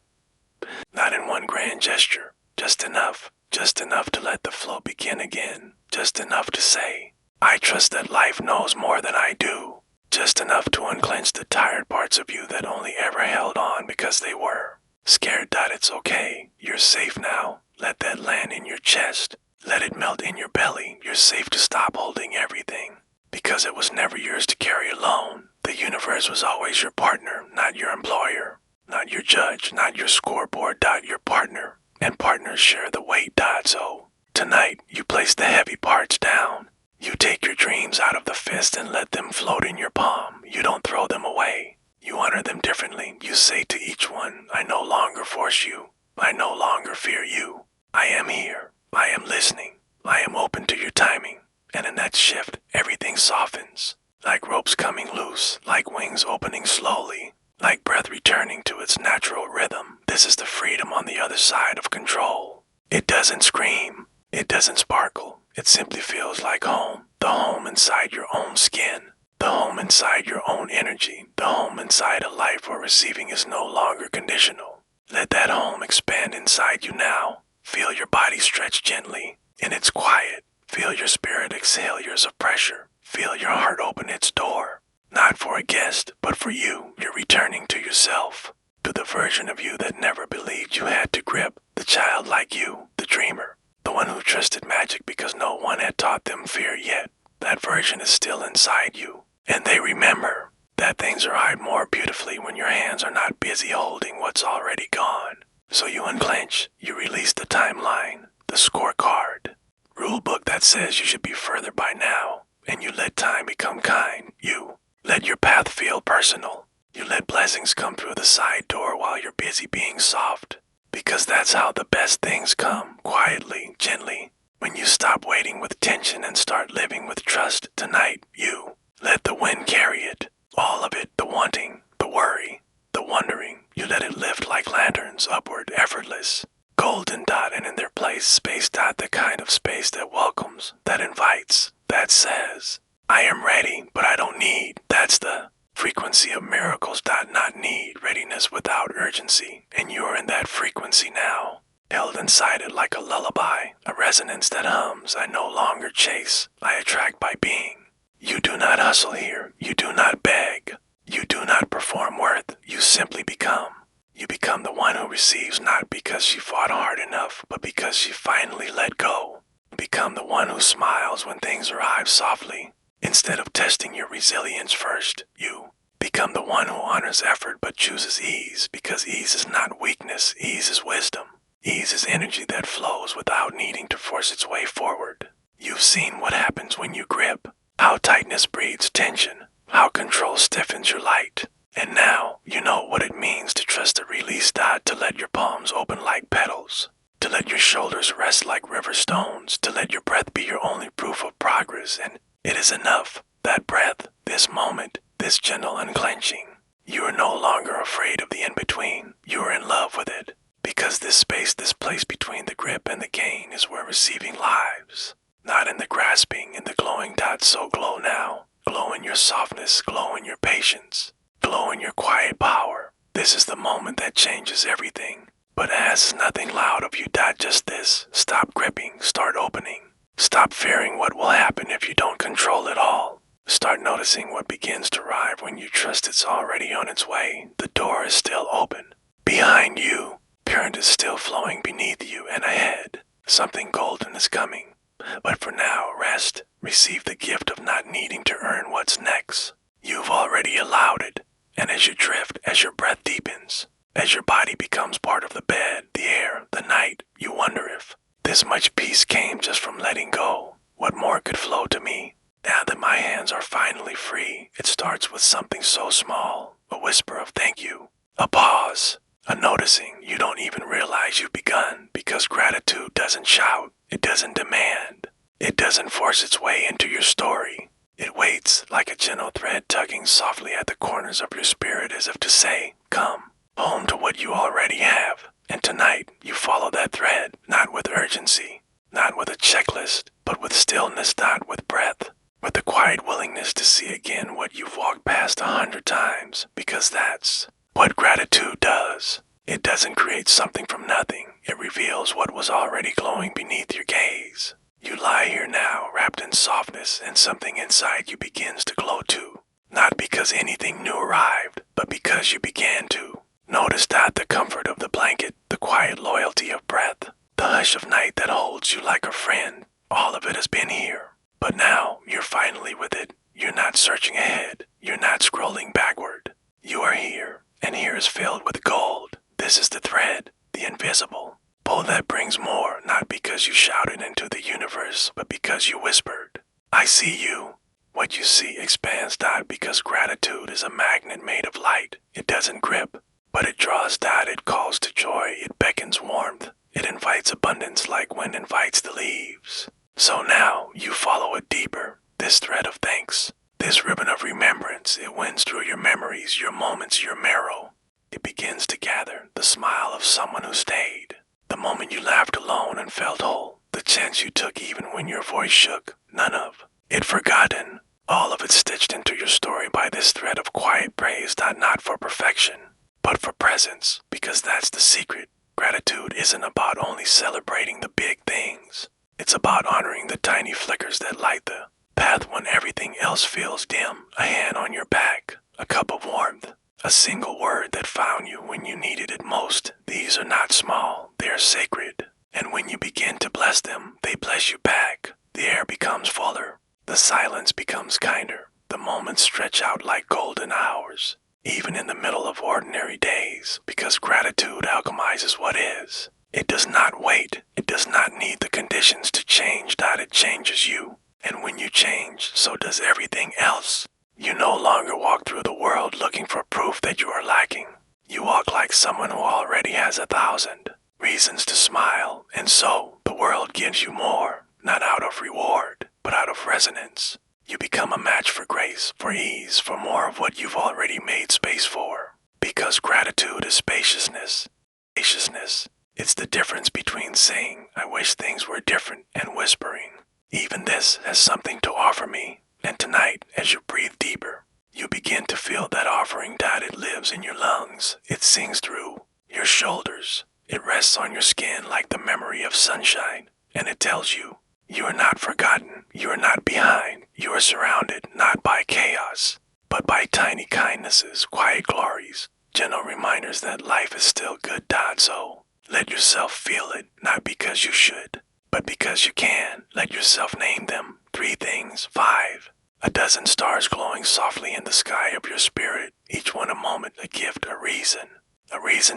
not in one grand gesture, just enough to let the flow begin again, just enough to say, I trust that life knows more than I do. Just enough to unclench the tired parts of you that only ever held on because they were scared. It's okay, you're safe now. Let that land in your chest, let it melt in your belly. You're safe to stop holding everything, because it was never yours to carry alone. The universe was always your partner, not your employer, not your judge, not your scoreboard. Your partner, and partners share the weight. So tonight, you place the heavy parts down. You take your dreams out of the fist and let them float in your palm. You don't throw them away. You honor them differently. You say to each one, I no longer force you. I no longer fear you. I am here. I am listening. I am open to your timing. And in that shift, everything softens. Like ropes coming loose, like wings opening slowly, like breath returning to its natural rhythm. This is the freedom on the other side of control. It doesn't scream. It doesn't sparkle. It simply feels like home. The home inside your own skin. The home inside your own energy. The home inside a life where receiving is no longer conditional. Let that home expand inside you now. Feel your body stretch gently, and it's quiet. Feel your spirit exhale years of pressure. Feel your heart open its door. Not for a guest, but for you. You're returning to yourself. To the version of you that never believed you had to grip. The child like you, the dreamer. The one who trusted magic because no one had taught them fear yet. That version is still inside you. And they remember that things are eyed more beautifully when your hands are not busy holding what's already gone. So you unclench, you release the timeline, the scorecard, rule book that says you should be further by now, and you let time become kind. You let your path feel personal. You let blessings come through the side door while you're busy being soft. Because that's how the best things come, quietly, gently. When you stop waiting with tension and start living with trust tonight, you let the wind carry it. All of it, the wanting, the worry, the wondering. You let it lift like lanterns upward, effortless. Golden dot, and in their place, space dot, the kind of space that welcomes, that invites, that says, I am ready, but I don't need. That's the frequency of miracles dot, not need, readiness without urgency. And you're in that frequency now, held inside it like a lullaby, a resonance that hums. I no longer chase, I attract by being. You do not hustle here, you do not beg, you do not perform worth, you simply become. You become the one who receives not because she fought hard enough, but because she finally let go. You become the one who smiles when things arrive softly. Instead of testing your resilience first, you become the one who honors effort but chooses ease, because ease is not weakness, ease is wisdom. Ease is energy that flows without needing to force its way forward. You've seen what happens when you grip, how tightness breeds tension, how control stiffens your light. And now, you know what it means to trust the release dot, to let your palms open like petals, to let your shoulders rest like river stones, to let your breath be your only proof of progress, and it is enough. That breath, this moment, this gentle unclenching. You are no longer afraid of the in-between. You are in love with it, because this space, this place between the grip and the gain is where receiving lives. Not in the grasping, in the glowing dot, so glow now. Glow in your softness, glow in your patience. Glow in your quiet power. This is the moment that changes everything. But asks nothing loud of you, dot, just this. Stop gripping, start opening. Stop fearing what will happen if you don't control it all. Start noticing what begins to arrive when you trust it's already on its way. The door is still open. Behind you, current is still flowing beneath you, and ahead, something golden is coming. But for now, rest. Receive the gift of not needing to earn what's next. You've already allowed it. And as you drift, as your breath deepens, as your body becomes part of the bed, the air, the night, you wonder if this much peace came just from letting go. What more could flow to me? Now that my hands are finally free, it starts with something so small, a whisper of thank you, a pause, a noticing you don't even realize you've begun, because gratitude doesn't shout, it doesn't demand, it doesn't force its way into your story. It waits like a gentle thread tugging softly at the corners of your spirit, as if to say, come, home to what you already have. And tonight, you follow that thread, not with urgency, not with a checklist, but with stillness, not with breath, with the quiet willingness to see again what you've walked past 100 times, because that's what gratitude does. It doesn't create something from nothing. It reveals what was already glowing beneath your gaze. You lie here now, wrapped in softness, and something inside you begins to glow too. Not because anything new arrived, but because you began to. Notice that the comfort of the blanket, the quiet loyalty of breath, the hush of night that holds you like a friend, all of it has been here. But now, you're finally with it. You're not searching ahead. You're not scrolling backward. You are here, and here is filled with gold. This is the thread, the invisible. Pull that brings more, not because you shouted into the universe, but because you whispered, I see you. What you see expands, dot, because gratitude is a magnet made of light. It doesn't grip, but it draws, dot. It calls to joy. It beckons warmth. It invites abundance like wind invites the leaves. So now you follow it deeper, this thread of thanks, this ribbon of remembrance. It winds through your memories, your moments, your marrow. It begins to gather the smile of someone who stayed. The moment you laughed alone and felt whole, the chance you took even when your voice shook, none of it forgotten, all of it stitched into your story by this thread of quiet praise, not for perfection, but for presence, because that's the secret. Gratitude isn't about only celebrating the big things. It's about honoring the tiny flickers that light the path when everything else feels dim. A hand on your back, a cup of warmth, a single word that found you when you needed it most. These are not small, they are sacred. And when you begin to bless them, they bless you back. The air becomes fuller. The silence becomes kinder. The moments stretch out like golden hours, even in the middle of ordinary days, because gratitude alchemizes what is. It does not wait. It does not need the conditions to change, it changes you. And when you change, so does everything else. You no longer walk through the world looking for proof that you are lacking. You walk like someone who already has 1,000. reasons to smile, and so the world gives you more, not out of reward, but out of resonance. You become a match for grace, for ease, for more of what you've already made space for. Because gratitude is spaciousness. Spaciousness. It's the difference between saying, I wish things were different, and whispering, even this has something to offer me. And tonight, as you breathe deeper, you begin to feel that offering. It lives in your lungs. It sings through your shoulders. It rests on your skin like the memory of sunshine. And it tells you, you are not forgotten. You are not behind. You are surrounded not by chaos, but by tiny kindnesses, quiet glories, gentle reminders that life is still good. So let yourself feel it, not because you should, but because you can. Let yourself name them. 3 things, 5, a dozen stars glowing softly in the sky of your spirit, each one a moment, a gift, a reason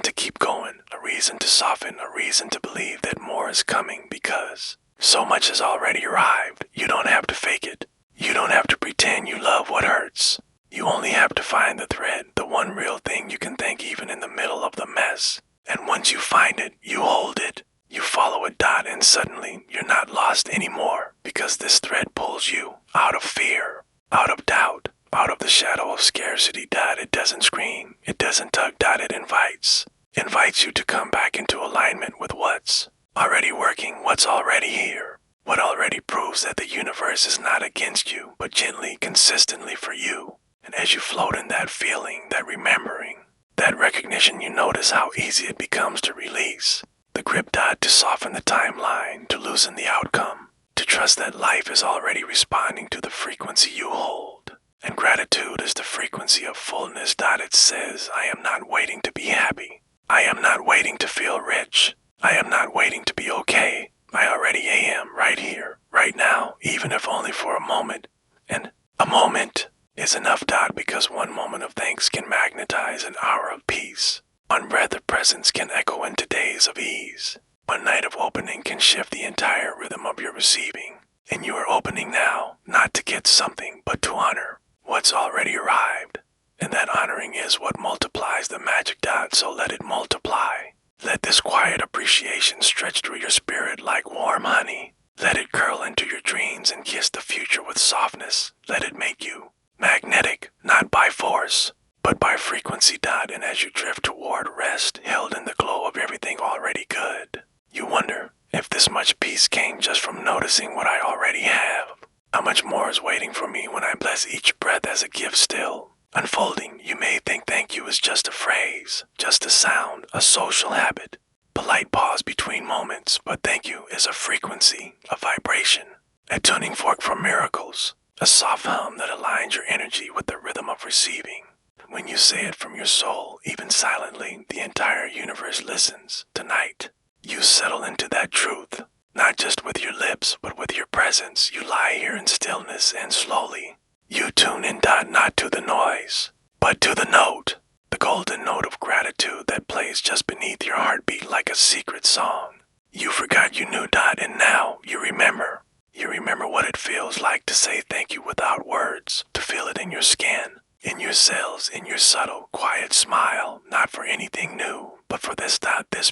to keep going, a reason to soften, a reason to believe that more is coming because so much has already arrived. You don't have to fake it. You don't have to pretend you love what hurts. You only have to find the thread, the one real thing you can thank even in the middle of the mess. And once you find it, you hold it. You follow it, and suddenly you're not lost anymore because this thread pulls you out of fear, out of doubt, out of the shadow of scarcity. It doesn't scream, it doesn't tug. It invites you to come back into alignment with what's already working, what's already here, what already proves that the universe is not against you, but gently, consistently for you. And as you float in that feeling, that remembering, that recognition, you notice how easy it becomes to release the grip. To soften the timeline, to loosen the outcome, to trust that life is already responding to the frequency you hold. And gratitude is the frequency of fullness. It says, I am not waiting to be happy. I am not waiting to feel rich. I am not waiting to be okay. I already am right here, right now, even if only for a moment. And a moment is enough. Because one moment of thanks can magnetize an hour of peace. One breath of presence can echo into days of ease. One night of opening can shift the entire rhythm of your receiving. And you are opening now, not to get something, but to honor what's already arrived. And that honoring is what multiplies the magic. So let it multiply. Let this quiet appreciation stretch through your spirit like warm honey. Let it curl into your dreams and kiss the future with softness. Let it make you magnetic, not by force, but by frequency. And as you drift toward rest, held in the glow of everything already good, you wonder if this much peace came just from noticing what I already have. How much more is waiting for me when I bless each breath as a gift still unfolding. You may think thank you is just a phrase, just a sound, a social habit, polite pause between moments, but thank you is a frequency, a vibration, a tuning fork for miracles, a soft hum that aligns your energy with the rhythm of receiving. When you say it from your soul, even silently, the entire universe listens. Tonight, you settle into that truth, not just with your lips, but with your presence. You lie here in stillness and slowly, you tune in. Not to the noise, but to the note, the golden note of gratitude that plays just beneath your heartbeat like a secret song. You forgot you knew. And now you remember. You remember what it feels like to say thank you without words, to feel it in your skin, in your cells, in your subtle, quiet smile, not for anything new, but for this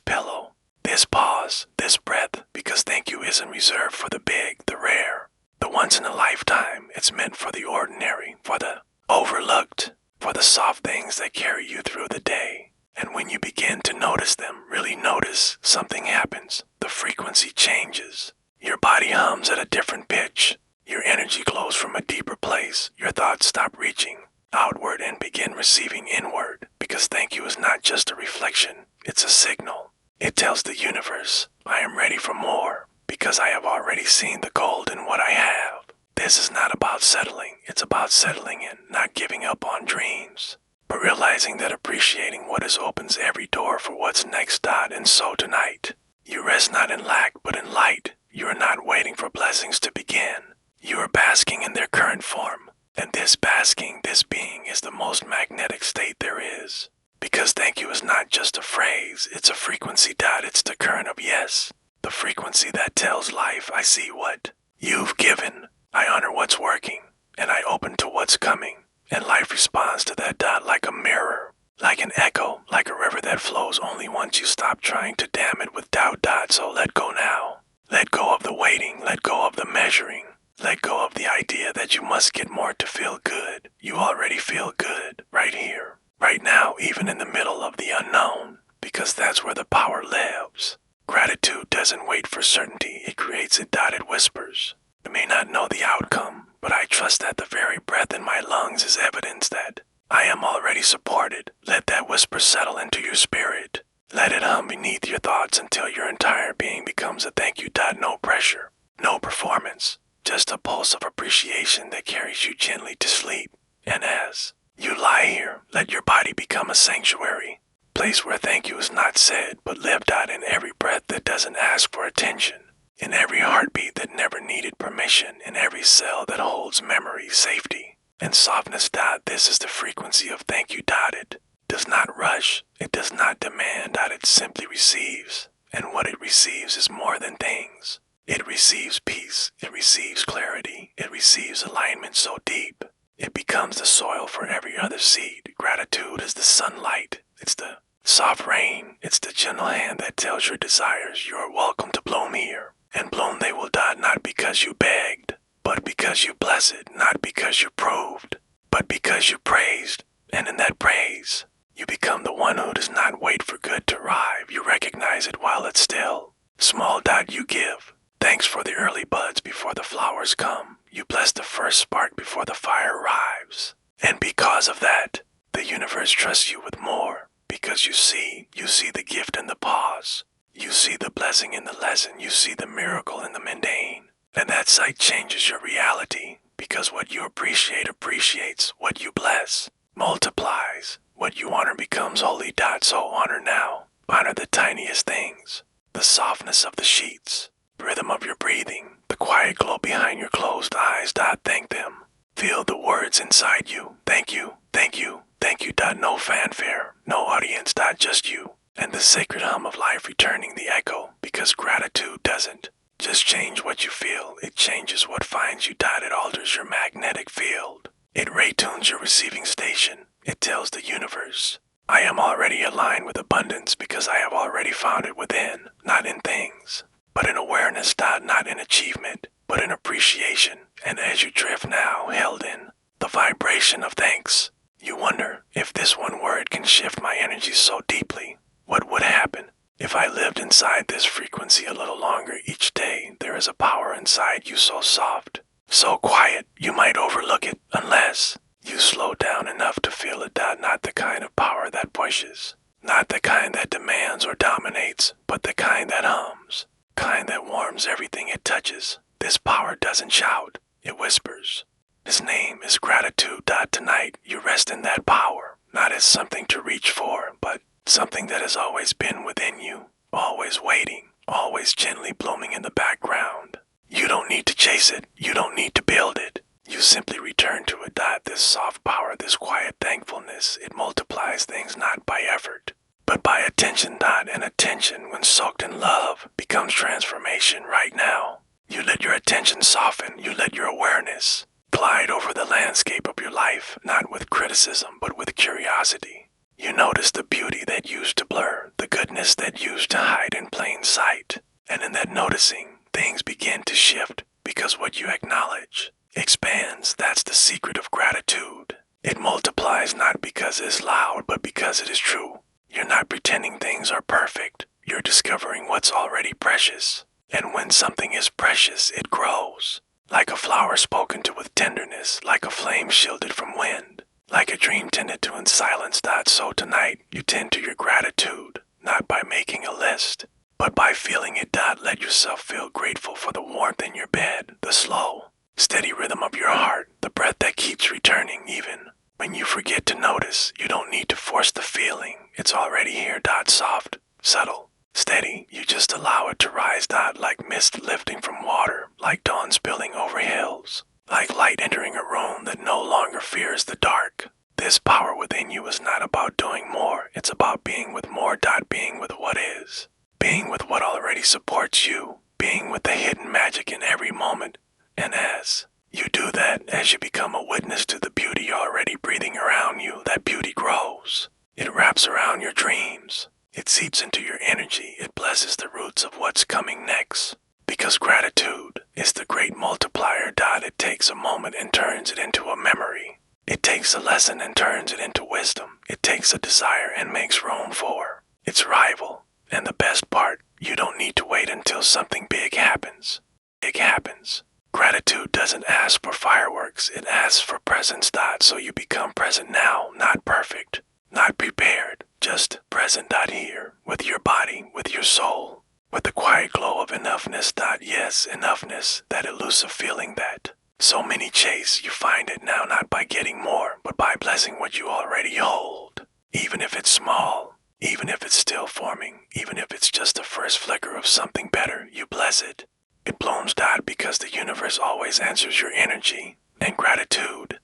pillow, this pause, this breath, because thank you isn't reserved for the big, the rare, the once in a lifetime. It's meant for the ordinary, for the overlooked, for the soft things that carry you through the day. And when you begin to notice them, really notice, something happens. The frequency changes. Your body hums at a different pitch. Your energy glows from a deeper place. Your thoughts stop reaching outward and begin receiving inward. Because thank you is not just a reflection, it's a signal. It tells the universe, I am ready for more, because I have already seen the gold in what I have. This is not about settling, it's about settling in, not giving up on dreams, but realizing that appreciating what is opens every door for what's next. And so tonight, you rest not in lack, but in light. You are not waiting for blessings to begin. You are basking in their current form. And this basking, this being, is the most magnetic state there is. Because thank you is not just a phrase, it's a frequency. It's the current of yes. The frequency that tells life, I see what you've given. I honor what's working, and I open to what's coming. And life responds to that. Like a mirror. Like an echo, like a river that flows only once you stop trying to dam it with doubt. So let go now. Let go of the waiting, let go of the measuring. Let go of the idea that you must get more to feel good. You already feel good, right here, right now, even in the middle of the unknown, because that's where the power lives. Gratitude doesn't wait for certainty, it creates it. It whispers. I may not know the outcome, but I trust that the very breath in my lungs is evidence that I am already supported. Let that whisper settle into your spirit. Let it hum beneath your thoughts until your entire being becomes a thank you. No pressure, no performance, just a pulse of appreciation that carries you gently to sleep. And as you lie here, let your body become a sanctuary, place where thank you is not said but lived out in every breath that doesn't ask for attention, in every heartbeat that never needed permission, in every cell that holds memory, safety, and softness. This is the frequency of thank you. It does not rush, it does not demand. It simply receives, and what it receives is more than things. It receives peace, it receives clarity, it receives alignment so deep, it becomes the soil for every other seed. Gratitude is the sunlight, it's the soft rain, it's the gentle hand that tells your desires you are welcome to bloom here. And bloom they will. Not because you begged, but because you blessed. Not because you proved, but because you praised. And in that praise, you become the one who does not wait for good to arrive. You recognize it while it's still small. You give thanks for the early buds before the flowers come. You bless the first spark before the fire arrives. And because of that, the universe trusts you with more. Because you see the gift in the pause. You see the blessing in the lesson. You see the miracle in the mundane. And that sight changes your reality. Because what you appreciate appreciates. What you bless multiplies. What you honor becomes holy. So honor now. Honor the tiniest things. The softness of the sheets. Rhythm of your breathing. The quiet glow behind your closed eyes. Thank them. Feel the words inside you. Thank you. Thank you. Thank you. No fanfare. No audience. Just you. And the sacred hum of life returning the echo. Because gratitude doesn't just change what you feel. It changes what finds you. It alters your magnetic field. It retunes your receiving station. It tells the universe, I am already aligned with abundance because I have already found it within, not in things, but in awareness. Not in achievement, but in appreciation. And as you drift now, held in the vibration of thanks, you wonder if this one word can shift my energy so deeply. What would happen if I lived inside this frequency a little longer each day? There is a power inside you so soft, so quiet, you might overlook it unless you slow down enough to feel it. Not the kind of power that pushes, not the kind that demands or dominates, but the kind that hums, kind that warms everything it touches. This power doesn't shout, it whispers. His name is gratitude. Tonight, you rest in that power, not as something to reach for, but something that has always been within you, always waiting, always gently blooming in the background. You don't need to chase it, you don't need to build it. You simply return to it. This soft power, this quiet thankfulness, it multiplies things not by effort, but by attention. And attention, when soaked in love, becomes transformation right now. You let your attention soften, you let your awareness glide over the landscape of your life, not with criticism, but with curiosity. You notice the beauty that used to blur, the goodness that used to hide in plain sight. And in that noticing, things begin to shift, because what you acknowledge expands. That's the secret of gratitude. It multiplies not because it's loud, but because it is true. You're not pretending things are perfect. You're discovering what's already precious. And when something is precious, it grows. Like a flower spoken to with tenderness, like a flame shielded from wind, like a dream tended to in silence. So tonight, you tend to your gratitude, not by making a list, but by feeling it. Let yourself feel grateful for the warmth in your bed, the slow, steady rhythm of your heart, the breath that keeps returning even when you forget to notice. You don't need to force the feeling. It's already here. Soft, subtle, steady. You just allow it to rise. Like mist lifting from water, like dawn spilling over hills, like light entering a room that no longer fears the dark. This power within you is not about doing more. It's about being with more. Being with what is. Being with what already supports you. Being with the hidden magic in every moment. And as you do that, as you become a witness to the beauty already breathing around you, that beauty grows. It wraps around your dreams. It seeps into your energy. It blesses the roots of what's coming next. Because gratitude is the great multiplier. It takes a moment and turns it into a memory. It takes a lesson and turns it into wisdom. It takes a desire and makes room for its rival. And the best part, you don't need to wait until something big happens. Big happens. Gratitude doesn't ask for fireworks. It asks for presence. So you become present now, not perfect, not prepared, just present. Here, with your body, with your soul, with the quiet glow of enoughness. Yes, enoughness, that elusive feeling that so many chase. You find it now, not by getting more, but by blessing what you already hold. Even if it's small, even if it's still forming, even if it's just the first flicker of something better, you bless it. It blooms. Because the universe always answers your energy. And gratitude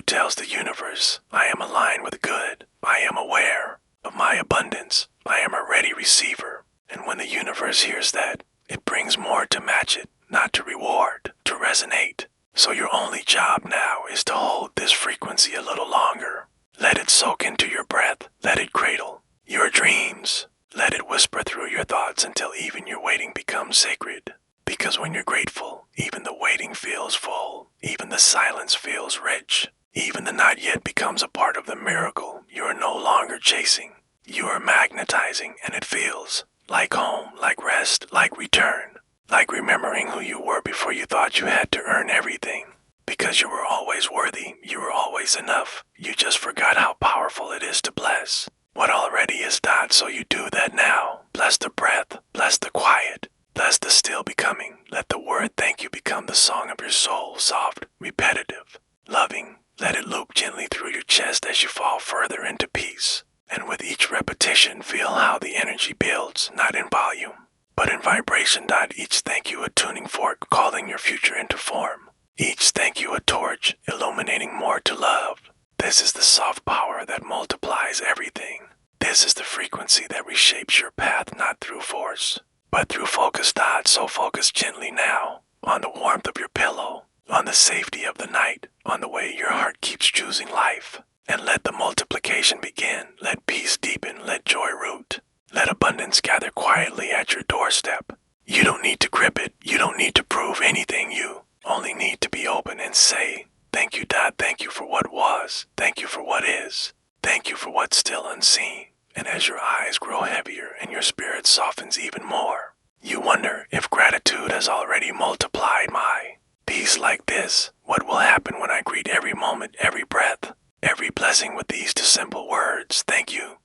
tells the universe, I am aligned with good. I am aware of my abundance. I am a ready receiver. And when the universe hears that, it brings more to match it, not to reward, to resonate. So your only job now is to hold this frequency a little longer. Let it soak into your breath. Let it cradle your dreams. Let it whisper through your thoughts until even your waiting becomes sacred. Because when you're grateful, even the waiting feels full. Even the silence feels rich. Even the not yet becomes a part of the miracle. You are no longer chasing. You are magnetizing, and it feels like home, like rest, like return. Like remembering who you were before you thought you had to earn everything. Because you were always worthy, you were always enough. You just forgot how powerful it is to bless what already is. So you do that now. Bless the breath, bless the quiet, bless the still becoming. Let the word thank you become the song of your soul, soft, repetitive, loving. Let it loop gently through your chest as you fall further into peace. And with each repetition, feel how the energy builds, not in volume, but in vibration. Each thank you a tuning fork, calling your future into form. Each thank you a torch, illuminating more to love. This is the soft power that multiplies everything. This is the frequency that reshapes your path, not through force, but through focus. So focus gently now on the warmth of your pillow, on the safety of the night, on the way your heart keeps choosing life. And let the multiplication begin. Let peace deepen, let joy root. Let abundance gather quietly at your doorstep. You don't need to grip it. You don't need to prove anything. You only need to be open and say, thank you, thank you for what was. Thank you for what is. Thank you for what's still unseen. And as your eyes grow heavier and your spirit softens even more, you wonder if gratitude has already multiplied my peace like this. What will happen when I greet every moment, every breath, every blessing with these two simple words? Thank you.